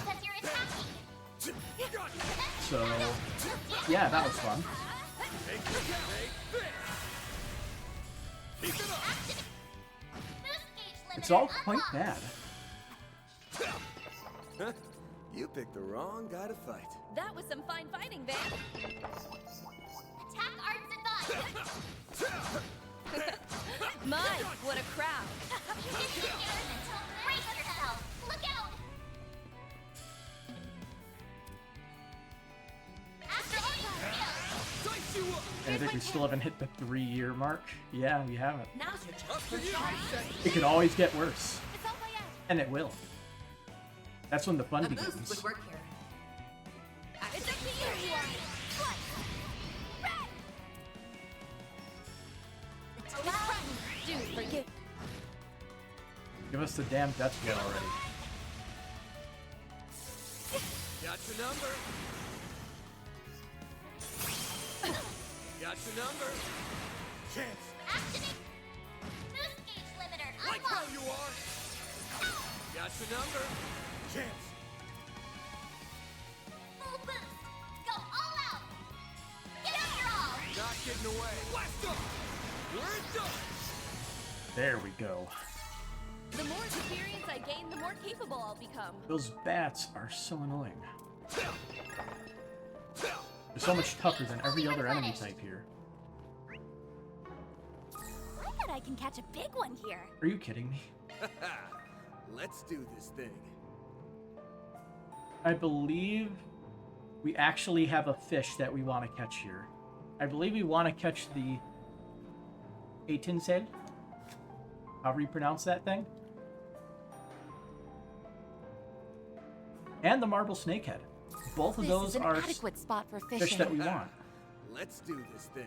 So, yeah, that was fun. Take the count. Take this. Keep it up. It's all quite bad. Huh? You picked the wrong guy to fight. That was some fine fighting, Van. Attack arts advised. My, what a crowd. Brace yourself. Look out. Dice you up. And I think we still haven't hit the 3-year mark. Yeah, we haven't. Now's your Up chance. to you. It could always get worse. It's all my end. And it will. That's when the fun A boost begins. would work here. It's up to you, Warren. Dude, forget. Give us the damn death blow already. Got your number. Got your number. Chance. Activate. Boost gauge limiter Like how unlocked. you are. Got your number. Chance. Full boost. Go all out. Give it your all. Not getting away. Blast off. We're done. There we go. The more experience I gain, the more capable I'll become. Those bats are so annoying. They're so much tougher than every other enemy type here. I bet I can catch a big one here. Are you kidding me? Let's do this thing. I believe we actually have a fish that we want to catch here. I believe we want to catch the Atinsaid. However you pronounce that thing. And the marble snakehead. Both of This those is an are adequate spot for fish fishing. that we want. Let's do this thing.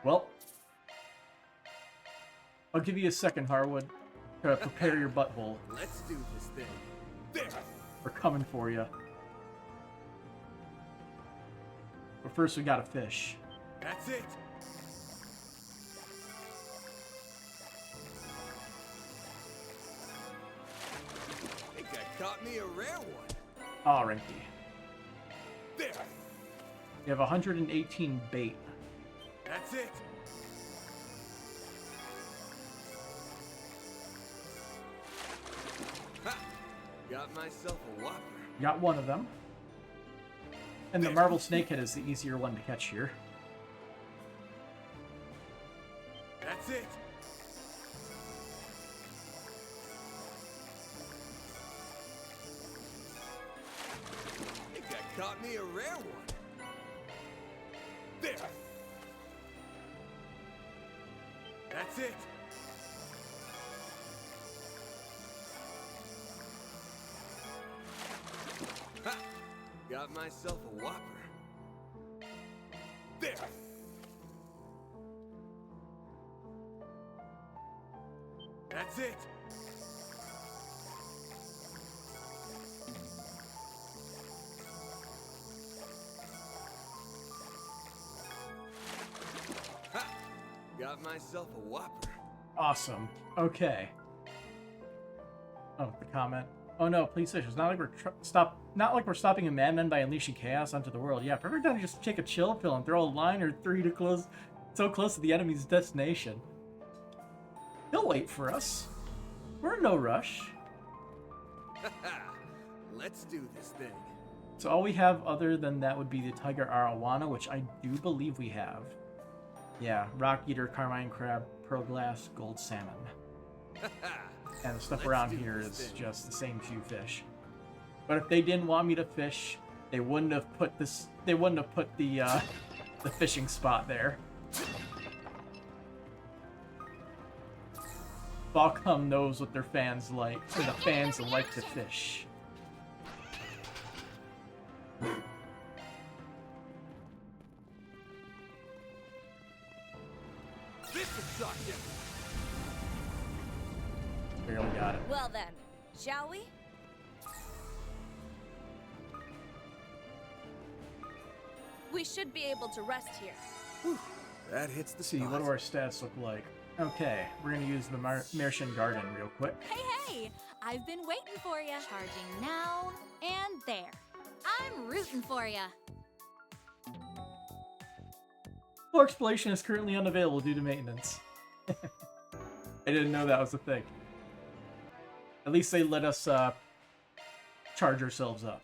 Well, I'll give you a second, Harwood, to prepare your butthole. Let's do this thing. There. We're coming for you. But first we gotta fish. That's it. Think I caught me a rare one. Alrighty. There. You have 118 bait. That's it. Ha! Got myself a whopper. Got one of them. And the marble snakehead is the easier one to catch here. That's it. Think I caught me a rare one. There. That's it. Ha! Got myself a whopper. There. That's it! Ha! Got myself a whopper. Awesome. Okay. Oh, the comment. Oh no, please fish. It's not like we're stopping a madman by unleashing chaos onto the world. Yeah, perfect time to just take a chill pill and throw a line or three so close to the enemy's destination. He'll wait for us. We're in no rush. Let's do this thing. So all we have other than that would be the Tiger Arowana, which I do believe we have. Yeah, Rock Eater, Carmine Crab, Pearl Glass, Gold Salmon. And the stuff around here is just the same few fish. But if they didn't want me to fish, they wouldn't have put this. They wouldn't have put the fishing spot there. Falcom knows what their fans like. Or the fans like to fish. This will shock you. Barely got it. Well then, shall we? We should be able to rest here. Whew, that hits the See, spot. what do our stats look like? Okay, we're gonna use the Martian Garden real quick. Hey, I've been waiting for you. Charging now and there. I'm rooting for you. Full exploration is currently unavailable due to maintenance. I didn't know that was a thing. At least they let us charge ourselves up.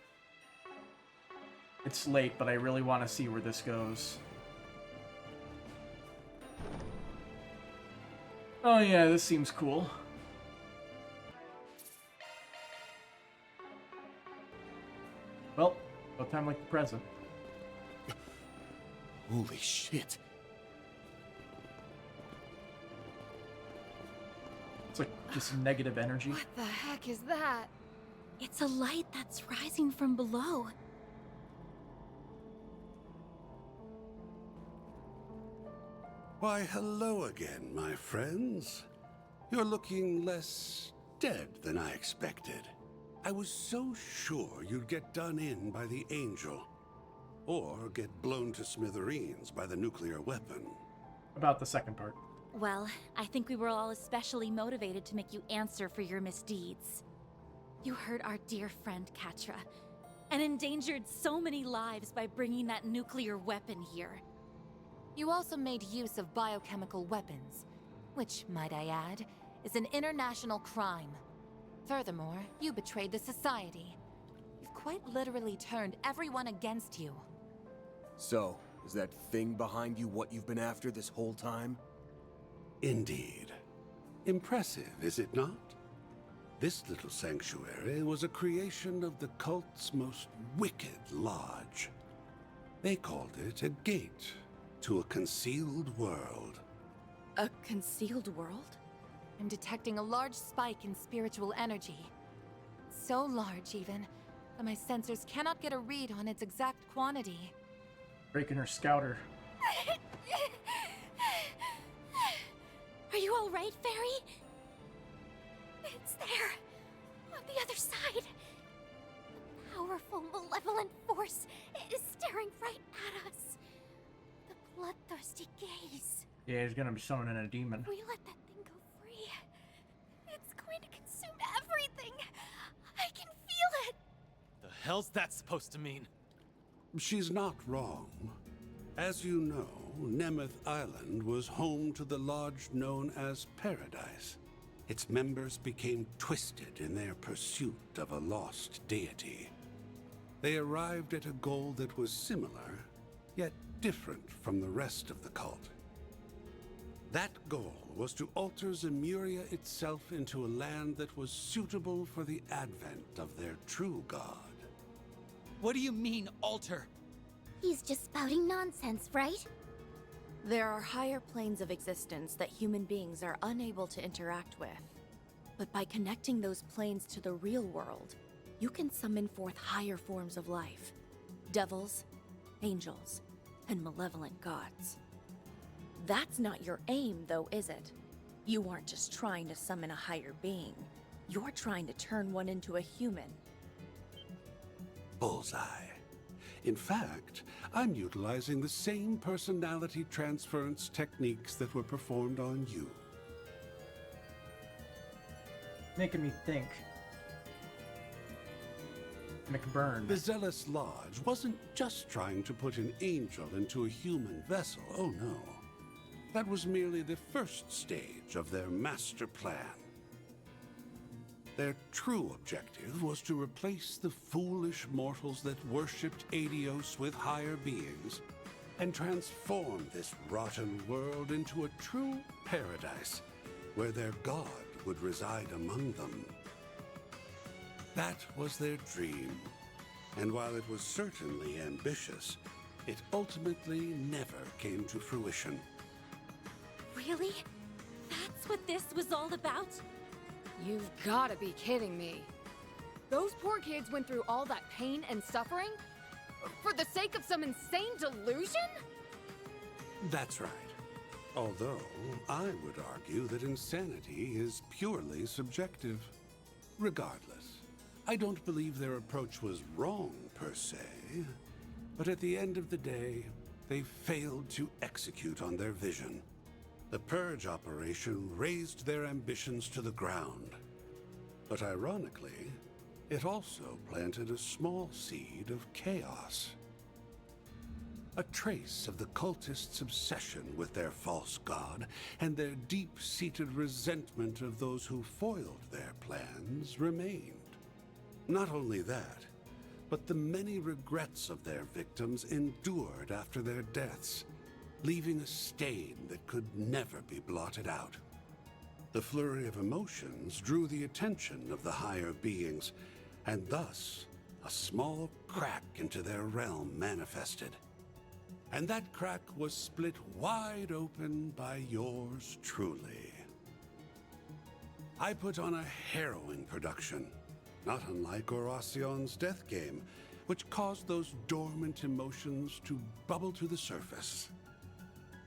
It's late, but I really want to see where this goes. Oh yeah, this seems cool. Well, no time like the present. Holy shit. It's like this negative energy. What the heck is that? It's a light that's rising from below. Why, hello again, my friends. You're looking less dead than I expected. I was so sure you'd get done in by the Angel, or get blown to smithereens by the nuclear weapon. About the second part. Well, I think we were all especially motivated to make you answer for your misdeeds. You hurt our dear friend Catra, and endangered so many lives by bringing that nuclear weapon here. You also made use of biochemical weapons, which, might I add, is an international crime. Furthermore, you betrayed the Society. You've quite literally turned everyone against you. So, is that thing behind you what you've been after this whole time? Indeed. Impressive, is it not? This little sanctuary was a creation of the cult's most wicked lodge. They called it a gate to a concealed world. A concealed world? I'm detecting a large spike in spiritual energy. So large, even, that my sensors cannot get a read on its exact quantity. Breaking her scouter. Are you all right, Fairy? It's there, on the other side. The powerful, malevolent force is staring right at us. The bloodthirsty gaze. Yeah, he's gonna be summoning a demon. If we let that thing go free, it's going to consume everything. I can feel it. The hell's that supposed to mean? She's not wrong. As you know, Nemeth Island was home to the lodge known as Paradise. Its members became twisted in their pursuit of a lost deity. They arrived at a goal that was similar, yet different from the rest of the cult. That goal was to alter Zemuria itself into a land that was suitable for the advent of their true god. What do you mean, alter? He's just spouting nonsense, right? There are higher planes of existence that human beings are unable to interact with. But by connecting those planes to the real world, you can summon forth higher forms of life. Devils, angels, and malevolent gods. That's not your aim, though, is it? You aren't just trying to summon a higher being. You're trying to turn one into a human. Bullseye. In fact, I'm utilizing the same personality transference techniques that were performed on you. Making me think. McBurn. The Zealous Lodge wasn't just trying to put an angel into a human vessel, oh no. That was merely the first stage of their master plan. Their true objective was to replace the foolish mortals that worshipped Adios with higher beings and transform this rotten world into a true paradise where their god would reside among them. That was their dream, and while it was certainly ambitious, it ultimately never came to fruition. Really? That's what this was all about? You've gotta be kidding me. Those poor kids went through all that pain and suffering? For the sake of some insane delusion? That's right. Although, I would argue that insanity is purely subjective. Regardless, I don't believe their approach was wrong per se, but at the end of the day, they failed to execute on their vision. The Purge operation razed their ambitions to the ground. But ironically, it also planted a small seed of chaos. A trace of the cultists' obsession with their false god and their deep-seated resentment of those who foiled their plans remained. Not only that, but the many regrets of their victims endured after their deaths, leaving a stain that could never be blotted out. The flurry of emotions drew the attention of the higher beings, and thus a small crack into their realm manifested. And that crack was split wide open by yours truly. I put on a harrowing production, not unlike Horacion's death game, which caused those dormant emotions to bubble to the surface.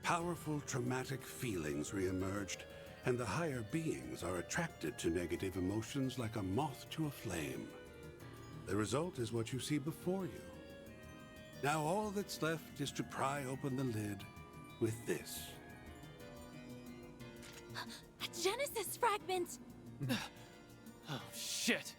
Powerful traumatic feelings reemerged, and the higher beings are attracted to negative emotions like a moth to a flame. The result is what you see before you. Now all that's left is to pry open the lid with this. A Genesis fragment! Oh, shit!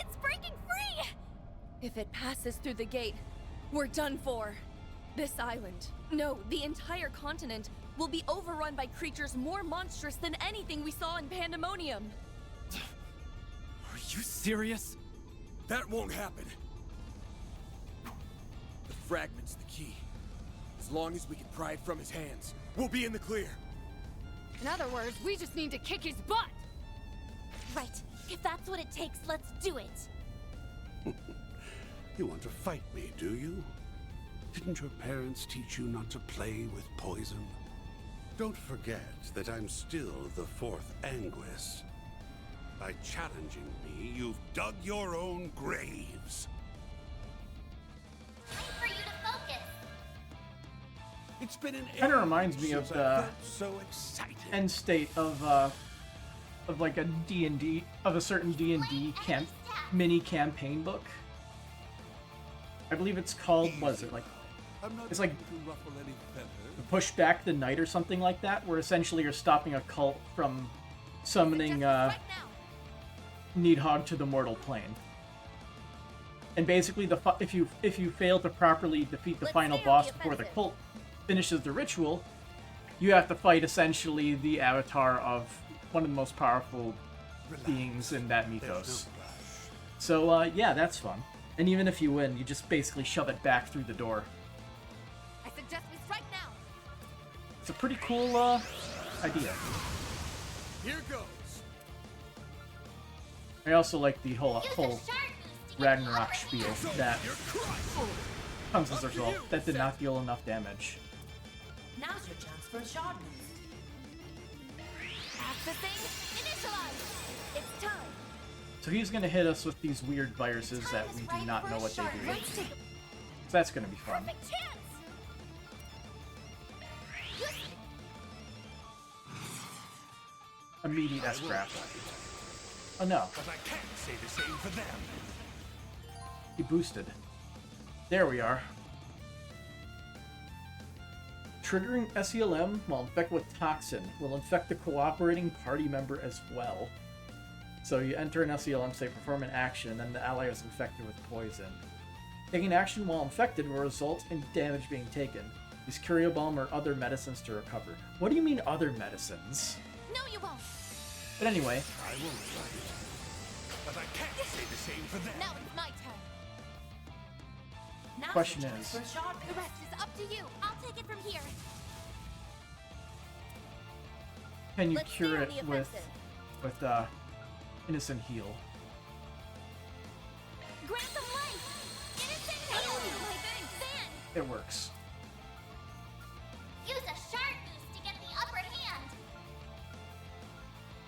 It's breaking free! If it passes through the gate, we're done for. This island, no, the entire continent, will be overrun by creatures more monstrous than anything we saw in Pandemonium. Are you serious? That won't happen. The fragment's the key. As long as we can pry it from his hands, we'll be in the clear. In other words, we just need to kick his butt! Right. If that's what it takes, let's do it. You want to fight me, do you? Didn't your parents teach you not to play with poison? Don't forget that I'm still the fourth Anguis. By challenging me, you've dug your own graves. Time for you to focus. It's been an Kind of reminds me of the so excited. end state of like a D&D, of a certain D&D mini campaign book. I believe it's called, what is it, like, it's like Push Back the Night or something like that, where essentially you're stopping a cult from summoning Needhogg to the mortal plane. And basically, if you fail to properly defeat the final boss before the cult finishes the ritual, you have to fight essentially the avatar of one of the most powerful beings in that mythos. So yeah, that's fun. And even if you win, you just basically shove it back through the door. I suggest we strike now. It's a pretty cool idea. Here goes. I also like the whole Ragnarok spiel that comes as a result. That did not deal enough damage. Now's your chance for a shard boost. Accessing, initialize. It's time. So he's gonna hit us with these weird viruses that we do not know what they do. So that's gonna be fun. Immediate S-craft. Oh no. But I can't say the same for them. He boosted. There we are. Triggering SELM while infected with toxin will infect the cooperating party member as well. So you enter an SELM state, perform an action, and then the ally is infected with poison. Taking action while infected will result in damage being taken. Use Curio Balm or other medicines to recover. What do you mean other medicines? No, you won't. But anyway. I won't try it. But I can't say the same for them. Now it's my turn. Now Question the is, the rest is up to you. I'll take it from here. can you Let's cure stay it on the with offensive. Innocent Heal? Grant them life. Innocent heal. My thing. It works. Use a shard boost to get the upper hand.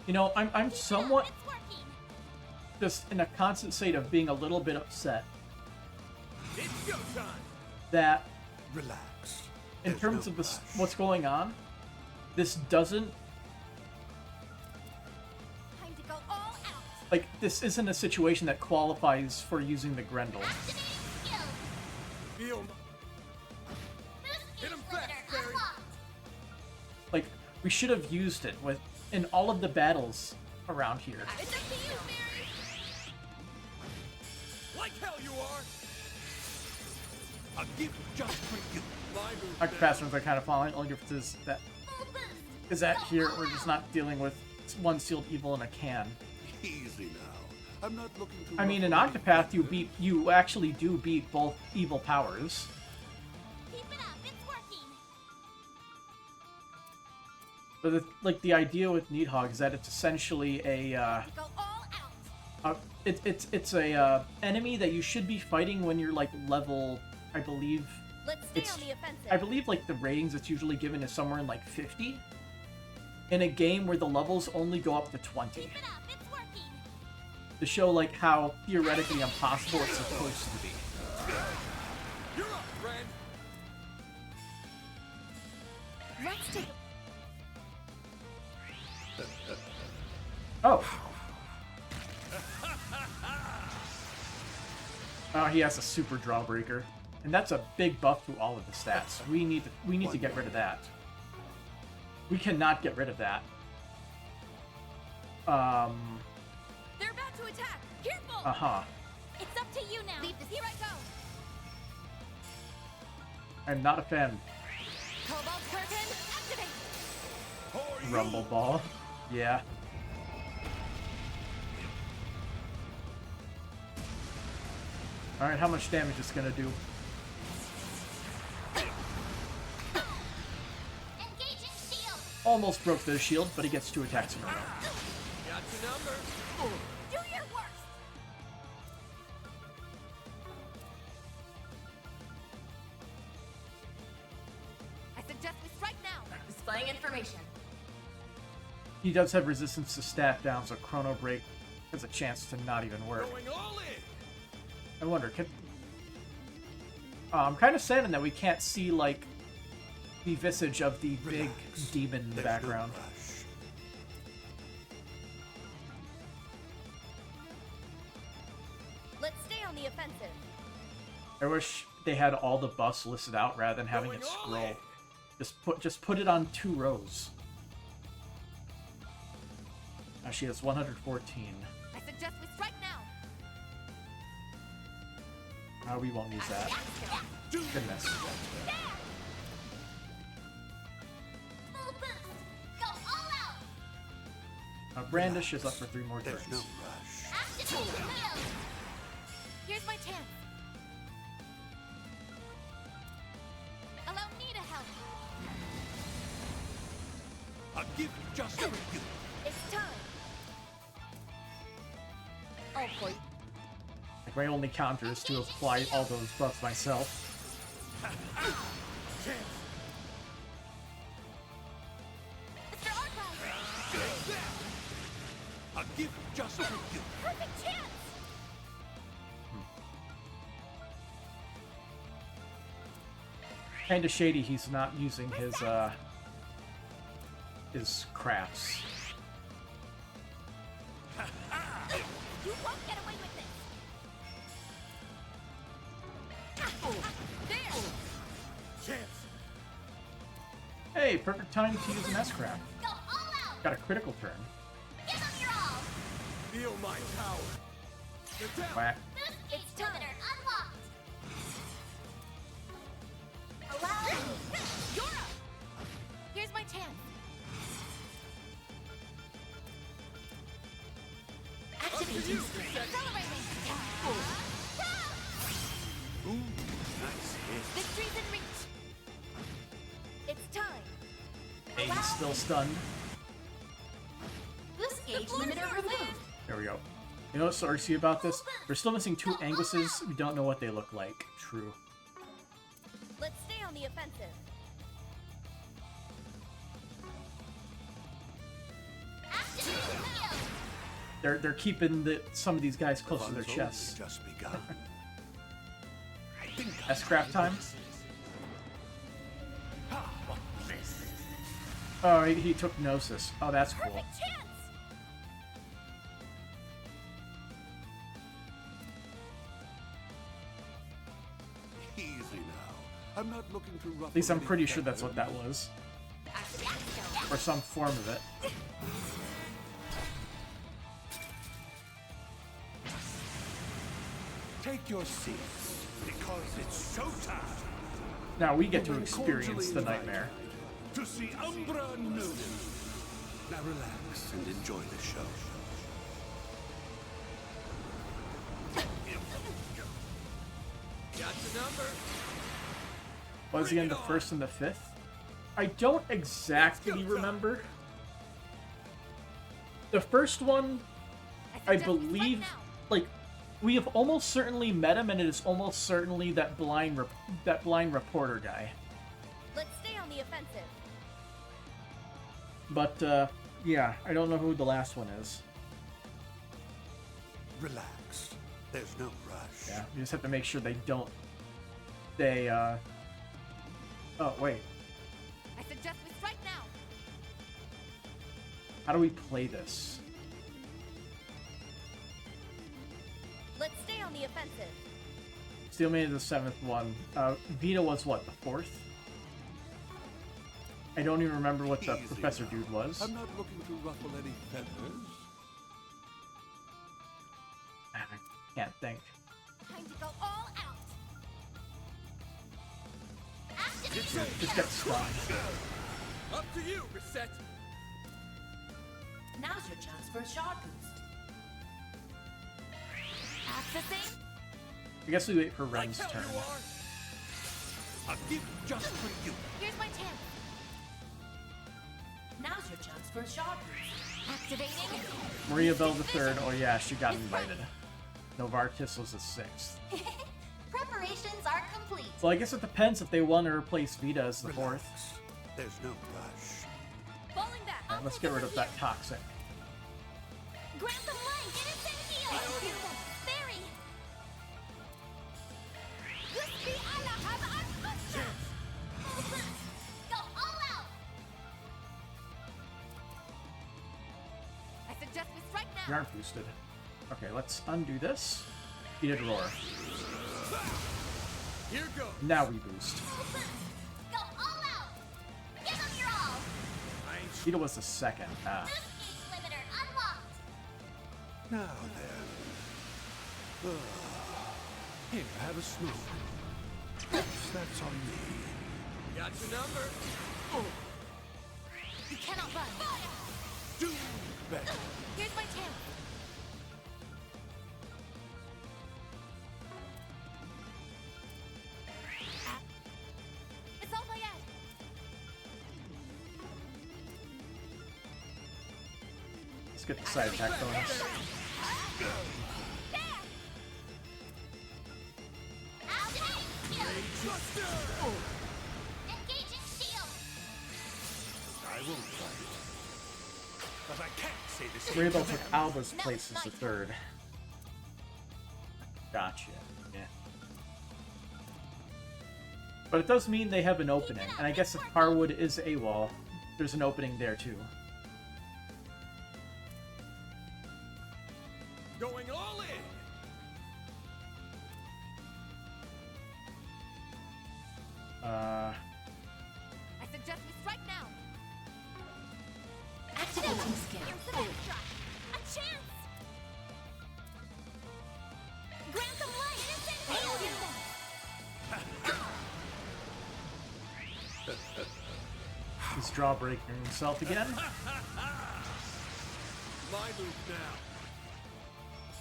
You know, I'm somewhat just in a constant state of being a little bit upset It's showtime. that Relax. in terms of this, what's going on, this doesn't, Time to go all out. like, this isn't a situation that qualifies for using the Grendel. Feel Hit him fast, Barry. Like, we should have used it in all of the battles around here. It's up to you, Barry. Like hell you are. I'll give just for you. Our capacitors are kind of falling. Only difference is that here we're just not dealing with one sealed evil in a can. Easy now. I'm not looking to. I mean, in Octopath, you actually do beat both evil powers. Keep it up. It's working. But the idea with Needhog is that it's essentially a Go all out. it's a enemy that you should be fighting when you're like level, I believe. Let's stay on the offensive. I believe like the ratings it's usually given is somewhere in like 50. In a game where the levels only go up to 20. Keep it up. It's working. To show like how theoretically impossible it's supposed to be. You're up, friend. Let's take. Oh. Oh, he has a super Drawbreaker, and that's a big buff to all of the stats. We need to get rid of that. We cannot get rid of that. They're about to attack. Careful. Uh-huh. It's up to you now. Leave this. Here I go. I'm not a fan. Cobalt curtain. Activate. Rumble Ball. Yeah. Alright, how much damage is gonna do? Engaging shield. Almost broke the shield, but he gets 2 attacks in a row. Got your number. Do your worst. I suggest we strike now. Displaying information. He does have resistance to stat down, so Chrono Break has a chance to not even work. Going all in. I wonder, I'm kind of saddened that we can't see, like, the visage of the big demon in the background. Let's stay on the offensive. I wish they had all the buffs listed out rather than having it scroll. Just put it on 2 rows. Now she has 114. I suggest we strike now. We won't use that. Goodness. Full boost. Go all out. Brandish is up for 3 more turns. Activate wheels. Here's my chance. Allow me to help. I'll give you just for you. It's time. Oh boy. Like, my only counter is to apply all those buffs myself. A gift just for you. Perfect chance! Kinda shady he's not using his crafts. You won't get away with this! There! Chance! Hey, perfect time to use an S-craft. Go all out! Got a critical turn. Give them your all! Feel my power! Get down! Whack. Boost gauge limiter unlocked! Allow me! You're up! Here's my chance. Activating Accelerating! Ooh, nice hit. Victory's in reach! It's time! Hey, he's still stunned. Boost gauge limiter removed! There we go. You know what's so RC about this? We're still missing 2 Angus's. We don't know what they look like. True. Let's stay on the offensive. They're keeping some of these guys close to their chests. Just begun. S-craft time. Oh, he took Gnosis. Oh, that's cool. Perfect chance! Easy now. I'm not looking to ruffle. At least I'm any pretty sure that's feathers. what that was. Or some form of it. Take your seats, because it's showtime. Now we get to experience the nightmare. To see Umbra Noonan. Now relax and enjoy the show. Got the number. Was he in the 1st and the 5th? I don't exactly remember. The first one, I believe, like, we have almost certainly met him, and it is almost certainly that blind reporter guy. Let's stay on the offensive. But, yeah, I don't know who the last one is. Relax. There's no rush. Yeah, you just have to make sure they don't... Oh, wait. I suggest we strike now. How do we play this? Let's stay on the offensive. Steel made the 7th one. Vita was what, the 4th? I don't even remember what the professor dude was. I'm not looking to ruffle any feathers. I can't think. Time to go all out. Just get stunned. Up to you, Reset. Now's your chance for a shot boost. Accessing. I guess we wait for Ren's turn. A gift just for you. Here's my chance. Now's your chance for a shot boost. Activating. Maria Bell the 3rd. Oh yeah, she got invited. Novartis was the 6th. Preparations are complete. Well, I guess it depends if they want to replace Vita as the 4th. There's no rush. Falling back. Right, let's get rid of that toxic. Grant them life. Innocent heal. Fairy. Yusbi Allah have unbusted. Go all out. I suggest we strike now. You aren't boosted. Okay, let's undo this. Vita Roar. Here goes. Now we boost. Go all out. Give them your all. Vita was the 2nd. Ah. Boost gauge limiter unlocked. Now then. Here, have a smoke. That's on me. Got your number. You cannot run. Do better. Here's my chance. It's all my end. Let's get the side attack bonus. Engaging shield. I won't fight. But I can't say Rainbow took Alba's place as the third. Gotcha. Yeah. But it does mean they have an opening, and I guess if Harwood is AWOL, there's an opening there too. Going all in. I suggest we strike now. Activating skill. A chance! Grant them He's drawbreaking himself again. My move now.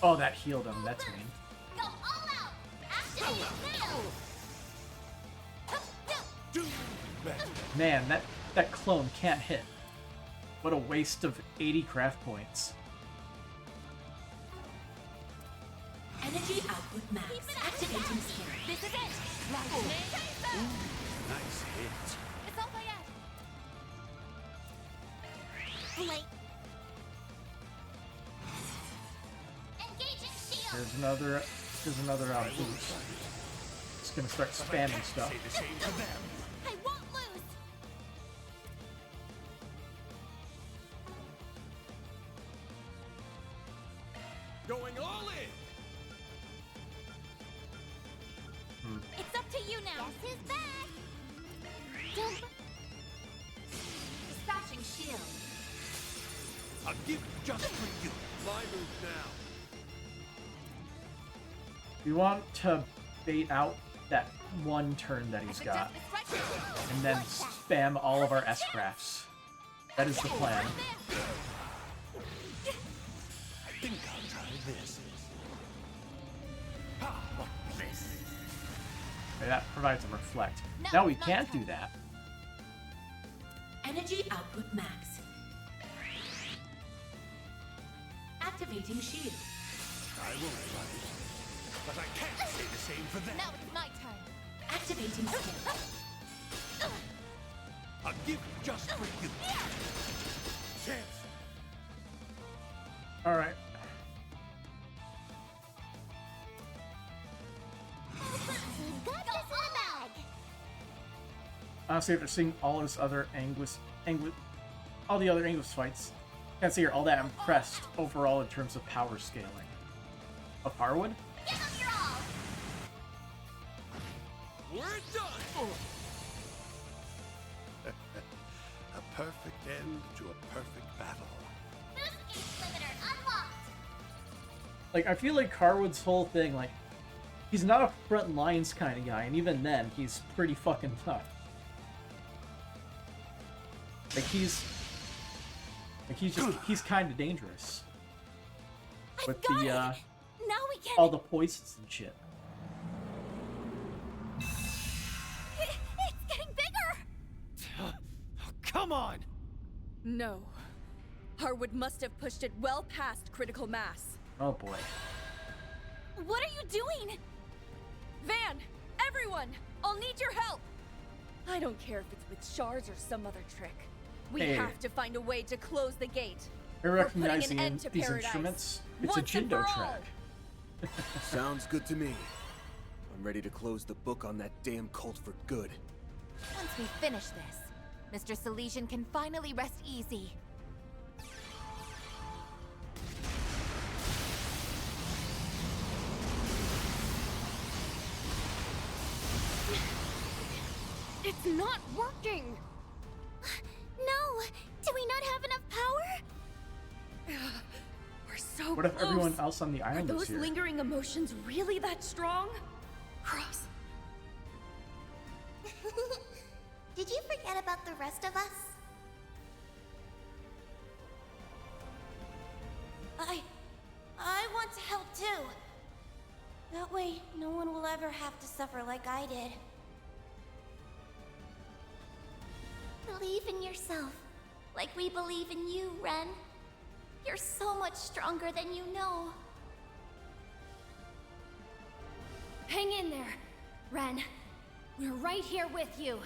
Oh, that healed him. That's mean. Go all out! Activate skill! Man, that clone can't hit. What a waste of 80 craft points. Energy output max. Activating skill. This is it. Nice hit. It's over yet. Blake. Engaging shield! There's another boost. It's gonna start spamming stuff. I won't lose! Going all in. It's up to you now! Guess who's back? Don't... Dispatching shield. A gift just for you. My move now. We want to bait out that one turn that he's got, and then spam all of our S-crafts. That is the plan. I think I'll try this. Okay, that provides a reflect. Now we can't do that. Energy output max. Activating shield. I won't fight, but I can't say the same for them. Now it's my turn. Activating skill. A gift just for you. Chance. All right. Got this in a bag! Honestly, after seeing all this other all the other Anguis fights, can't say you're all that impressed overall in terms of power scaling. Of Harwood? Give them your all! We're done. A perfect end to a perfect battle. Boost gauge limiter unlocked! Like, I feel like Harwood's whole thing, like, he's not a front lines kind of guy, and even then, he's pretty fucking tough. Like, he's kind of dangerous. With the, now we can... all the poisons and shit. It's getting bigger! Come on! No. Harwood must have pushed it well past critical mass. Oh boy. What are you doing? Van! Everyone! I'll need your help! I don't care if it's with shards or some other trick. We Hey. have to find a way to close the gate. I recognize putting an end to these paradise. instruments. It's Once a and Jindo for all. track. Sounds good to me. I'm ready to close the book on that damn cult for good. Once we finish this, Mr. Salesian can finally rest easy. It's not working! No! Do we not have enough power? We're so What if close. everyone else on the Are island is those here? lingering emotions really that strong? Cross. Did you forget about the rest of us? I want to help too. That way, no one will ever have to suffer like I did. Believe in yourself, like we believe in you, Ren. You're so much stronger than you know. Hang in there, Ren. We're right here with you.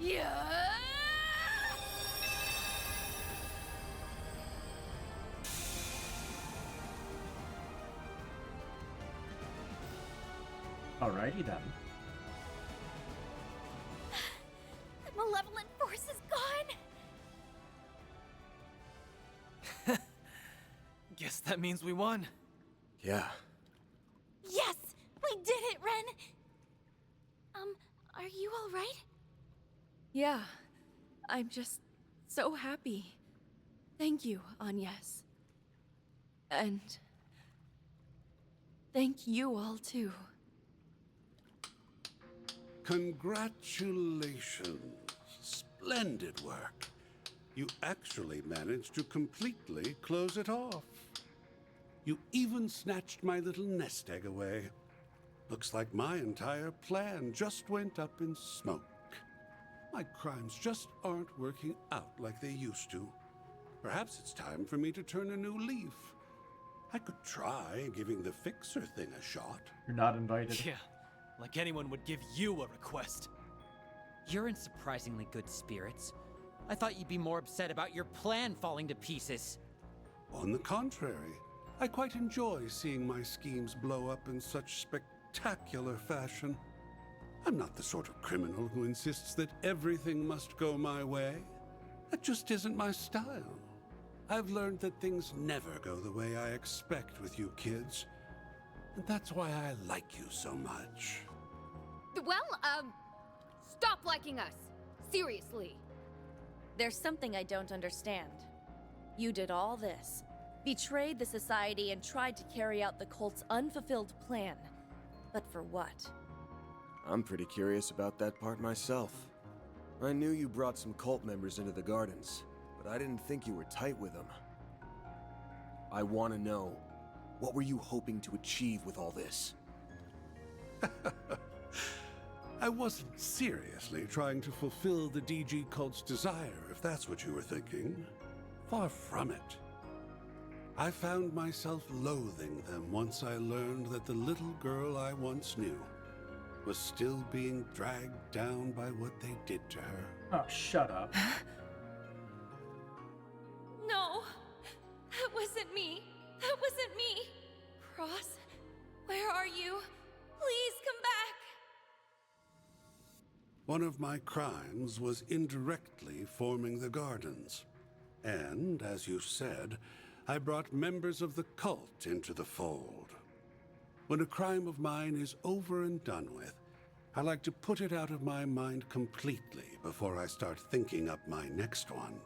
Yeah! Alrighty then. The malevolent force is gone! Guess that means we won. Yeah. Yes! We did it, Ren! Are you alright? Yeah, I'm just so happy. Thank you, Agnes. And thank you all too. Congratulations. Splendid work. You actually managed to completely close it off. You even snatched my little nest egg away. Looks like my entire plan just went up in smoke. My crimes just aren't working out like they used to. Perhaps it's time for me to turn a new leaf. I could try giving the fixer thing a shot. You're not invited. Yeah, like anyone would give you a request. You're in surprisingly good spirits. I thought you'd be more upset about your plan falling to pieces. On the contrary, I quite enjoy seeing my schemes blow up in such spectacular fashion. I'm not the sort of criminal who insists that everything must go my way. That just isn't my style. I've learned that things never go the way I expect with you kids. And that's why I like you so much. Well, stop liking us. Seriously. There's something I don't understand. You did all this, betrayed the society, and tried to carry out the cult's unfulfilled plan. But for what? I'm pretty curious about that part myself. I knew you brought some cult members into the gardens, but I didn't think you were tight with them. I want to know, what were you hoping to achieve with all this? I wasn't seriously trying to fulfill the DG cult's desire, if that's what you were thinking. Far from it. I found myself loathing them once I learned that the little girl I once knew was still being dragged down by what they did to her. Oh, shut up. No, that wasn't me. That wasn't me. Cross, where are you? Please come back. One of my crimes was indirectly forming the gardens. And, as you said, I brought members of the cult into the fold. When a crime of mine is over and done with, I like to put it out of my mind completely before I start thinking up my next one.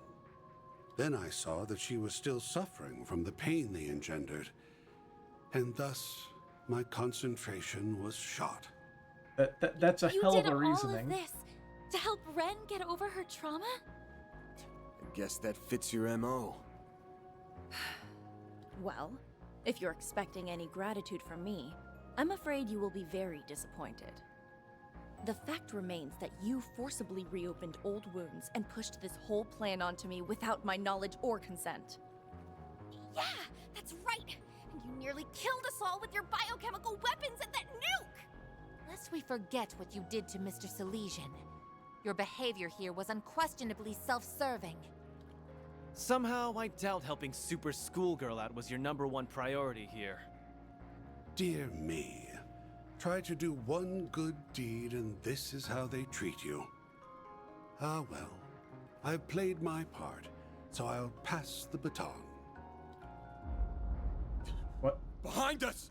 Then I saw that she was still suffering from the pain they engendered, and thus my concentration was shot. That's a hell of a reasoning. You did all of this to help Ren get over her trauma? I guess that fits your MO. Well, if you're expecting any gratitude from me, I'm afraid you will be very disappointed. The fact remains that you forcibly reopened old wounds and pushed this whole plan onto me without my knowledge or consent. Yeah, that's right! And you nearly killed us all with your biochemical weapons and that nuke! Lest we forget what you did to Mr. Silesian. Your behavior here was unquestionably self-serving. Somehow, I doubt helping Super Schoolgirl out was your #1 priority here. Dear me. Try to do one good deed and this is how they treat you. Ah well, I've played my part, so I'll pass the baton. What? Behind us!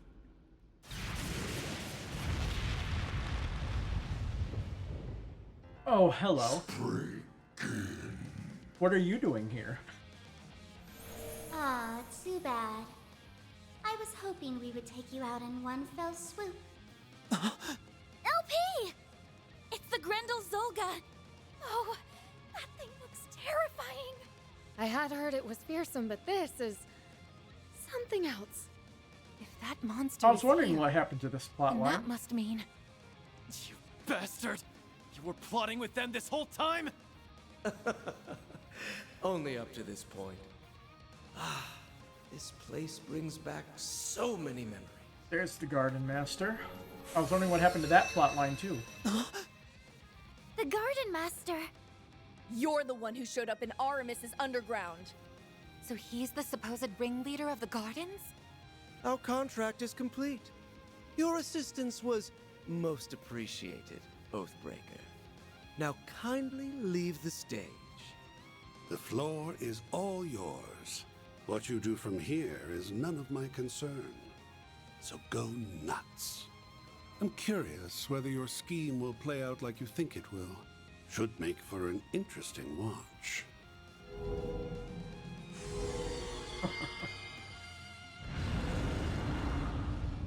Oh, hello. What are you doing here? Ah, too bad. I was hoping we would take you out in one fell swoop. LP! It's the Grendel Zolga! Oh, that thing looks terrifying! I had heard it was fearsome, but this is something else. If that monster I was is wondering here, what happened to this plot then line. that must mean... You bastard! You were plotting with them this whole time? Only up to this point. Ah, this place brings back so many memories. There's the Garden Master. I was wondering what happened to that plot line too. The Garden Master! You're the one who showed up in Aramis's underground. So he's the supposed ringleader of the gardens? Our contract is complete. Your assistance was Most appreciated, Oathbreaker. Now kindly leave the stage. The floor is all yours. What you do from here is none of my concern. So go nuts. I'm curious whether your scheme will play out like you think it will. Should make for an interesting watch.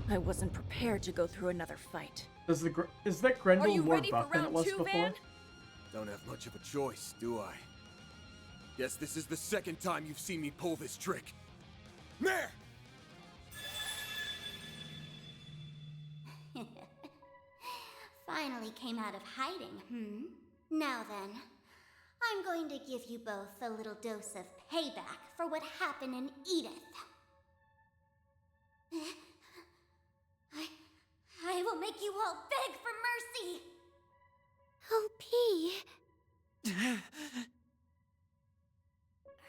I wasn't prepared to go through another fight. Is that Grendel more buff than it was before? Van? Don't have much of a choice, do I? Guess this is the second time you've seen me pull this trick. There! Finally came out of hiding, Now then, I'm going to give you both a little dose of payback for what happened in Edith. I will make you all beg for mercy! OP.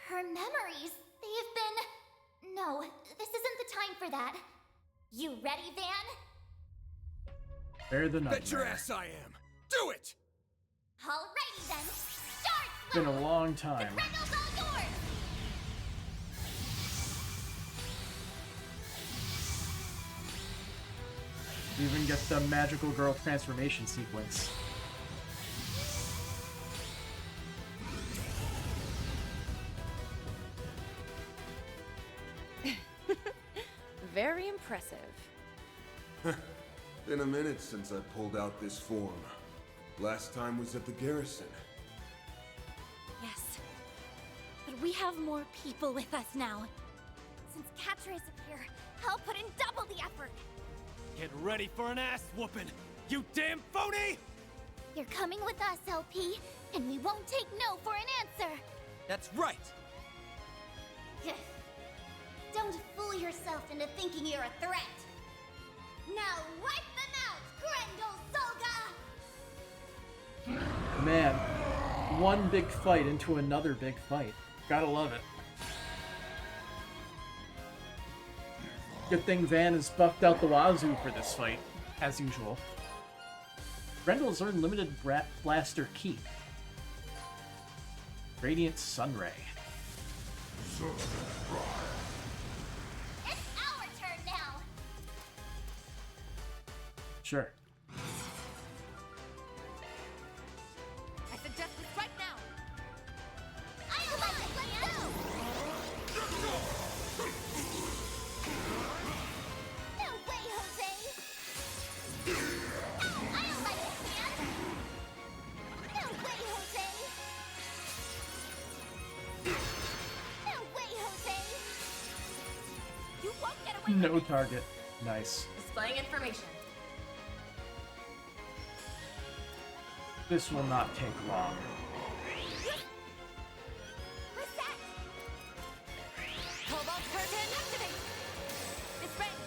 Her memories, they have been... No, this isn't the time for that. You ready, Van? Bear the nightmare. Bet your ass I am! Do it! Alrighty then, start! It's been a long time. Grendel's all yours! We even get the magical girl transformation sequence. Very impressive. Been a minute since I pulled out this form. Last time was at the garrison. Yes. But we have more people with us now. Since Catra isn't here, I'll put in double the effort. Get ready for an ass whooping, you damn phony! You're coming with us, LP, and we won't take no for an answer. That's right! Don't fool yourself into thinking you're a threat. Now wipe them out, Grendel Soga! Man, one big fight into another big fight. Gotta love it. Good thing Van is buffed out the wazoo for this fight, as usual. Grendel's earned limited blaster key. Radiant Sunray. It's our turn now. Sure. I suggest this right now. I like it. Let's go. No way, Jose. Ow, I don't like it, man. No way, Jose. No way, Jose. You won't get away No target. Nice. Displaying information. This will not take long. Reset! Cobalt curtain activate! It's ready!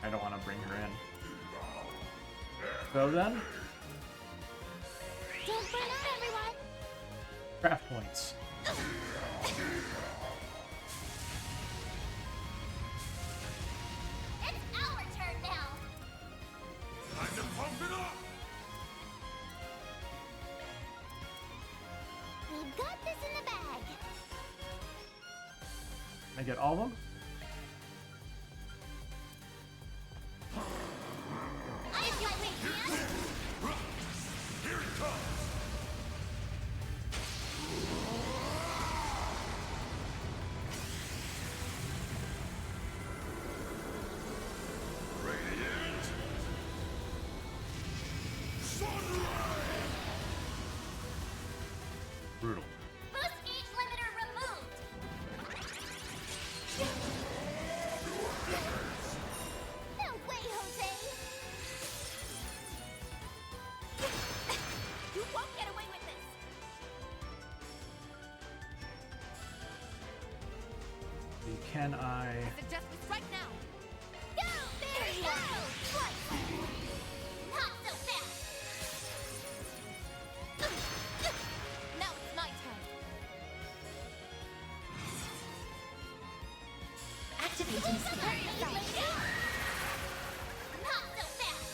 I don't want to bring her in. So then, Don't burn out, everyone. craft points. It's our turn now. Time to pump it up! We've got this in the bag. Can I get all of them? I like it, man. Here it comes! Radiant! Sunrise! Brutal. Boost gauge limiter removed. No way, Jose. You won't get away with this! Can I... I suggest this right now! Go, Barry, go! Twice. Not so fast. Now it's my turn! Activate Not so fast.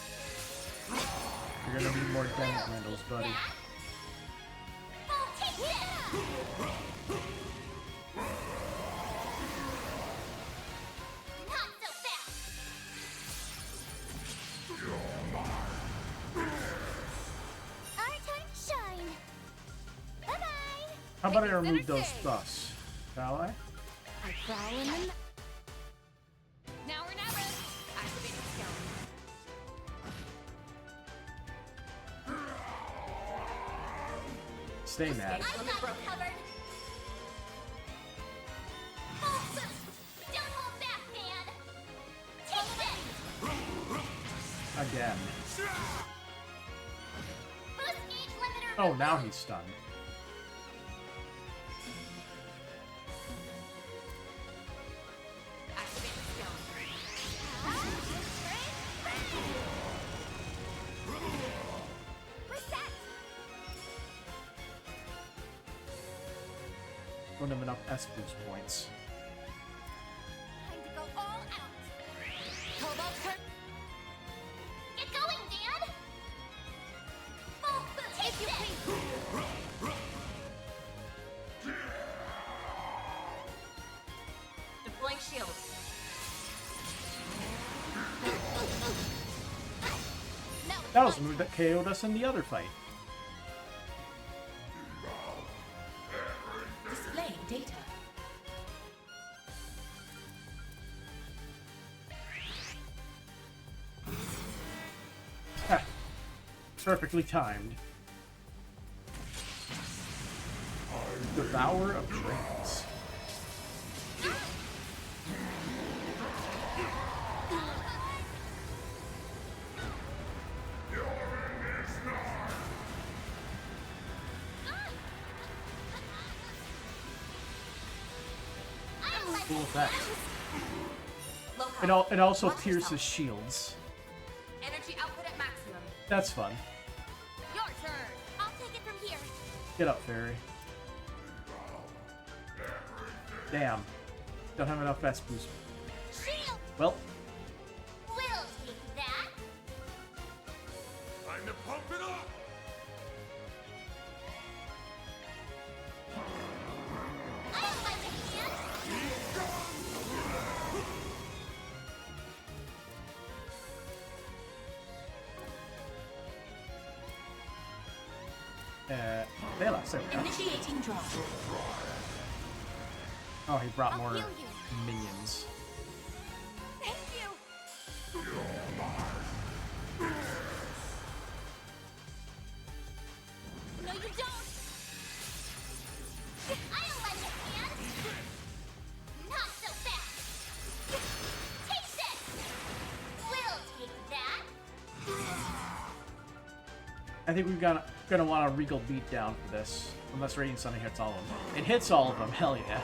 You're gonna need more gun handles, buddy. Oh, take this. Not so fast. Our time to shine. Bye-bye. How about I remove those thus? Shall I? I prowl in them. Now or never. Activating skeleton. Stay mad. I got you covered. Don't hold back, man. Take this. Again. Boost gauge limiter. Oh, now he's stunned. Activating skeleton. Reset. Don't have enough S boost points. Time to go all out. Cobalt turn. Get going, Dan. Full boost. If you please. Deploying shield. No. That was the move that KO'd us in the other fight. Displaying data. Ha. Perfectly timed. Devourer of Dreams. Cool effect. It also pierces shields. Energy output at maximum. That's fun. Your turn. I'll take it from here. Get up, fairy. Damn. Don't have enough S boost. Shield. Well, We'll take that. Time to pump it up! I'll lend a hand. Bela, there we go. Initiating draw. Oh, he brought I'll more heal you. minions. Thank you. No, you don't. I'll lend a hand. Not so fast. Take this. We'll take that. I think we're gonna want a Regal Beatdown for this. Unless Radiant Sunny hits all of them. It hits all of them, hell yeah.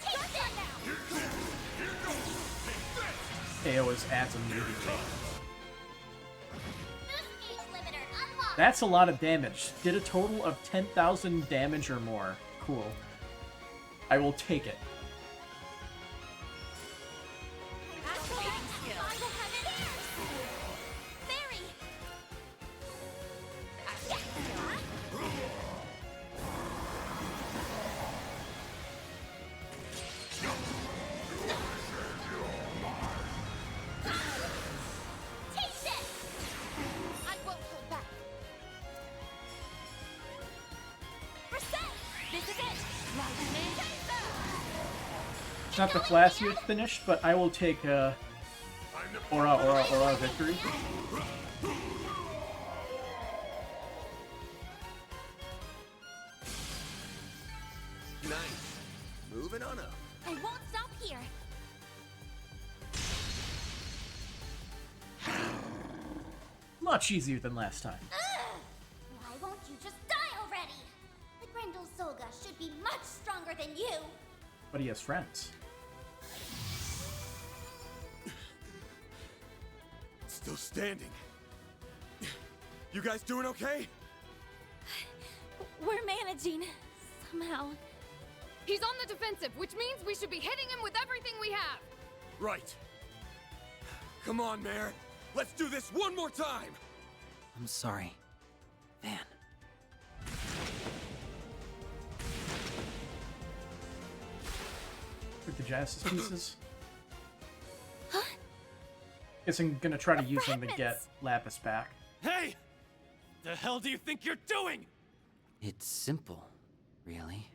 Take that now. KO his ads immediately. Boost gauge limiter unlocked. That's a lot of damage. Did a total of 10,000 damage or more. Cool. I will take it. Activating skill. I will have it. Fairy. Activating skill. Take this. I won't hold back. Reset. This is it. Lightning Chaser. It's not the flashiest finish, but I will take Aura victory. Nice. Moving on up. I won't stop here. Much easier than last time. Why won't you just die already? The Grendel Solga should be much stronger than you. But he has friends. Still standing. You guys doing okay? We're managing. somehow. He's on the defensive, which means we should be hitting him with everything we have. Right. Come on, Mayor. Let's do this one more time! I'm sorry, Van. With the Genesis pieces. Guess I'm gonna try to use them to get Lapis back. Hey! The hell do you think you're doing? It's simple, really.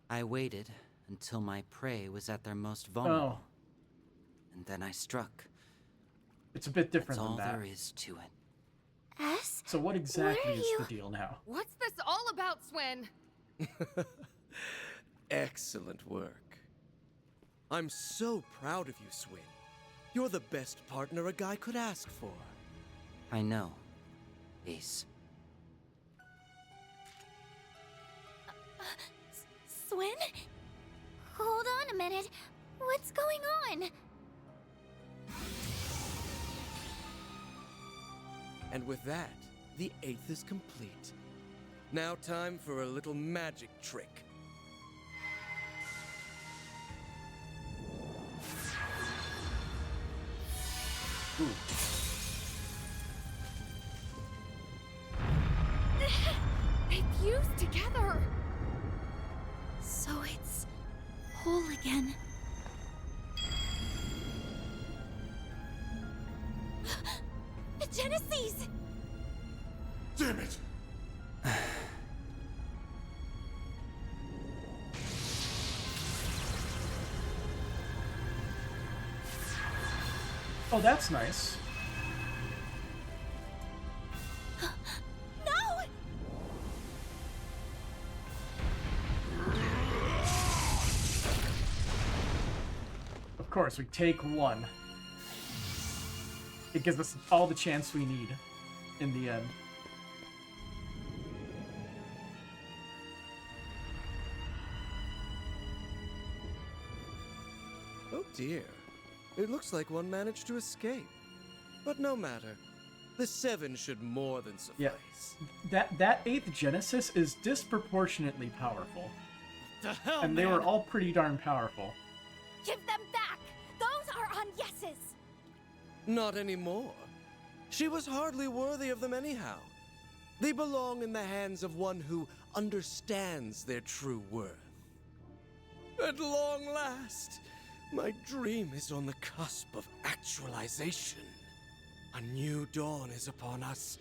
I waited until my prey was at their most vulnerable. And then I struck. It's a bit different That's all than that. there is to it. S? So what exactly is the deal now? What's this all about, Swin? Excellent work. I'm so proud of you, Swin. You're the best partner a guy could ask for. I know, Ace. Swin? Hold on a minute. What's going on? And with that, the 8th is complete. Now time for a little magic trick. Ooh. They fused together. So it's whole again. The Genesis! Damn it! Oh, that's nice. No! Of course, we take one. It gives us all the chance we need in the end. Oh dear. It looks like one managed to escape. But no matter. The 7 should more than suffice. Yeah, that 8th Genesis is disproportionately powerful. The hell, and they were all pretty darn powerful. Give them back! Those are on yeses! Not anymore. She was hardly worthy of them anyhow. They belong in the hands of one who understands their true worth. At long last, my dream is on the cusp of actualization. A new dawn is upon us.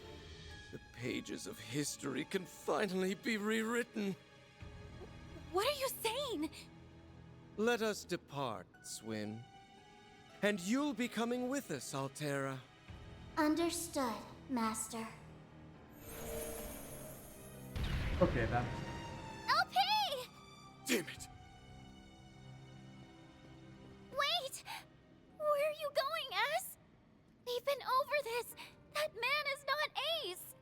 The pages of history can finally be rewritten. What are you saying? Let us depart, Swin. And you'll be coming with us, Altera. Understood, Master. Okay, then. LP! Damn it! Wait! Where are you going, S? We've been over this. That man is not Ace.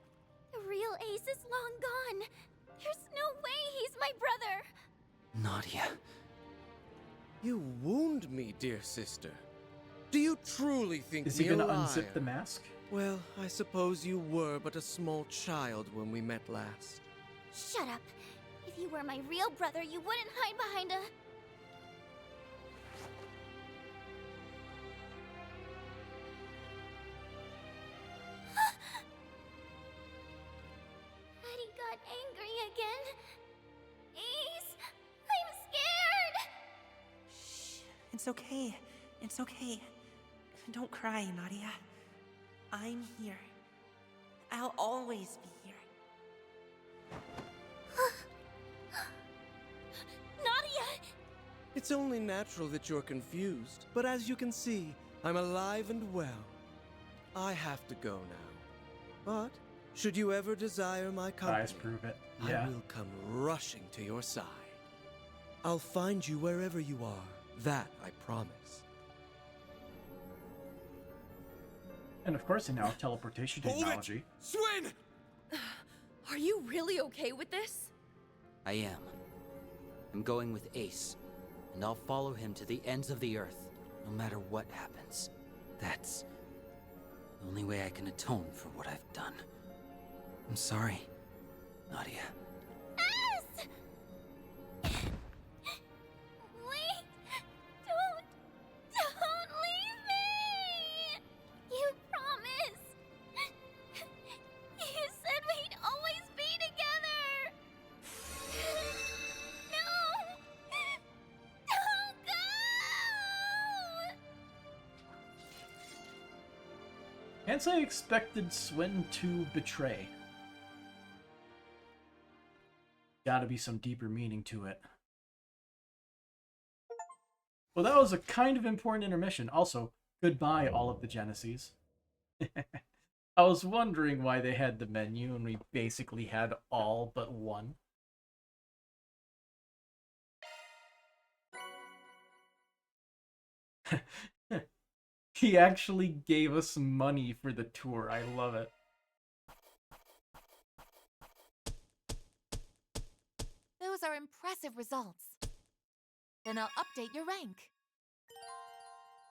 The real Ace is long gone. There's no way he's my brother. Nadia. You wound me, dear sister. Do you truly think Is he me gonna a liar? unzip the mask? Well, I suppose you were but a small child when we met last. Shut up. If you were my real brother, you wouldn't hide behind a... Daddy got angry again. Ace, I'm scared! It's okay. It's okay. Don't cry, Nadia. I'm here. I'll always be here. Nadia! It's only natural that you're confused, but as you can see, I'm alive and well. I have to go now. But, should you ever desire my company, Eyes prove it. Yeah. I will come rushing to your side. I'll find you wherever you are. That I promise. And of course, they now have teleportation technology. Swin! Are you really okay with this? I am. I'm going with Ace, and I'll follow him to the ends of the earth, no matter what happens. That's the only way I can atone for what I've done. I'm sorry, Nadia. S! Can't say I expected Swin to betray. Gotta be some deeper meaning to it. Well, that was a kind of important intermission. Also, goodbye, all of the Genesees. I was wondering why they had the menu and we basically had all but one. He actually gave us money for the tour. I love it. Those are impressive results. Then I'll update your rank.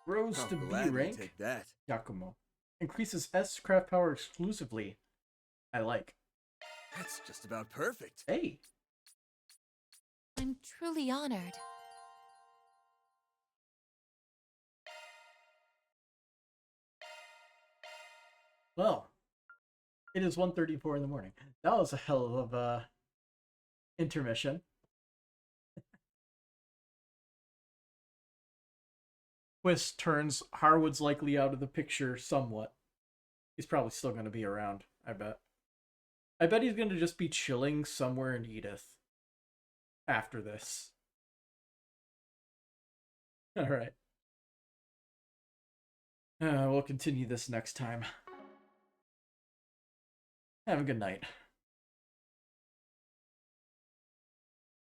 Rose to B gladly rank. take that. Yakumo. Increases S craft power exclusively. I like. That's just about perfect. Hey. I'm truly honored. Well, it is 1:34 in the morning. That was a hell of a intermission. Twist turns Harwood's likely out of the picture somewhat. He's probably still going to be around, I bet. I bet he's going to just be chilling somewhere in Edith after this. Alright. We'll continue this next time. Have a good night.